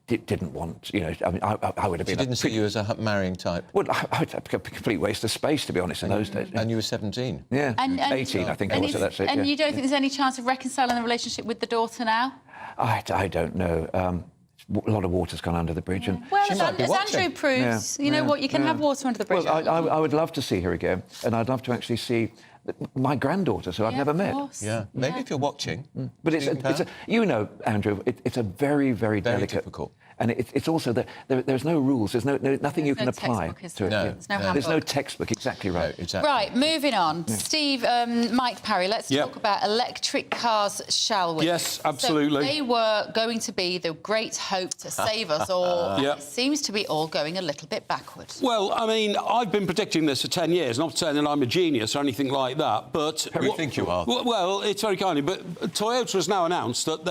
didn't want, I would have been... She didn't see you as a marrying type? Well, I would have a complete waste of space, to be honest, in those days. And you were 17? Yeah, 18, I think I was at that stage. And you don't think there's any chance of reconciling the relationship with the daughter now? I don't know. A lot of water's gone under the bridge. And well, as Andrew proves, you know what, you can have water under the bridge. Well, I would love to see her again, and I'd love to actually see my granddaughter, who I've never met. Yeah, maybe if you're watching. But Andrew, it's a very, very delicate... difficult. And it's also that there's no rules, there's nothing you can apply to it. There's no textbook, exactly right. No, exactly. Right, moving on. Steve, Mike Parry, let's talk about electric cars, shall we? Yes, absolutely. So they were going to be the great hope to save us all. It seems to be all going a little bit backwards. Well, I mean, I've been predicting this for 10 years, not saying that I'm a genius or anything like that, but... We think you are. Well, it's very kind of you, but Toyota has now announced that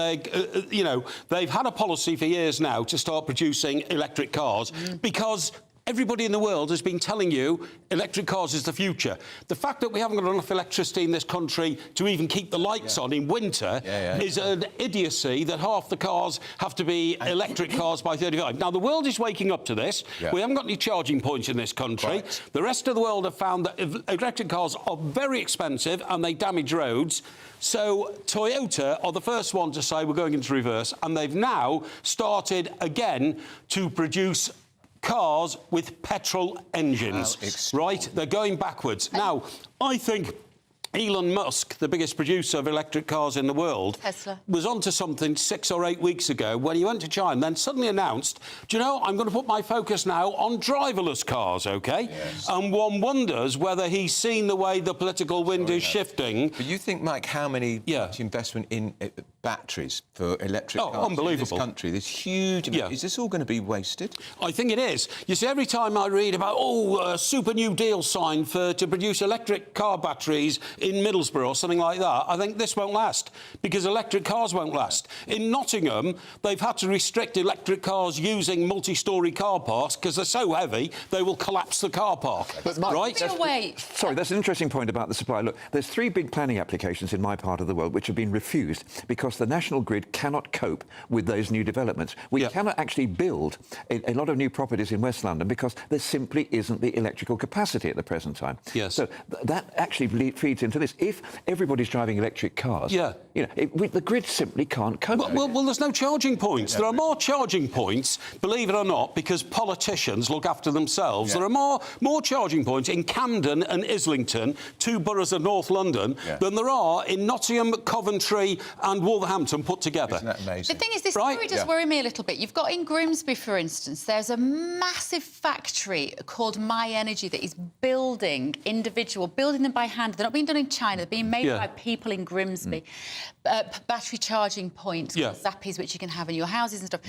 they've had a policy for years now to start producing electric cars because everybody in the world has been telling you electric cars is the future. The fact that we haven't got enough electricity in this country to even keep the lights on in winter is an idiocy that half the cars have to be electric cars by 35. Now, the world is waking up to this. We haven't got any charging points in this country. The rest of the world have found that electric cars are very expensive and they damage roads. So Toyota are the first one to say we're going into reverse, and they've now started again to produce cars with petrol engines. Right? They're going backwards. Now, I think Elon Musk, the biggest producer of electric cars in the world, was onto something 6 or 8 weeks ago when he went to China and then suddenly announced, do you know, I'm going to put my focus now on driverless cars, OK? Yes. And one wonders whether he's seen the way the political wind is shifting. But you think, Mike, how many investment in batteries for electric cars in this country? This huge... Is this all going to be wasted? I think it is. You see, every time I read about, a super new deal signed to produce electric car batteries in Middlesbrough or something like that, I think this won't last, because electric cars won't last. In Nottingham, they've had to restrict electric cars using multi-storey car parks because they're so heavy, they will collapse the car park. But Mike, right? Sorry, that's an interesting point about the supply. Look, there's 3 big planning applications in my part of the world which have been refused because because the national grid cannot cope with those new developments. We cannot actually build a lot of new properties in West London because there simply isn't the electrical capacity at the present time. Yes. So that actually feeds into this. If everybody's driving electric cars, the grid simply can't cope. Well, there's no charging points. There are more charging points, believe it or not, because politicians look after themselves. There are more charging points in Camden and Islington, 2 boroughs of North London, than there are in Nottingham, Coventry and Wolverhampton put together. Isn't that amazing? The thing is, this story does worry me a little bit. You've got in Grimsby, for instance, there's a massive factory called My Energy that is building them by hand. They're not being done in China. They're being made by people in Grimsby. Battery charging points, zappies, which you can have in your houses and stuff.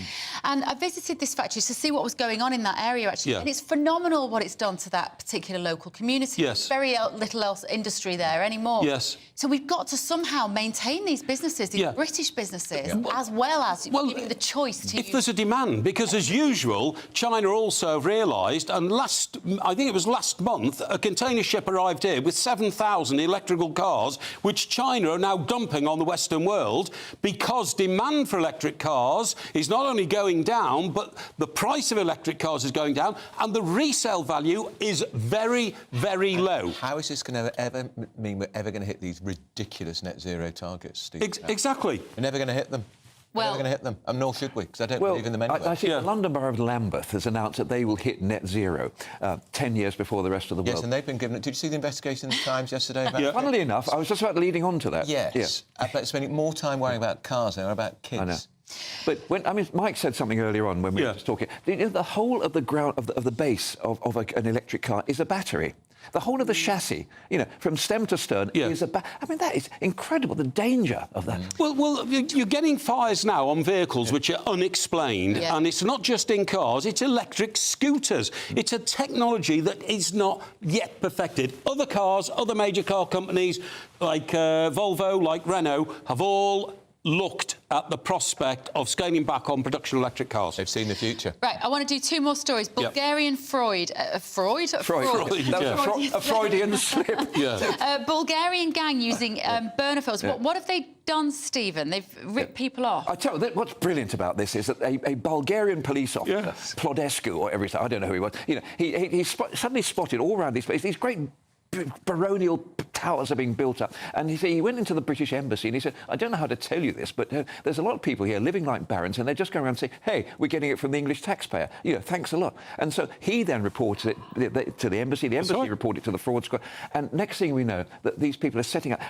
And I visited this factory to see what was going on in that area, actually. And it's phenomenal what it's done to that particular local community. There's very little else industry there anymore. So we've got to somehow maintain these businesses, these British businesses, as well as giving the choice to if there's a demand, because as usual, China also realised, and I think it was last month, a container ship arrived here with 7,000 electrical cars, which China are now dumping on the Western world because demand for electric cars is not only going down, but the price of electric cars is going down, and the resale value is very, very low. How is this going to ever mean we're ever going to hit these ridiculous net zero targets, Steve? Exactly. We're never going to hit them. Well, we're never going to hit them, and nor should we, because I don't believe in them anyway. I think the London Borough of Lambeth has announced that they will hit net zero 10 years before the rest of the world. Yes, and they've been given it. Did you see the investigation in the Times yesterday about Funnily enough, I was just about leading on to that. Yes. But spending more time worrying about cars than about kids. I know. But Mike said something earlier on when we were just talking. The whole of the ground of the base of an electric car is a battery. The whole of the chassis, from stem to stern, is a that is incredible, the danger of that. Well, you're getting fires now on vehicles which are unexplained, and it's not just in cars, it's electric scooters. It's a technology that is not yet perfected. Other cars, other major car companies, like Volvo, like Renault, have all looked at the prospect of scaling back on production electric cars. They've seen the future. Right, I want to do 2 more stories. Bulgarian Freud. That was a Freudian slip. Bulgarian gang using burner phones. What have they done, Stephen? They've ripped people off. I tell you, what's brilliant about this is that a Bulgarian police officer, Plodescu, or whatever I don't know who he was, he suddenly spotted all around these great baronial towers are being built up. And he went into the British embassy and he said, I don't know how to tell you this, but there's a lot of people here living like barons, and they're just going around saying, hey, we're getting it from the English taxpayer. Thanks a lot. And so he then reported it to the embassy. The embassy reported it to the fraud squad. And next thing we know, that these people are setting up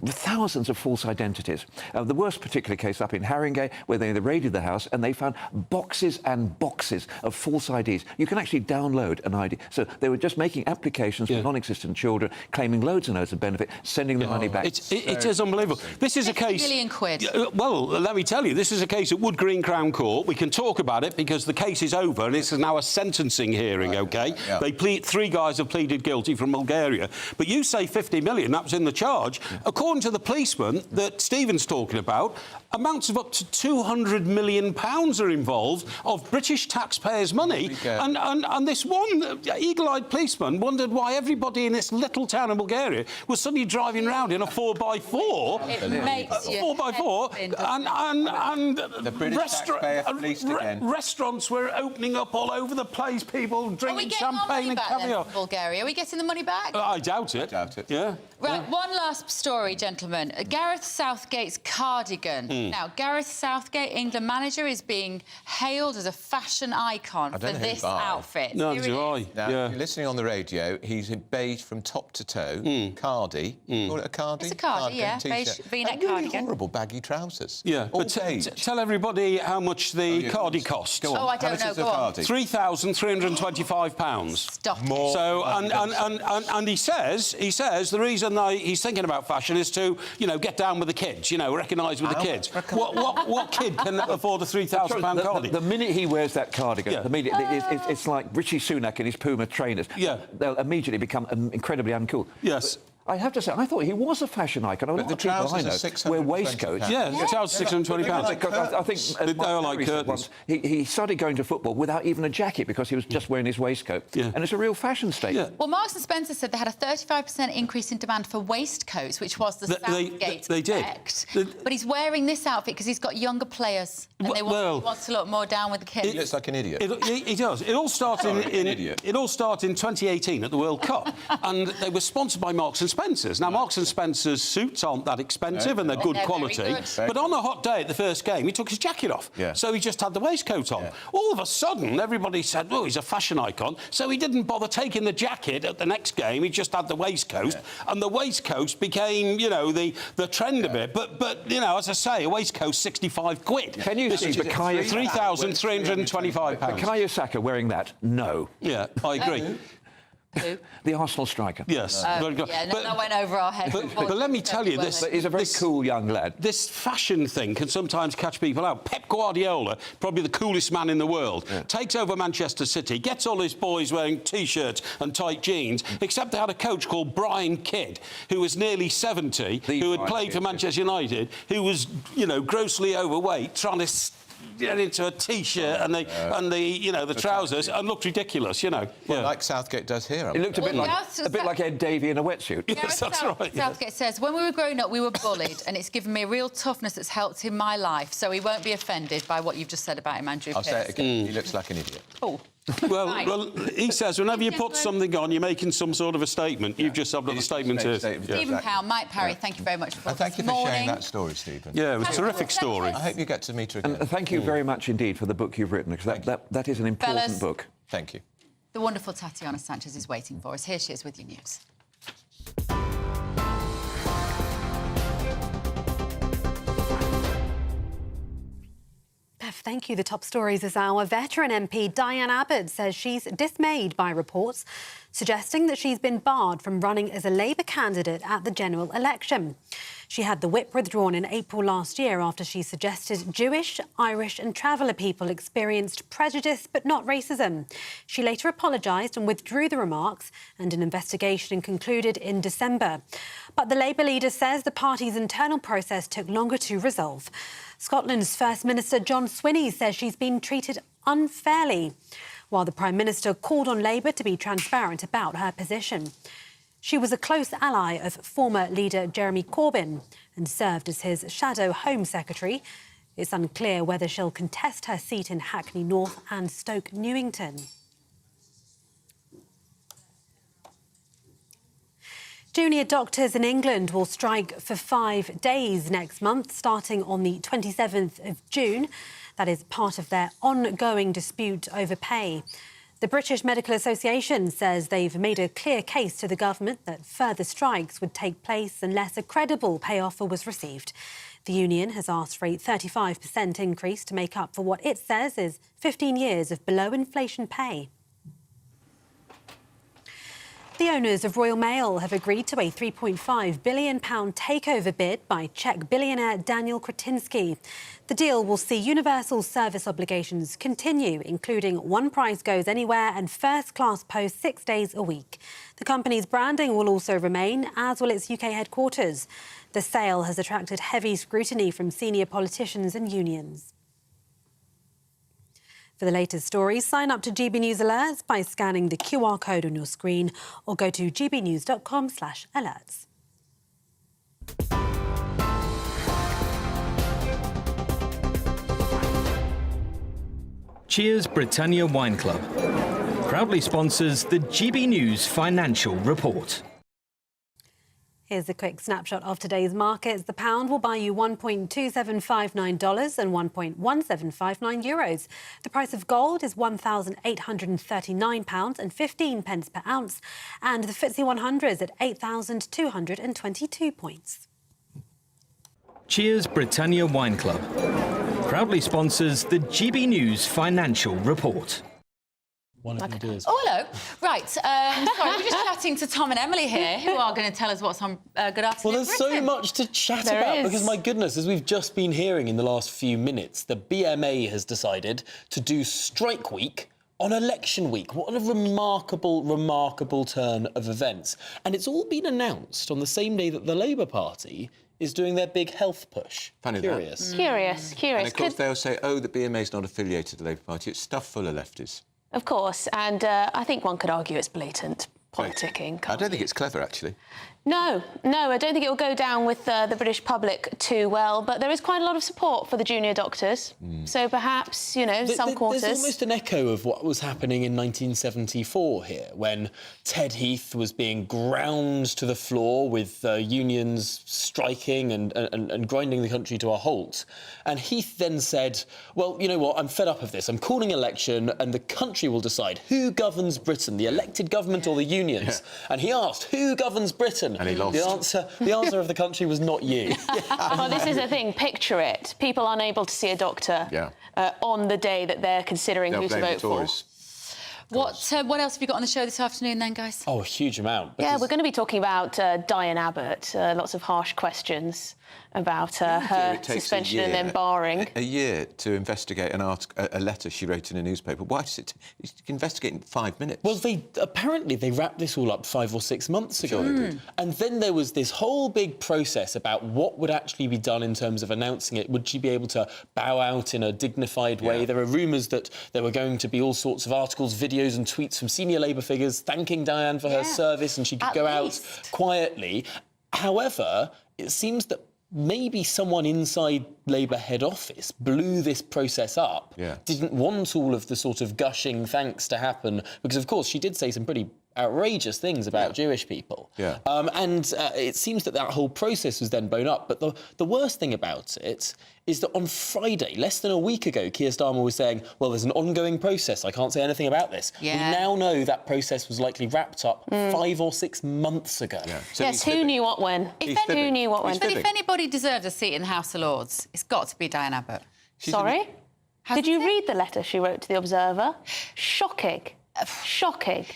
thousands of false identities. The worst particular case up in Haringey, where they raided the house and they found boxes and boxes of false IDs. You can actually download an ID. So they were just making applications for non-existent children, claiming loads and loads of benefit, sending the money back. It is unbelievable. This is a case... £50 million. Well, let me tell you, this is a case at Wood Green Crown Court. We can talk about it because the case is over and this is now a sentencing hearing, OK? They 3 guys have pleaded guilty from Bulgaria. But you say 50 million, that was in the charge. According to the policeman that Stephen's talking about, amounts of up to £200 million are involved of British taxpayers' money. And this one eagle-eyed policeman wondered why everybody in this little town in Bulgaria was suddenly driving around in a 4x4. It makes you 4x4. And the British taxpayer fleeced again. Restaurants were opening up all over the place, people drinking champagne and caviar. Bulgaria? Are we getting the money back? I doubt it. Yeah. Right, one last story, gentlemen. Gareth Southgate's cardigan. Now, Gareth Southgate, England manager, is being hailed as a fashion icon for this outfit. No, do I. Now, you're listening on the radio, he's in beige from top to toe, cardi. Call it a cardi? It's a cardi, beige V-neck cardigan. Horrible baggy trousers. Yeah, but tell everybody how much the cardi cost. Oh, I don't know, go on. £3,325. Stop it. So, and he says the reason he's thinking about fashion is to, get down with the kids, recognise with the kids. What kid can afford a £3,000 cardigan? The minute he wears that cardigan, it's like Rishi Sunak in his Puma trainers. They'll immediately become incredibly uncool. Yes. I have to say, I thought he was a fashion icon. A lot the of people I trousers are know wear £620. waistcoats. Yeah, the trousers £620. I think They're like curtains. He started going to football without even a jacket because he was just wearing his waistcoat. Yeah. And it's a real fashion statement. Well, Marks and Spencer said they had a 35% increase in demand for waistcoats, which was the Southgate effect. But he's wearing this outfit because he's got younger players and he wants to look more down with the kids. He looks like an idiot. He does. It all started in 2018 at the World Cup, and they were sponsored by Marks and Spencer's. Now, Marks and Spencer's suits aren't that expensive and they're good quality. But on a hot day at the first game, he took his jacket off. So he just had the waistcoat on. All of a sudden, everybody said, oh, he's a fashion icon. So he didn't bother taking the jacket at the next game. He just had the waistcoat. And the waistcoat became, you know, the trend of it. But you know, as I say, a waistcoat, 65 quid. Can you see Bukayo £3,325. Bukayo Saka wearing that? No. Yeah, I agree. Who? The Arsenal striker. Yes. Yeah, that went over our heads. But let me tell you this. But he's a very cool young lad. This fashion thing can sometimes catch people out. Pep Guardiola, probably the coolest man in the world, takes over Manchester City, gets all his boys wearing T-shirts and tight jeans, except they had a coach called Brian Kidd, who was nearly 70, who had played for Manchester United, who was, you know, grossly overweight, trying to get into a T-shirt and the trousers and looked ridiculous, you know. Well, like Southgate does here. It looked a bit like Ed Davey in a wetsuit. Yes, that's right. Southgate says, when we were growing up, we were bullied, and it's given me a real toughness that's helped in my life, so he won't be offended by what you've just said about him, Andrew. I'll say it again. He looks like an idiot. Oh. Well, he says whenever you put something on, you're making some sort of a statement. You've just got the statement here. Stephen Powell, Mike Parry, thank you very much for thank you for sharing that story, Stephen. Yeah, it was a terrific story. I hope you get to meet her again. And thank you very much indeed for the book you've written, because that is an important book. Thank you. The wonderful Tatiana Sanchez is waiting for us. Here she is with your news. Thank you. The top stories this hour. Veteran MP Diane Abbott says she's dismayed by reports suggesting that she's been barred from running as a Labour candidate at the general election. She had the whip withdrawn in April last year after she suggested Jewish, Irish and traveller people experienced prejudice but not racism. She later apologised and withdrew the remarks, and an investigation concluded in December. But the Labour leader says the party's internal process took longer to resolve. Scotland's First Minister John Swinney says she's been treated unfairly, while the Prime Minister called on Labour to be transparent about her position. She was a close ally of former leader Jeremy Corbyn and served as his shadow Home Secretary. It's unclear whether she'll contest her seat in Hackney North and Stoke Newington. Junior doctors in England will strike for 5 days next month, starting on the 27th of June. That is part of their ongoing dispute over pay. The British Medical Association says they've made a clear case to the government that further strikes would take place unless a credible pay offer was received. The union has asked for a 35% increase to make up for what it says is 15 years of below-inflation pay. The owners of Royal Mail have agreed to a £3.5 billion takeover bid by Czech billionaire Daniel Kretinsky. The deal will see universal service obligations continue, including one price goes anywhere and first-class post 6 days a week. The company's branding will also remain, as will its UK headquarters. The sale has attracted heavy scrutiny from senior politicians and unions. For the latest stories, sign up to GB News Alerts by scanning the QR code on your screen or go to gbnews.com/alerts. Cheers Britannia Wine Club proudly sponsors the GB News Financial Report. Here's a quick snapshot of today's markets. The pound will buy you $1.2759 and €1.1759 euros. The price of gold is £1,839 and 15 pence per ounce, and the FTSE 100 is at 8,222 points. Cheers Britannia Wine Club proudly sponsors the GB News Financial Report. Oh, hello. Right. Sorry, we're just chatting to Tom and Emily here, who are going to tell us what's on Good Afternoon Well, there's so much to chat about because, my goodness, as we've just been hearing in the last few minutes, the BMA has decided to do Strike Week on election week. What a remarkable, remarkable turn of events. And it's all been announced on the same day that the Labour Party is doing their big health push. Funny Curious. that. Curious. And of course they'll say, oh, the BMA's not affiliated to the Labour Party. It's stuffed full of lefties. Of course, and I think one could argue it's blatant politicking. I don't think it's clever, actually. No, I don't think it will go down with the British public too well, but there is quite a lot of support for the junior doctors. So perhaps, you know, some quarters... There's almost an echo of what was happening in 1974 here, when Ted Heath was being ground to the floor with unions striking and grinding the country to a halt. And Heath then said, well, you know what, I'm fed up of this. I'm calling election and the country will decide who governs Britain, the elected government or the unions. And he asked, who governs Britain? And he lost. The answer of the country was not you. Well, this is the thing. Picture it. People unable to see a doctor on the day that they're considering who to vote for. What else have you got on the show this afternoon then, guys? Oh, a huge amount. Yeah, we're going to be talking about Diane Abbott. Lots of harsh questions about her suspension and then barring. A year to investigate a letter she wrote in a newspaper. Why does it... You can investigate in 5 minutes. Well, apparently they wrapped this all up 5 or 6 months ago. Sure they did. And then there was this whole big process about what would actually be done in terms of announcing it. Would she be able to bow out in a dignified way? There are rumours that there were going to be all sorts of articles, videos and tweets from senior Labour figures thanking Diane for her service and she could go out quietly. However, it seems that maybe someone inside Labour head office blew this process up, didn't want all of the sort of gushing thanks to happen, because, of course, she did say some pretty outrageous things about Jewish people. And it seems that whole process was then blown up. But the worst thing about it is that on Friday, less than a week ago, Keir Starmer was saying, well, there's an ongoing process. I can't say anything about this. We now know that process was likely wrapped up 5 or 6 months ago. Yes, who knew what when? Who knew what when? But if anybody deserves a seat in the House of Lords, it's got to be Diane Abbott. Sorry? Did you read the letter she wrote to The Observer? Shocking. Shocking.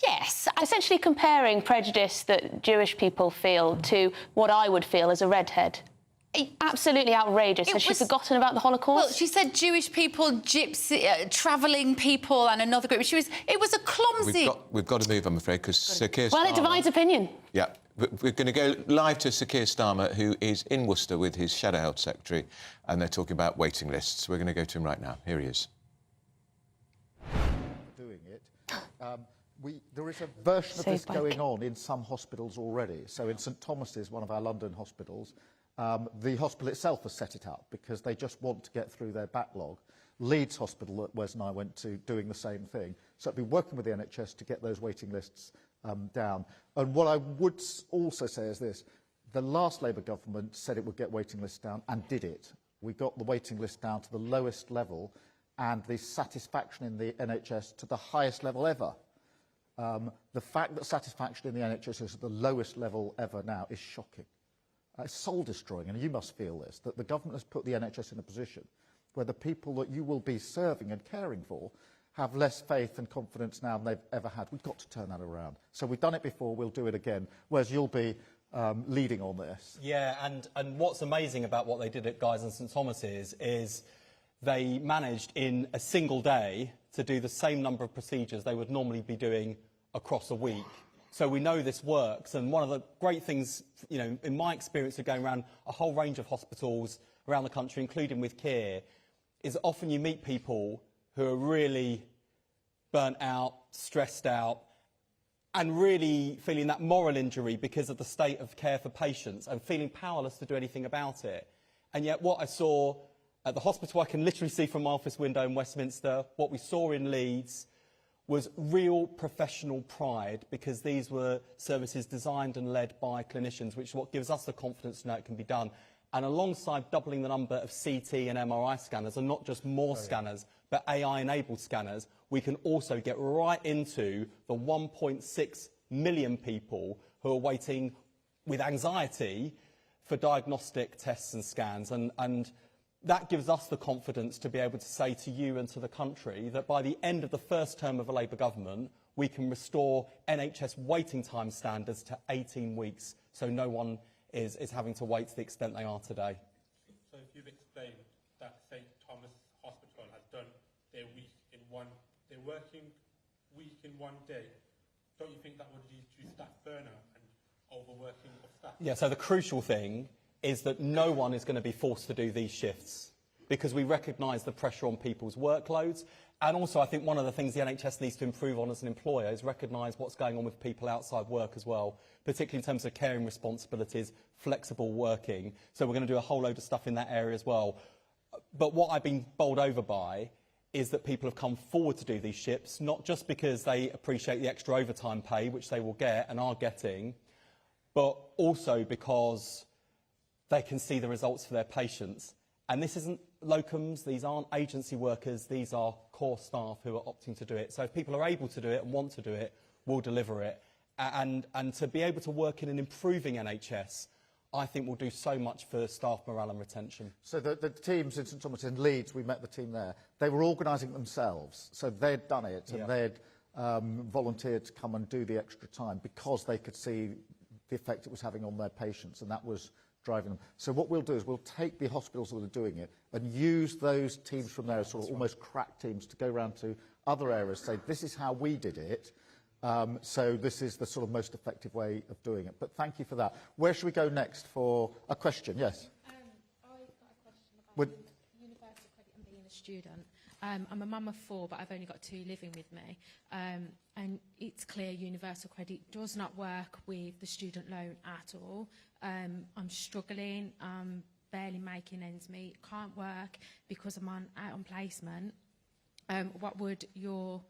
Yes. Essentially comparing prejudice that Jewish people feel to what I would feel as a redhead. Absolutely outrageous. Has she forgotten about the Holocaust? Well, she said Jewish people, gypsy, travelling people and another group. It was a clumsy... We've got to move, I'm afraid, because Sir Keir Starmer... Well, it divides opinion. Yeah. We're going to go live to Sir Keir Starmer, who is in Worcester with his Shadow Health Secretary, and they're talking about waiting lists. We're going to go to him right now. Here he is. Doing it. There is a version of this going on in some hospitals already. So in St Thomas's, one of our London hospitals, the hospital itself has set it up because they just want to get through their backlog. Leeds Hospital, that Wes and I went to, doing the same thing. So I've been working with the NHS to get those waiting lists down. And what I would also say is this. The last Labour government said it would get waiting lists down and did it. We got the waiting list down to the lowest level and the satisfaction in the NHS to the highest level ever. The fact that satisfaction in the NHS is at the lowest level ever now is shocking. It's soul-destroying, and you must feel this, that the government has put the NHS in a position where the people that you will be serving and caring for have less faith and confidence now than they've ever had. We've got to turn that around. So we've done it before, we'll do it again, whereas you'll be leading on this. Yeah, and what's amazing about what they did at Guy's and St Thomas's is they managed in a single day to do the same number of procedures they would normally be doing across a week. So we know this works, and one of the great things, you know, in my experience of going around a whole range of hospitals around the country, including with Keir, is often you meet people who are really burnt out, stressed out, and really feeling that moral injury because of the state of care for patients and feeling powerless to do anything about it. And yet what I saw at the hospital, I can literally see from my office window in Westminster, what we saw in Leeds was real professional pride, because these were services designed and led by clinicians, which is what gives us the confidence to know it can be done. And alongside doubling the number of CT and MRI scanners, and not just more scanners, but AI-enabled scanners, we can also get right into the 1.6 million people who are waiting with anxiety for diagnostic tests and scans. And that gives us the confidence to be able to say to you and to the country that by the end of the first term of a Labour government, we can restore NHS waiting time standards to 18 weeks, so no one is having to wait to the extent they are today. So if you've explained that St Thomas Hospital has done their week in one they're working week in one day. Don't you think that would lead to staff burnout and overworking of staff? Yeah, so the crucial thing is that no one is going to be forced to do these shifts because we recognise the pressure on people's workloads. And also, I think one of the things the NHS needs to improve on as an employer is recognise what's going on with people outside work as well, particularly in terms of caring responsibilities, flexible working. So we're going to do a whole load of stuff in that area as well. But what I've been bowled over by is that people have come forward to do these shifts, not just because they appreciate the extra overtime pay, which they will get and are getting, but also because they can see the results for their patients. And this isn't locums, these aren't agency workers, these are core staff who are opting to do it. So if people are able to do it and want to do it, we'll deliver it. And to be able to work in an improving NHS, I think will do so much for staff morale and retention. So the teams in St Thomas in Leeds, we met the team there, they were organising themselves. So they'd done it and they'd volunteered to come and do the extra time because they could see the effect it was having on their patients, and that was driving them. So what we'll do is we'll take the hospitals that are doing it and use those teams from there, sort of almost crack teams, to go around to other areas, say, this is how we did it. So this is the sort of most effective way of doing it. But thank you for that. Where should we go next for a question? Yes? I've got a question about universal credit and being a student. I'm a mum of 4, but I've only got 2 living with me. And it's clear universal credit does not work with the student loan at all. I'm struggling, I'm barely making ends meet, can't work because I'm out on placement. What would your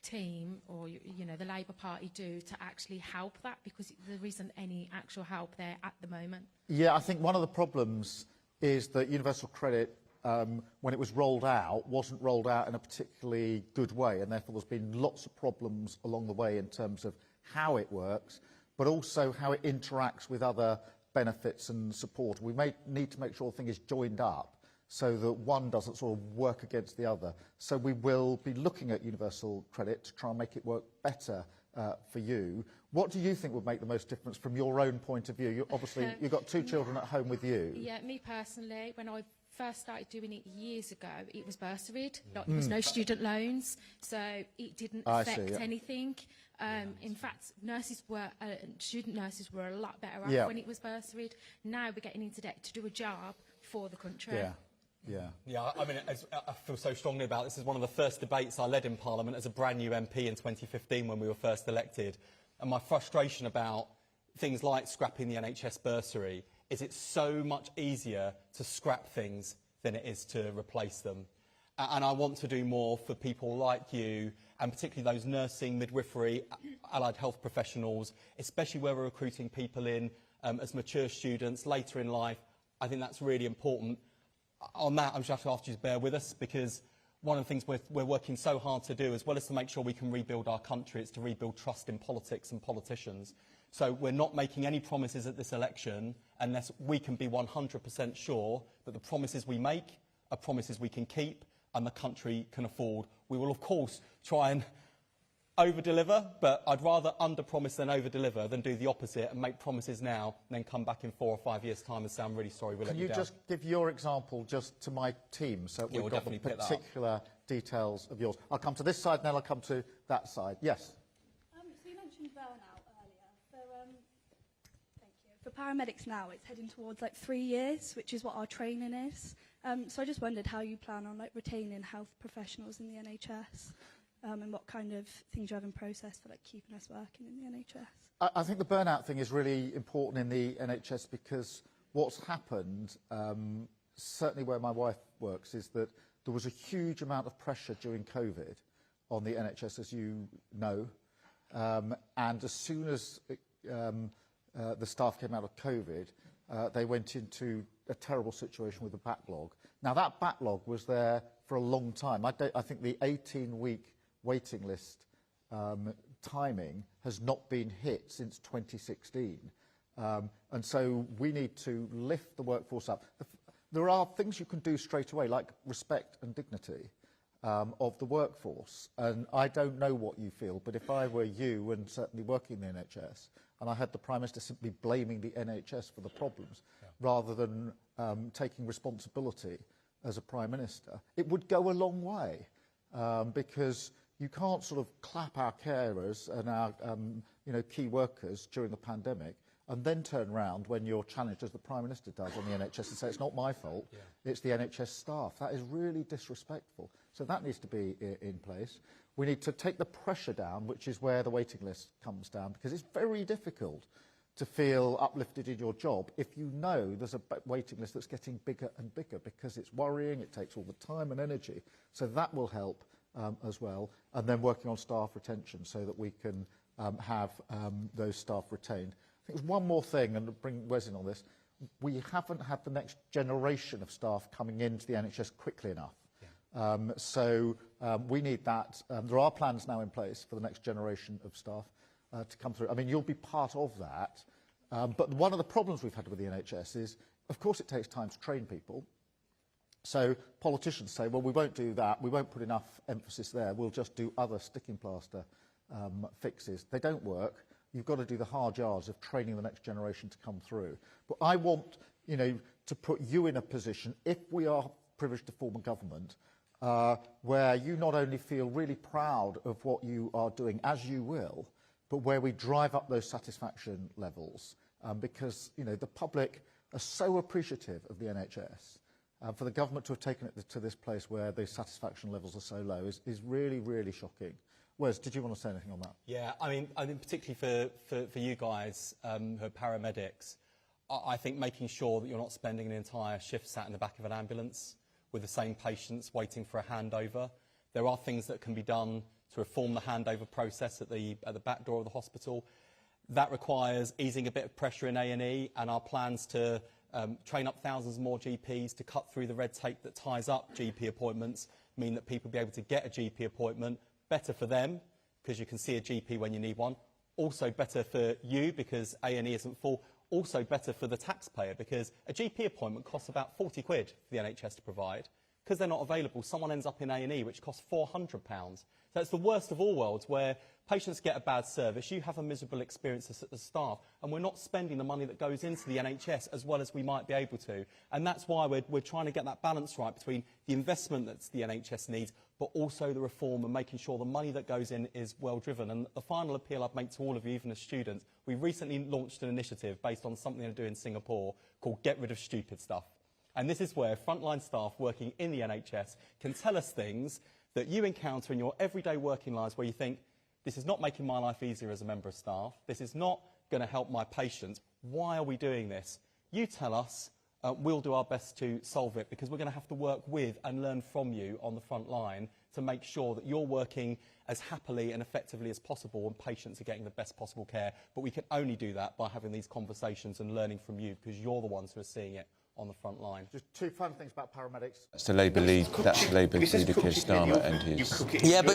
team or the Labour Party do to actually help that, because there isn't any actual help there at the moment? Yeah, I think one of the problems is that universal credit, when it was rolled out, wasn't rolled out in a particularly good way, and therefore there's been lots of problems along the way in terms of how it works, but also how it interacts with other benefits and support. We may need to make sure the thing is joined up so that one doesn't sort of work against the other. So we will be looking at universal credit to try and make it work better for you. What do you think would make the most difference from your own point of view? Obviously, you've got 2 children at home with you. Yeah, me personally, when I first started doing it years ago, it was bursaried. Like, there was no student loans, so it didn't affect anything. In fact, student nurses were a lot better off when it was bursaried. Now we're getting into debt to do a job for the country. Yeah, I mean, I feel so strongly about this. This is one of the first debates I led in Parliament as a brand new MP in 2015 when we were first elected. And my frustration about things like scrapping the NHS bursary is it's so much easier to scrap things than it is to replace them. And I want to do more for people like you, and particularly those nursing, midwifery, allied health professionals, especially where we're recruiting people in as mature students later in life. I think that's really important. On that, I'm just going to ask you to bear with us, because one of the things we're working so hard to do, as well as to make sure we can rebuild our country, is to rebuild trust in politics and politicians. So we're not making any promises at this election unless we can be 100% sure that the promises we make are promises we can keep and the country can afford. We will, of course, try and over-deliver, but I'd rather under-promise than over-deliver than do the opposite and make promises now and then come back in 4 or 5 years' time and say, I'm really sorry, we'll let you down. Can you just give your example just to my team, so we've got the particular details of yours? I'll come to this side, and then I'll come to that side. Yes? So you mentioned burnout earlier. Thank you. For paramedics now, it's heading towards 3 years, which is what our training is. So I just wondered how you plan on retaining health professionals in the NHS. And what kind of things you have in process for keeping us working in the NHS? I think the burnout thing is really important in the NHS, because what's happened, certainly where my wife works, is that there was a huge amount of pressure during COVID on the NHS, as you know. And as soon as the staff came out of COVID, they went into a terrible situation with a backlog. Now, that backlog was there for a long time. I think the 18-week waiting list timing has not been hit since 2016. And so we need to lift the workforce up. There are things you can do straight away, like respect and dignity of the workforce. And I don't know what you feel, but if I were you, and certainly working in the NHS, and I had the Prime Minister simply blaming the NHS for the problems, rather than taking responsibility as a Prime Minister, it would go a long way, because you can't sort of clap our carers and our key workers during the pandemic and then turn around when you're challenged, as the Prime Minister does on the NHS, and say it's not my fault, it's the NHS staff. That is really disrespectful. So that needs to be in place. We need to take the pressure down, which is where the waiting list comes down, because it's very difficult to feel uplifted in your job if you know there's a waiting list that's getting bigger and bigger, because it's worrying, it takes all the time and energy. So that will help as well. And then working on staff retention so that we can have those staff retained. I think there's one more thing, and to bring Wes in on this. We haven't had the next generation of staff coming into the NHS quickly enough. So we need that. There are plans now in place for the next generation of staff to come through. I mean, you'll be part of that. But one of the problems we've had with the NHS is, of course, it takes time to train people. So politicians say, well, we won't do that. We won't put enough emphasis there. We'll just do other sticking plaster fixes. They don't work. You've got to do the hard yards of training the next generation to come through. But I want, to put you in a position, if we are privileged to form a government, where you not only feel really proud of what you are doing, as you will, but where we drive up those satisfaction levels, because the public are so appreciative of the NHS. For the government to have taken it to this place where the satisfaction levels are so low is really, really shocking. Wes, did you want to say anything on that? Yeah, I mean particularly for you guys who are paramedics, I think making sure that you're not spending an entire shift sat in the back of an ambulance with the same patients waiting for a handover. There are things that can be done to reform the handover process at the back door of the hospital. That requires easing a bit of pressure in A&E, and our plans to train up thousands more GPs to cut through the red tape that ties up GP appointments mean that people will be able to get a GP appointment. Better for them, because you can see a GP when you need one. Also better for you, because A&E isn't full. Also better for the taxpayer, because a GP appointment costs about 40 quid for the NHS to provide. Because they're not available, someone ends up in A&E, which costs £400. So it's the worst of all worlds, where patients get a bad service, you have a miserable experience as the staff, and we're not spending the money that goes into the NHS as well as we might be able to. And that's why we're trying to get that balance right between the investment that the NHS needs, but also the reform and making sure the money that goes in is well driven. And the final appeal I'd make to all of you, even as students, we recently launched an initiative based on something they do in Singapore called Get Rid of Stupid Stuff. And this is where frontline staff working in the NHS can tell us things that you encounter in your everyday working lives where you think, this is not making my life easier as a member of staff, this is not going to help my patients, why are we doing this? You tell us, we'll do our best to solve it, because we're going to have to work with and learn from you on the front line to make sure that you're working as happily and effectively as possible and patients are getting the best possible care. But we can only do that by having these conversations and learning from you, because you're the ones who are seeing it on the front line. Just two fun things about paramedics. That's the Labour leader, Keir Starmer, and his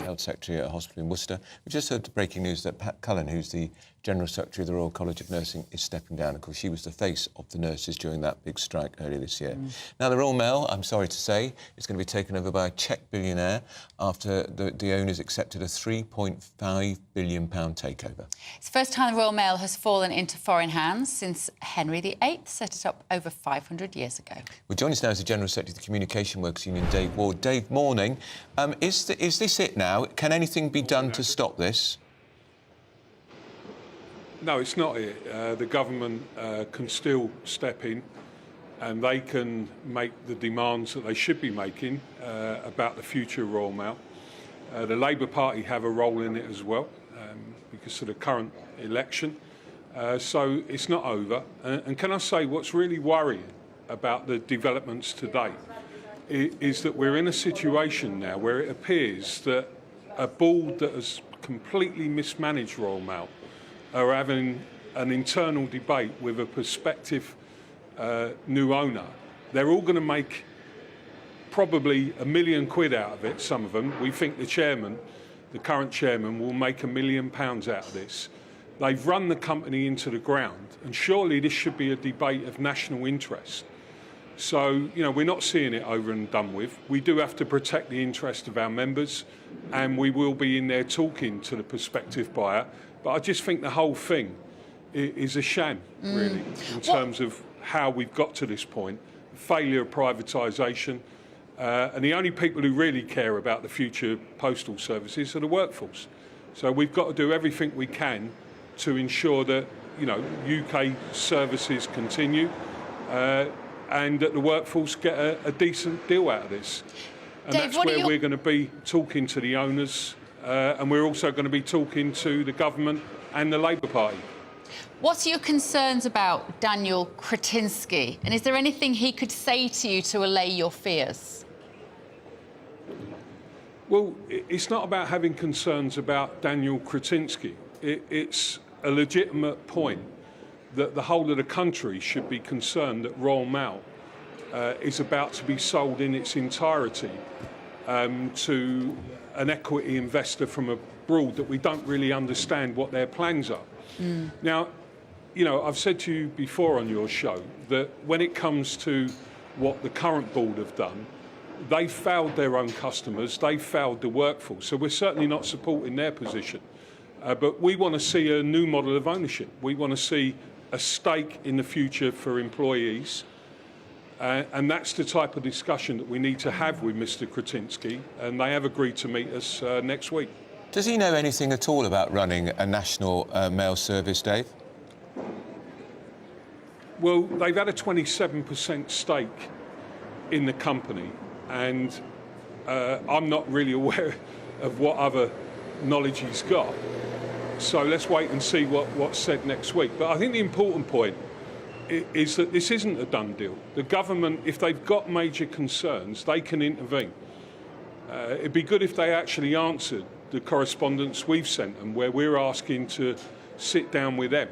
Health Secretary at a hospital in Worcester. We've just heard breaking news that Pat Cullen, who's the General Secretary of the Royal College of Nursing, is stepping down. Of course, she was the face of the nurses during that big strike earlier this year. Now, the Royal Mail, I'm sorry to say, is going to be taken over by a Czech billionaire after the owners accepted a £3.5 billion takeover. It's the first time the Royal Mail has fallen into foreign hands since Henry VIII set it up over 500 years ago. Well, joining us now is the General Secretary of the Communication Workers Union, Dave Ward. Dave, morning. Is this it now? Can anything be done to stop this? No, it's not it. The government can still step in and they can make the demands that they should be making about the future of Royal Mail. The Labour Party have a role in it as well because of the current election. So it's not over. And can I say what's really worrying about the developments today is that we're in a situation now where it appears that a board that has completely mismanaged Royal Mail are having an internal debate with a prospective new owner. They're all going to make probably £1 million out of it, some of them. We think the chairman, the current chairman, will make £1 million out of this. They've run the company into the ground, and surely this should be a debate of national interest. So, we're not seeing it over and done with. We do have to protect the interest of our members, and we will be in there talking to the prospective buyer. But I just think the whole thing is a sham, really, in terms of how we've got to this point. Failure of privatisation, And the only people who really care about the future postal services are the workforce. So we've got to do everything we can to ensure that, you know, UK services continue and that the workforce get a decent deal out of this. And Dave, that's what are where your- we're going to be talking to the owners and we're also going to be talking to the government and the Labour Party. What are your concerns about Daniel Kretinsky? And is there anything he could say to you to allay your fears? Well, it's not about having concerns about Daniel Kretinsky. It's a legitimate point that the whole of the country should be concerned that Royal Mail is about to be sold in its entirety to an equity investor from abroad that we don't really understand what their plans are. Now, you know, I've said to you before on your show that when it comes to what the current board have done, they failed their own customers, they failed the workforce, so we're certainly not supporting their position. But we want to see a new model of ownership. We want to see a stake in the future for employees. And that's the type of discussion that we need to have with Mr Kretinsky, and they have agreed to meet us next week. Does he know anything at all about running a national mail service, Dave? Well, they've had a 27% stake in the company, and I'm not really aware of what other knowledge he's got. So let's wait and see what's said next week. But I think the important point is that this isn't a done deal. The government, if they've got major concerns, they can intervene. It'd be good if they actually answered the correspondence we've sent them, where we're asking to sit down with them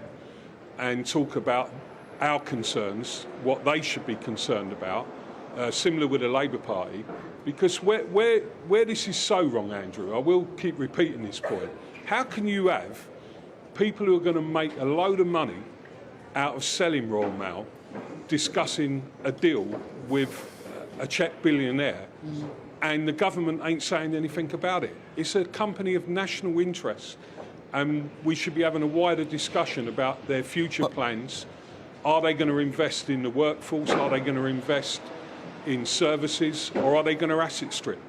and talk about our concerns, what they should be concerned about, similar with the Labour Party. Because where this is so wrong, Andrew, I will keep repeating this point. How can you have people who are going to make a load of money out of selling Royal Mail discussing a deal with a Czech billionaire and the government ain't saying anything about it? It's a company of national interest and we should be having a wider discussion about their future plans. Are they going to invest in the workforce? Are they going to invest in services? Or are they going to asset strip?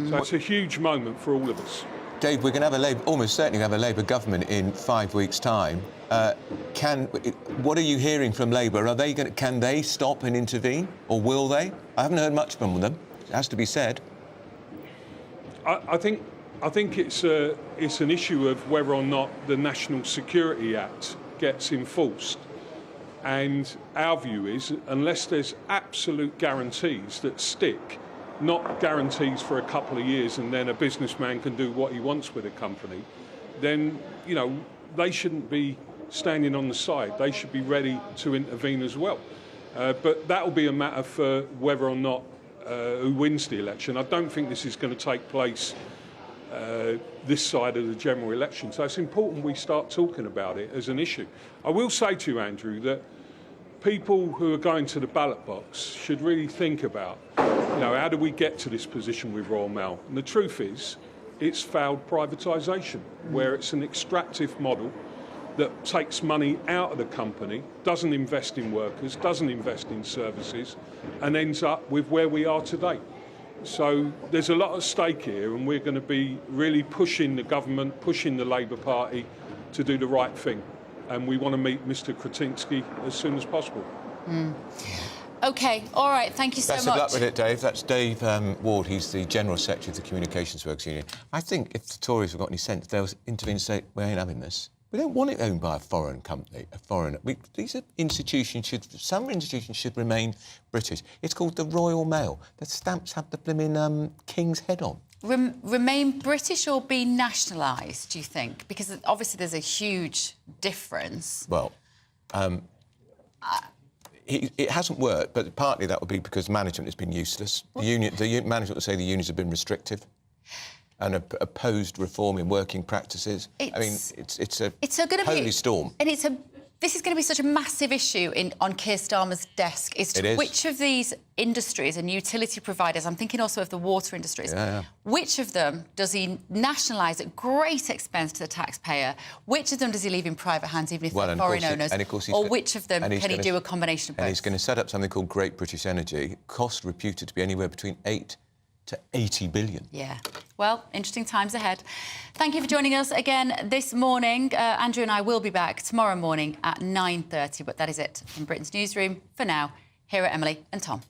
So it's a huge moment for all of us. Dave, we're going to have almost certainly have a Labour government in 5 weeks' time. What are you hearing from Labour? Can they stop and intervene, or will they? I haven't heard much from them. It has to be said. I think it's an issue of whether or not the National Security Act gets enforced. And our view is, unless there's absolute guarantees that stick, not guarantees for a couple of years and then a businessman can do what he wants with a company, then, you know, they shouldn't be standing on the side. They should be ready to intervene as well. But that will be a matter for whether or not who wins the election. I don't think this is going to take place this side of the general election. So it's important we start talking about it as an issue. I will say to you, Andrew, that people who are going to the ballot box should really think about, you know, how do we get to this position with Royal Mail? And the truth is, it's failed privatisation, where it's an extractive model that takes money out of the company, doesn't invest in workers, doesn't invest in services, and ends up with where we are today. So there's a lot at stake here, and we're going to be really pushing the government, pushing the Labour Party to do the right thing. And we want to meet Mr Kretinsky as soon as possible. OK, all right, thank you so much. Best of luck with it, Dave. That's Dave Ward. He's the General Secretary of the Communications Workers Union. I think if the Tories have got any sense, they'll intervene and say, we ain't having this. We don't want it owned by a foreign company, these are institutions some institutions should remain British. It's called the Royal Mail. The stamps have the blimmin' King's head on. Remain British or be nationalised, do you think? Because obviously there's a huge difference. Well, it hasn't worked, but partly that would be because management has been useless. The management would say the unions have been restrictive and opposed reform in working practices. It's a holy storm. And this is going to be such a massive issue on Keir Starmer's desk, which of these industries and utility providers, I'm thinking also of the water industries, which of them does he nationalise at great expense to the taxpayer? Which of them does he leave in private hands, even if they're foreign owners? Or which of them can he do a combination of both? And he's going to set up something called Great British Energy, cost reputed to be anywhere between £8 to 80 billion. Yeah. Well, interesting times ahead. Thank you for joining us again this morning. Andrew and I will be back tomorrow morning at 9:30, but that is it from Britain's Newsroom. For now, here are Emily and Tom.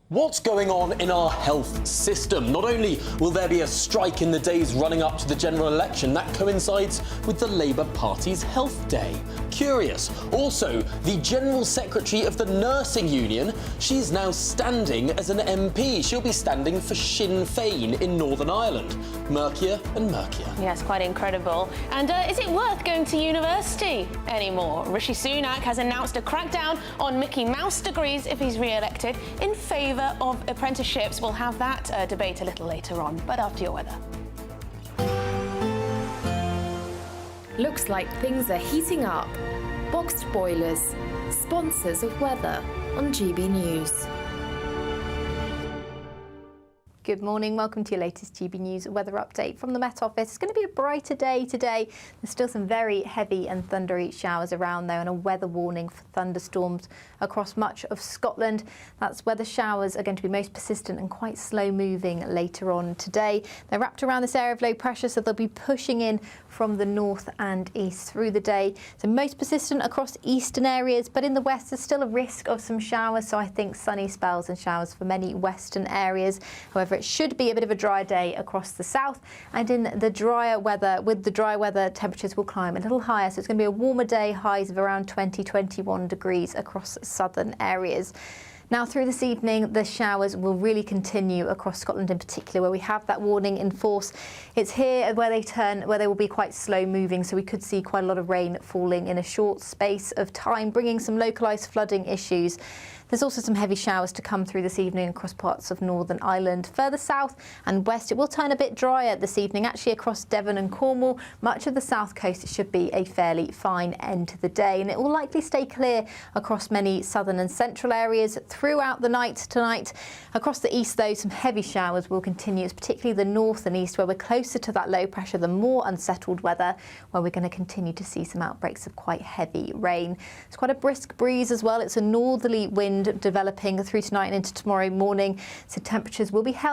What's going on in our health system? Not only will there be a strike in the days running up to the general election, that coincides with the Labour Party's Health Day. Curious. Also, the General Secretary of the Nursing Union, she's now standing as an MP. She'll be standing for Sinn Féin in Northern Ireland. Murkier and murkier. Yes, quite incredible. And is it worth going to university anymore? Rishi Sunak has announced a crackdown on Mickey Mouse degrees if he's re-elected in favour of apprenticeships. We'll have that debate a little later on, but after your weather. Looks like things are heating up. Boxed boilers, sponsors of weather on GB News. Good morning, welcome to your latest GB News weather update from the Met Office. It's going to be a brighter day today. There's still some very heavy and thundery showers around though, and a weather warning for thunderstorms across much of Scotland. That's where the showers are going to be most persistent and quite slow moving later on today. They're wrapped around this area of low pressure, so they'll be pushing in from the north and east through the day. So most persistent across eastern areas, but in the west there's still a risk of some showers, so I think sunny spells and showers for many western areas. However, it should be a bit of a dry day across the south, and in the drier weather, with the dry weather, temperatures will climb a little higher, so it's going to be a warmer day, highs of around 20-21 degrees across southern areas. Now, through this evening, the showers will really continue across Scotland in particular, where we have that warning in force. It's here where they will be quite slow moving, so we could see quite a lot of rain falling in a short space of time, bringing some localised flooding issues. There's also some heavy showers to come through this evening across parts of Northern Ireland. Further south and west, it will turn a bit drier this evening, actually across Devon and Cornwall. Much of the south coast, it should be a fairly fine end to the day, and it will likely stay clear across many southern and central areas throughout the night tonight. Across the east, though, some heavy showers will continue. It's particularly the north and east, where we're closer to that low pressure, the more unsettled weather, where we're going to continue to see some outbreaks of quite heavy rain. It's quite a brisk breeze as well. It's a northerly wind developing through tonight and into tomorrow morning, so temperatures will be held